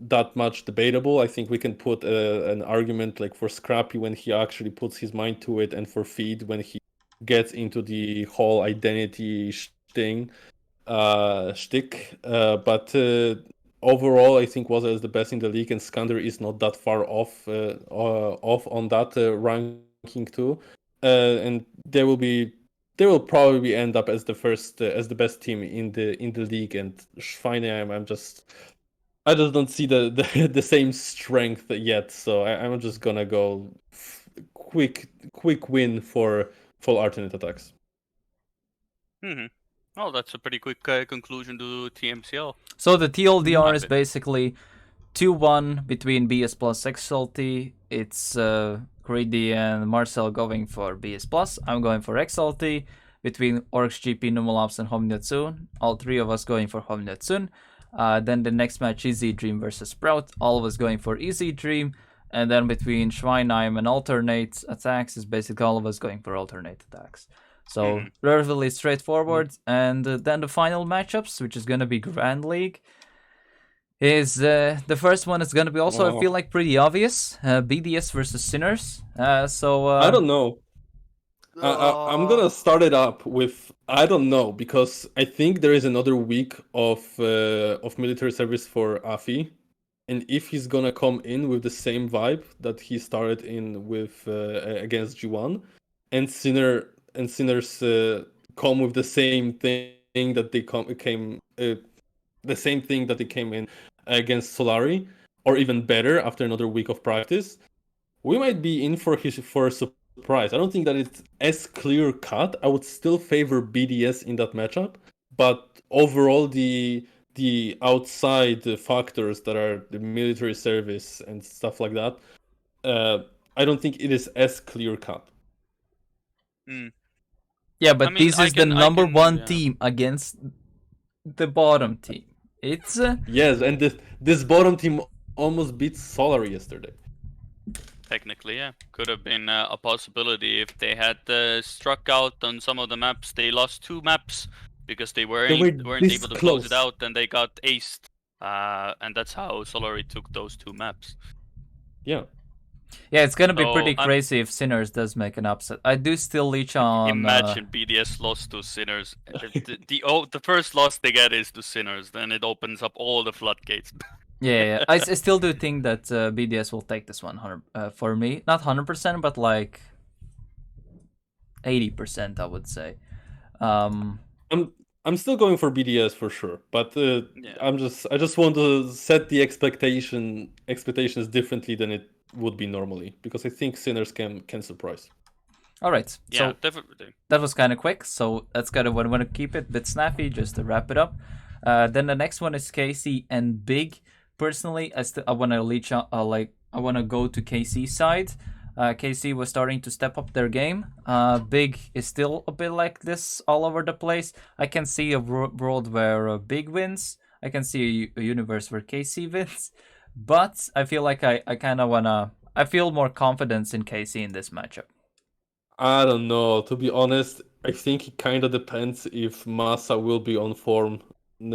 that much debatable. I think we can put an argument like for Scrappy when he actually puts his mind to it, and for Feed when he gets into the whole identity thing. Shtick, but overall, I think Wazile is the best in the league, and Skander is not that far off on that ranking too. And they will probably end up as the first as the best team in the league, and Schweinheim, I just don't see the same strength yet, so I'm just gonna go quick win for full alternate attacks. Mm-hmm. Oh, that's a pretty quick conclusion to TMCL. So the TLDR I is bet. basically 2-1 between BS plus XLT. It's Greedy and Marcel going for BS plus. I'm going for XLT. Between Orcs, GP, Numalops, and Homnetsun. All three of us going for Homnetsun. Then the next match, Easy Dream versus Sprout. All of us going for Easy Dream. And then between Schweinheim and Alternate Attacks is basically all of us going for Alternate Attacks. So relatively straightforward. And then the final matchups, which is going to be Grand League, is the first one is going to be also, I feel like, pretty obvious. BDS versus Sinners. I don't know. I'm gonna start it up with I don't know, because I think there is another week of military service for Afi, and if he's gonna come in with the same vibe that he started in with against G1, and Sinners come with the same thing that they came the same thing that they came in against Solari, or even better after another week of practice, we might be in for a surprise. I don't think that it's as clear cut. I would still favor BDS in that matchup, but overall the outside factors that are the military service and stuff like that, I don't think it is as clear cut. Yeah, but this is the number one yeah. team against the bottom team. It's yes, and this bottom team almost beat Solari yesterday. Technically, yeah, could have been a possibility if they had struck out on some of the maps. They lost 2 maps because they weren't able to close it out, and they got aced. And that's how Solari took those 2 maps. Yeah. Yeah, it's gonna be pretty crazy if Sinners does make an upset. I do still leech on. Imagine BDS lost to Sinners. The first loss they get is to Sinners, then it opens up all the floodgates. Yeah. I still do think that BDS will take this one for me. Not 100%, but like 80%, I would say. I'm still going for BDS for sure, but Yeah. I just want to set the expectations differently than it would be normally, because I think Sinners can surprise. All right. Yeah, so definitely. That was kind of quick, so that's kind of what I want to keep it a bit snappy just to wrap it up. Then the next one is KC and Big. Personally, I want to leech on, I want to go to KC's side. KC was starting to step up their game. Big is still a bit like this all over the place. I can see a world where Big wins. I can see a universe where KC wins. But I feel like I kind of want to... I feel more confidence in KC in this matchup. I don't know. To be honest, I think it kind of depends if Massa will be on form in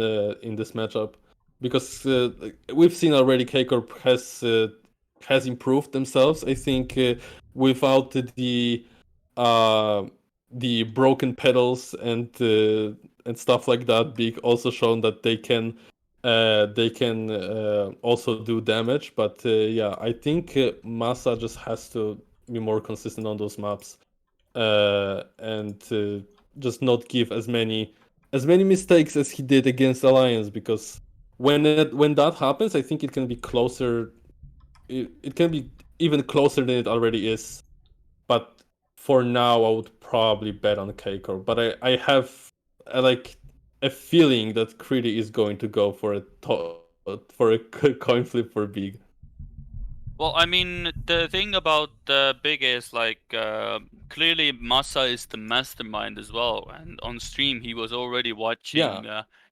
this matchup. Because we've seen already K-Corp has improved themselves. I think without the broken pedals and stuff like that, Big also shown that they can also do damage. But yeah, I think Massa just has to be more consistent on those maps and just not give as many mistakes as he did against Alliance, because when that happens, I think it can be closer. It can be even closer than it already is. But for now, I would probably bet on Keiko. But I have like a feeling that Creedy is going to go for a coin flip for Big. Well, I mean, the thing about Big is like clearly Massa is the mastermind as well, and on stream he was already watching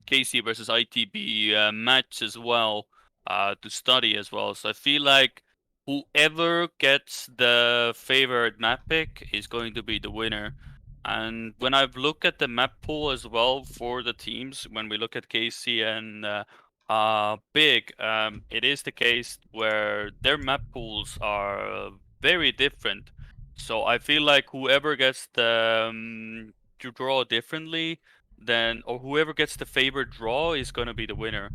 KC versus ITB match as well to study as well. So I feel like whoever gets the favored map pick is going to be the winner. And when I've looked at the map pool as well for the teams, when we look at KC and Big, it is the case where their map pools are very different. So I feel like whoever gets the to draw differently, then or whoever gets the favored draw is going to be the winner.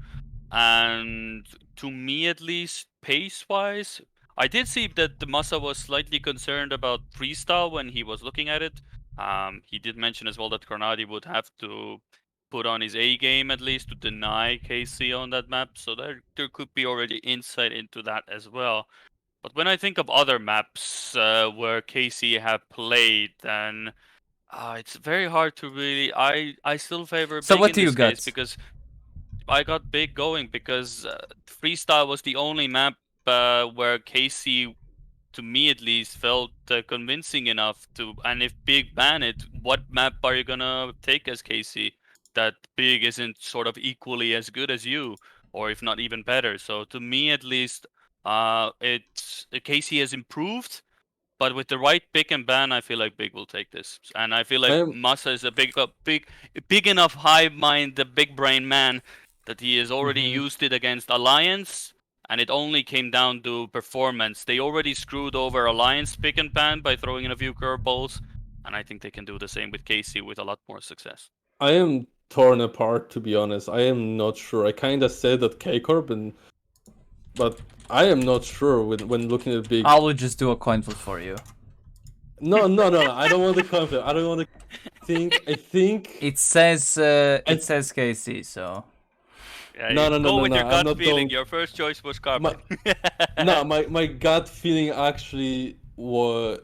And to me, at least, pace-wise, I did see that the Massa was slightly concerned about freestyle when he was looking at it. He did mention as well that Granadi would have to put on his A game at least to deny KC on that map. So there could be already insight into that as well. But when I think of other maps where KC have played, then it's very hard to really. I still favor So Big what in do you this case got? because I got Big going because Freestyle was the only map where KC, to me at least, felt convincing enough to. And if Big ban it, what map are you gonna take as KC? That Big isn't sort of equally as good as you, or if not even better. So to me at least, it's KC has improved. But with the right pick and ban, I feel like Big will take this, and I feel I like am. Massa is a big enough hive mind, the big brain man, that he has already Mhm. used it against Alliance, and it only came down to performance. They already screwed over Alliance pick and ban by throwing in a few curveballs, and I think they can do the same with KC with a lot more success. I am torn apart, to be honest. I am not sure. I kind of said that K-Corp, but I am not sure when looking at Big. I will just do a coin flip for you. No, no, no, no. I don't want to conflict. I don't want to think. I think. It says KC, so Yeah, No, you no, no, go no, with no. your I'm gut not feeling. going. Your first choice was My, Carpet. no, my gut feeling actually was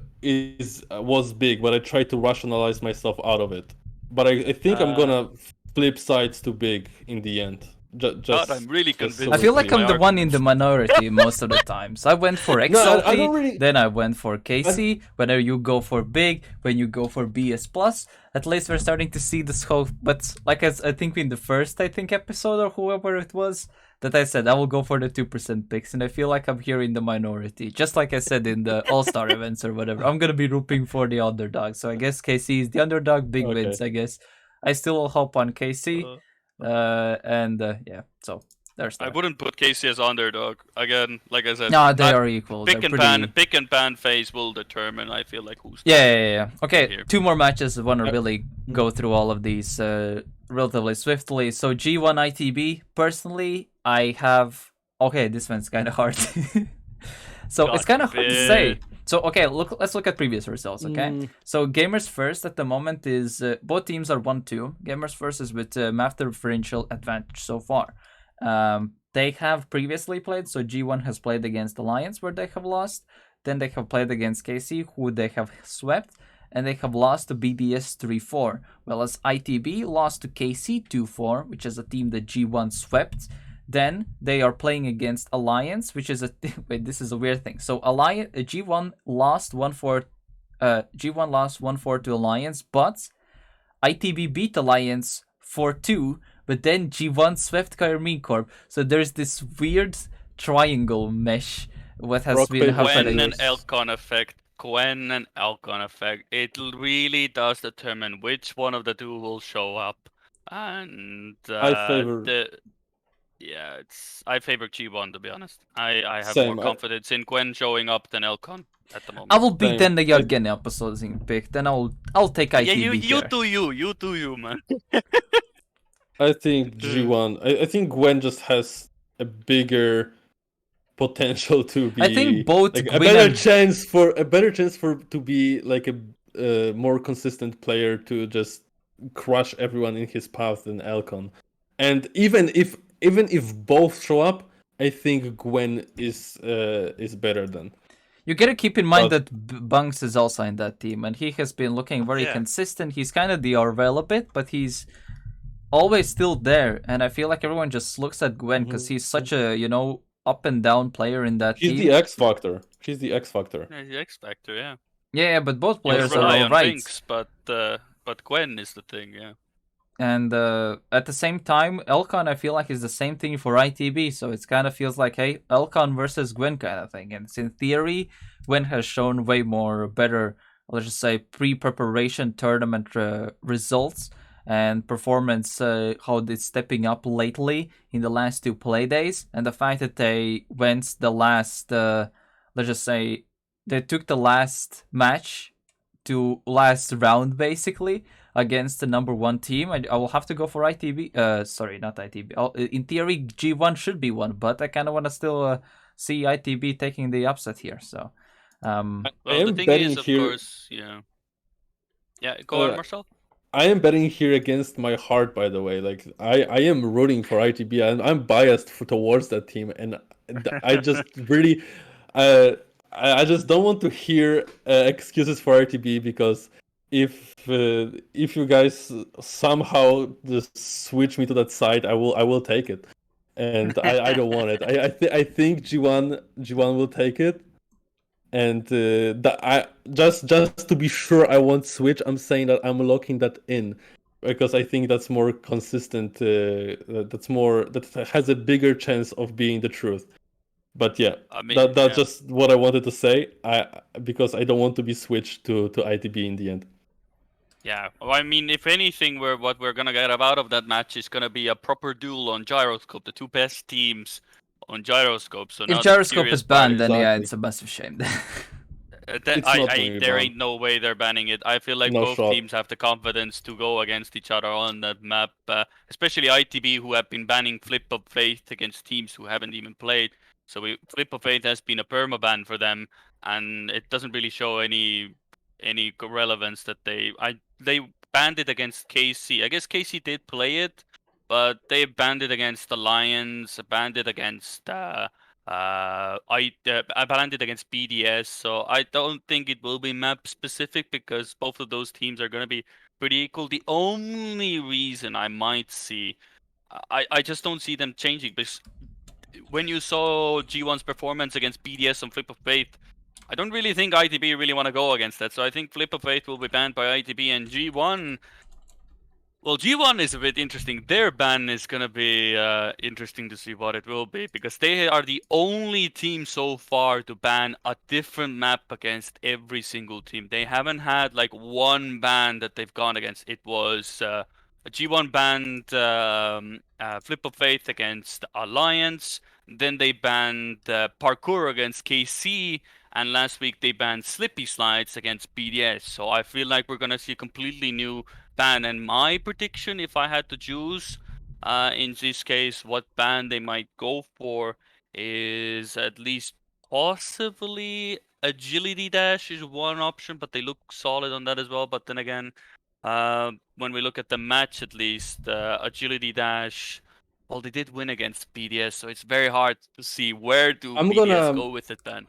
Big, but I tried to rationalize myself out of it. But I think I'm gonna flip sides to Big in the end. God, I'm really So I we're feel convincing like with my I'm the clear. one in the arguments. minority most of the times. I went for No, I XLT, don't really. then I went for I, KC. Whenever you go for Big, when you go for BS Plus, at least we're starting to see the scope. But like I think in the first episode or whoever it was that I said I will go for the 2% picks, and I feel like I'm here in the minority. Just like I said in the All Star events or whatever, I'm gonna be rooting for the underdog. So I guess KC is the underdog. Big wins. okay. I guess I still hope on KC. Yeah, so there's I that. wouldn't put Casey as underdog. Again, like I said, No, they are equal. They're pretty. pick and pan phase will determine. I feel like who's Yeah. Okay, here. 2 more matches. I want to Uh, really go through all of these relatively swiftly. So G1 ITB. Personally, I have. Okay, this one's kind of hard. So it's God kind of hard to say. forbid. So okay, let's look at previous results. Okay, so Gamers First at the moment is both teams are 1-2. Gamers First is with map differential advantage so far. They have previously played. So G1 has played against Alliance where they have lost. Then they have played against KC who they have swept. And they have lost to BBS 3-4. Whereas ITB lost to KC 2-4, which is a team that G1 swept. Then they are playing against Alliance, which is a wait. This is a weird thing. So Alliance G1 lost 1-4. G1 lost 1-4 to Alliance, but ITB beat Alliance 4-2. But then G1 swept Carmine Corp. So there's this weird triangle mesh. What has Rock, been paper, Gwen happening? and scissors. Elcon effect. Gwen and Elcon effect. It really does determine which one of the two will show up. And I favor. I favor G1 to be honest. I have more Same. confidence in Gwen showing up than Elcon at the I moment. will beat Same. den de Jörgen episoden pick. Then I'll take Yeah, ITB you here. do you, man. I think G1. I think Gwen just has a bigger potential to be I think both like Gwyn and a better chance for to be like a more consistent player to just crush everyone in his path than Elcon. And even if both show up, I think Gwen is better than. you gotta keep in mind But- that Bunks is also in that team, and he has been looking very consistent. He's kind of the Orwell a bit, but he's always still there. And I feel like everyone just looks at Gwen because he's such a up and down player in that He's team. the X factor. She's the X factor. Yeah, the X Factor, yeah. Yeah, but both You players are rely on alright. Binks, but Gwen is the thing, yeah. And at the same time, Elcon, I feel like is the same thing for ITB. So it kind of feels like, hey, Elcon versus Gwen kind of thing. And it's in theory, Gwen has shown way more better, let's just say, pre-preparation tournament results and performance, how it's stepping up lately in the last 2 play days. And the fact that they went the last, let's just say, they took the last match to last round basically against the number 1 team. I will have to go for ITB. Sorry, not ITB. In theory, G1 should be one, but I kind of want to still see ITB taking the upset here. So, Well, the thing is, of course, yeah. Yeah, go on, Marcel. I am betting here against my heart, by the way. Like I am rooting for ITB, and I'm biased towards that team, and I just really, uh, I just don't want to hear excuses for ITB, because if you guys somehow just switch me to that side, I will take it, and I don't want it. I think G1 will take it, and I just to be sure I won't switch. I'm saying that I'm locking that in, because I think that's more consistent. That has a bigger chance of being the truth. But yeah, I mean, that's yeah. just what I wanted to say. Because I don't want to be switched to ITB in the end. Yeah, well, I mean, if anything, what we're gonna get out of that match is gonna be a proper duel on Gyroscope, the two best teams on Gyroscope. So now If the Gyroscope curious is part banned, is, then yeah, Exactly. it's a massive shame. It's not going to be there banned. ain't no way they're banning it. I feel like No both shot. teams have the confidence to go against each other on that map, especially ITB, who have been banning Flip of Faith against teams who haven't even played. So Flip of Faith has been a permaban for them, and it doesn't really show any relevance that they banned it against KC. I guess KC did play it, but they banned it against the Lions, banned it against I banned it against BDS, so I don't think it will be map specific, because both of those teams are going to be pretty equal. The only reason I might see, I just don't see them changing, because when you saw G1's performance against BDS on Flip of Faith, I don't really think ITB really want to go against that. So I think Flip of Faith will be banned by ITB, and G1, well, G1 is a bit interesting. Their ban is going to be interesting to see what it will be, because they are the only team so far to ban a different map against every single team. They haven't had like one ban that they've gone against. It was G1 banned Flip of Faith against Alliance, then they banned Parkour against KC, and last week they banned Slippy Slides against BDS. So I feel like we're going to see a completely new ban. And my prediction, if I had to choose, in this case, what ban they might go for is at least possibly Agility Dash is one option, but they look solid on that as well. But then again, when we look at the match, at least Agility Dash, well, they did win against BDS, so it's very hard to see where do I'm BDS gonna go with it then.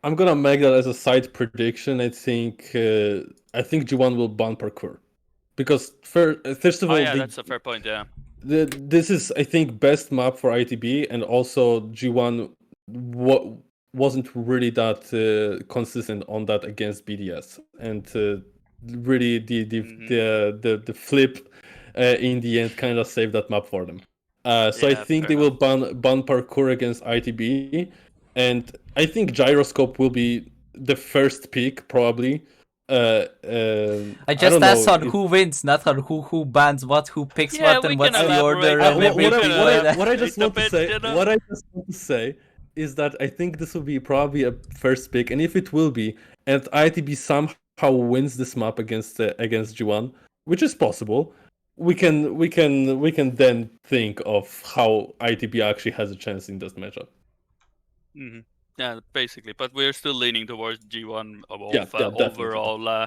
I'm gonna make that as a side prediction. I think G1 will ban parkour, because first of Oh all, yeah, that's a fair point. Yeah. this is, I think, best map for ITB, and also G1 wasn't really that consistent on that against BDS, and really the flip in the end kind of saved that map for them. So I Yeah, think fair they will enough. ban parkour against ITB, and I think gyroscope will be the first pick probably. I I just don't asked know. on who wins, not on who bans what, who picks Yeah, what, we and can what's the order elaborate and on it. We everything can like that. What I just elaborate a want to bit, say, you know? what I just want to say is that I think this will be probably a first pick, and if it will be, and ITB somehow wins this map against G1, which is possible, we can then think of how ITB actually has a chance in this matchup. Hmm. Yeah, basically, but we're still leaning towards G1 Yeah, of yeah, definitely.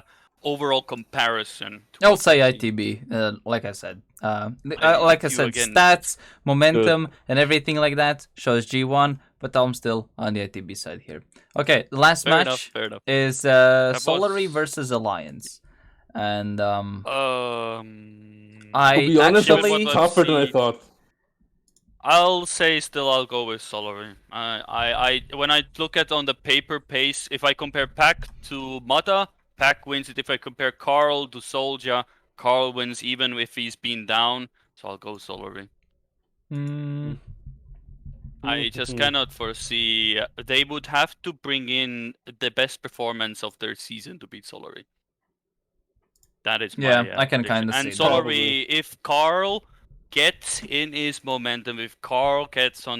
overall comparison. To I'll what say we've seen. ITB, like I said. I, Like I you said, again. stats, Good. momentum, and everything like that shows G1, but I'm still on the ITB side here. Okay, the last Fair enough. match Fair enough. is That Solary was. versus Alliance. And To I be honest, Given that's what actually. I've tougher than I seen, thought. I'll say still I'll go with Solary. When I look at on the paper pace, if I compare Pack to Mata, Pack wins it. If I compare Carl to Soldier, Carl wins even if he's been down. So I'll go Solary. Hmm, I just Mhm. cannot foresee. They would have to bring in the best performance of their season to beat Solary. That is yeah, my I can prediction. kind of And see that. Probably. Solary, if Carl gets in his momentum, if Carl gets to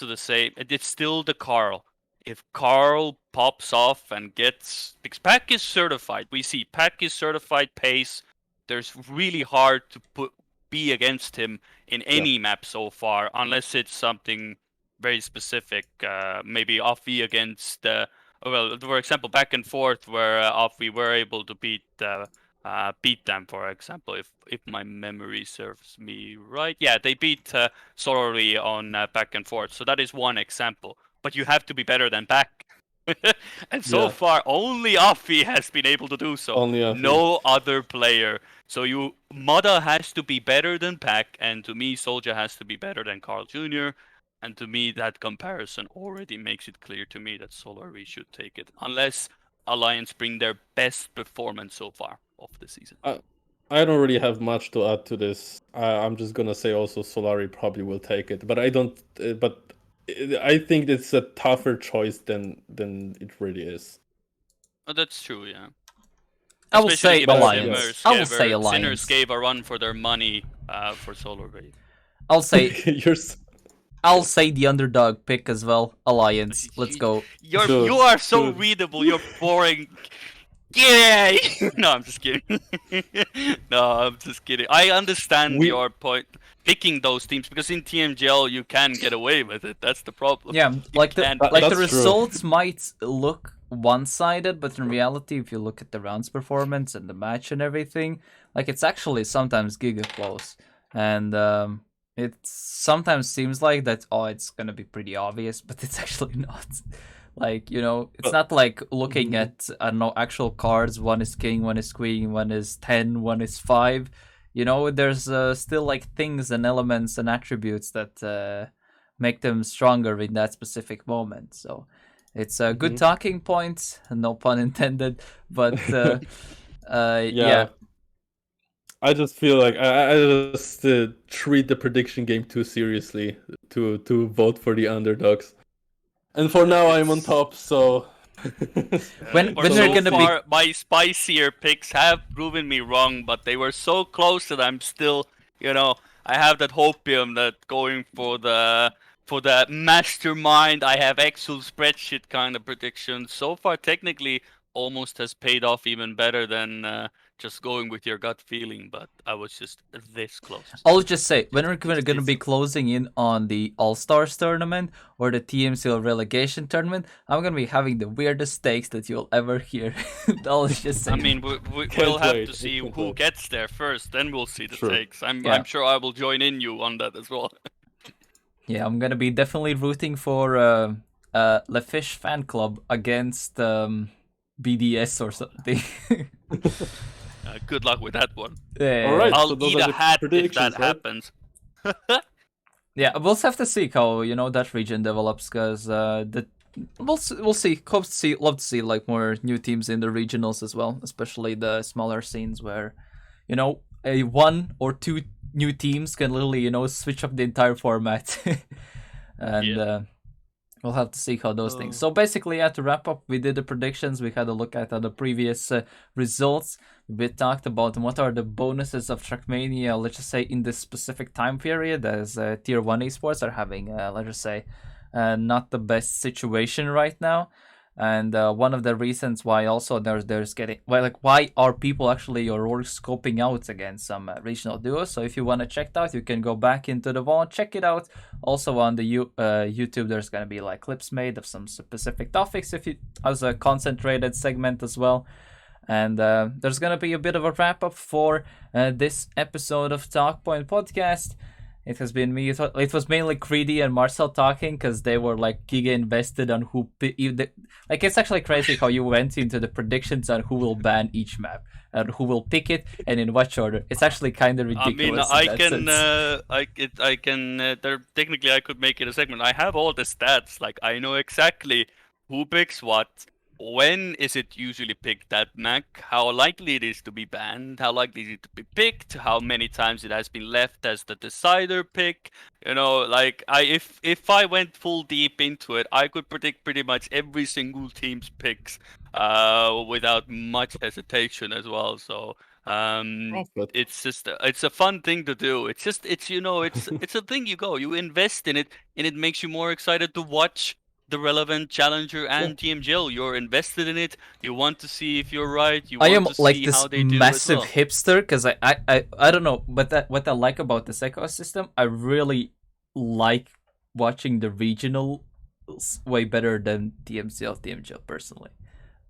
the same, it's still the Carl. If Carl pops off and gets, because Pack is certified. We see Pack is certified pace. There's really hard to be against him in Yeah. any map so far, unless it's something very specific. Maybe Offie against well, for example, back and forth where we were able to beat them. For example, if my memory serves me right, yeah, they beat Sorori on back and forth. So that is one example. But you have to be better than back. And so Yeah. far, only Afi has been able to do so. Only Afi. No other player. So Mada has to be better than Pac, and to me, Soldier has to be better than Carl Jr. And to me, that comparison already makes it clear to me that Solari should take it, unless Alliance bring their best performance so far of the season. I don't really have much to add to this. I'm just gonna say also Solari probably will take it, but I don't. But I think it's a tougher choice than it really is. Oh, that's true, yeah. I will say Alliance. I will say Alliance. Sinners gave a run for their money for Solari. I'll say You're. I'll say the underdog pick as well. Alliance. Let's go. You are so readable. You're boring. Yay! No, I'm just kidding. I understand your point. Picking those teams because in TMGL you can get away with it. That's the problem. Yeah, the true. results might look one-sided, but in reality, if you look at the rounds performance and the match and everything, like it's actually sometimes giga close, and it sometimes seems like that. Oh, it's gonna be pretty obvious, but it's actually not. Like, you know, it's not like looking at actual cards. One is king, one is queen, one is 10, one is 5. You know, there's still like things and elements and attributes that make them stronger in that specific moment. So it's a good talking point, no pun intended. But yeah. I just feel like I just treat the prediction game too seriously to vote for the underdogs. And for now, I'm on top, so... when they're gonna be... My spicier picks have proven me wrong, but they were so close that I'm still, I have that hopium that going for the mastermind, I have Excel spreadsheet kind of predictions. So far, technically, almost has paid off even better than just going with your gut feeling, but I was just this close. I'll just say, when we're going to be closing in on the All-Stars tournament or the TMCL relegation tournament, I'm going to be having the weirdest stakes that you'll ever hear. I'll just say. I mean, we'll have to see who gets there first, then we'll see the stakes. I'm sure I will join in you on that as well. Yeah, I'm going to be definitely rooting for Le Fish fan club against BDS or something. Good luck with that one. Yeah. All right, I'll eat a hat if that happens. Yeah, we'll have to see how that region develops, because we'll see. Love to see like more new teams in the regionals as well, especially the smaller scenes where a 1 or 2 new teams can literally switch up the entire format. And we'll have to see how those things. So basically, to wrap up, we did the predictions. We had a look at the previous results. We talked about what are the bonuses of Trackmania, let's just say, in this specific time period, as Tier 1 esports are having, let's just say, not the best situation right now. And one of the reasons why also there's getting why are people actually or scoping out against some regional duos. So if you want to check it out, you can go back into the vault, check it out. Also on the YouTube, there's gonna be like clips made of some specific topics as a concentrated segment as well. And there's gonna be a bit of a wrap up for this episode of TalkPoint podcast. It has been me. It was mainly Creedy and Marcel talking because they were like giga invested on who. Like, it's actually crazy how you went into the predictions on who will ban each map and who will pick it and in what order. It's actually kind of ridiculous. I can. Technically, I could make it a segment. I have all the stats. Like, I know exactly who picks what. When is it usually picked, that map? How likely it is to be banned? How likely is it to be picked? How many times it has been left as the decider pick? If I went full deep into it, I could predict pretty much every single team's picks without much hesitation as well. So it's a fun thing to do. It's a thing you invest in it, and it makes you more excited to watch the relevant challenger and TMGL. You're invested in it. You want to see if you're right. I am like this massive hipster because I don't know, but what I like about this ecosystem, I really like watching the regional way better than TMGL personally.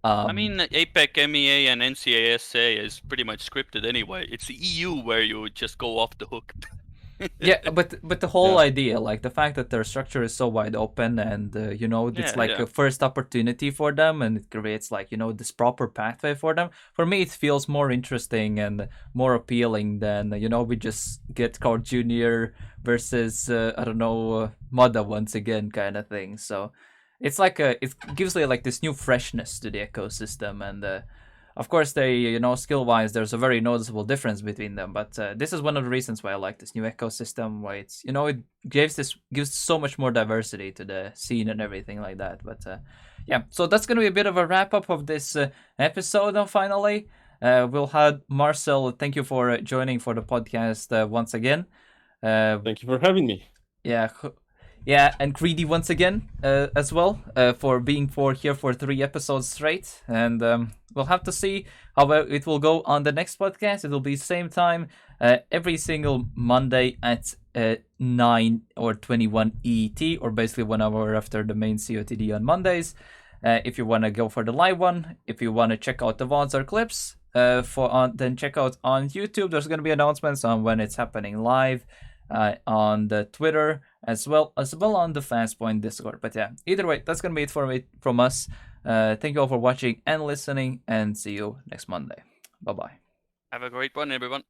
I mean, APEC, MEA, and NCASA is pretty much scripted anyway. It's the EU where you just go off the hook. Yeah, but the whole idea, like the fact that their structure is so wide open, and it's like a first opportunity for them, and it creates like this proper pathway for them. For me, it feels more interesting and more appealing than we just get Carl Junior versus I don't know Moda once again kind of thing. So it's like it gives like this new freshness to the ecosystem, and of course, they, skill-wise, there's a very noticeable difference between them. But this is one of the reasons why I like this new ecosystem, why it's, it gives so much more diversity to the scene and everything like that. But yeah, so that's gonna be a bit of a wrap-up of this episode. Now, finally, we'll have Marcel. Thank you for joining for the podcast once again. Thank you for having me. Yeah, and Greedy once again as well for being here for 3 episodes straight. And we'll have to see how it will go on the next podcast. It'll be same time every single Monday at 9 or 21 ET, or basically 1 hour after the main COTD on Mondays. If you want to go for the live one, if you want to check out the VODs or clips, then check out on YouTube. There's going to be announcements on when it's happening live. On the Twitter as well on the FastPoint Discord. But yeah, either way, that's gonna be it from us. Thank you all for watching and listening, and see you next Monday. Bye bye. Have a great one, everyone.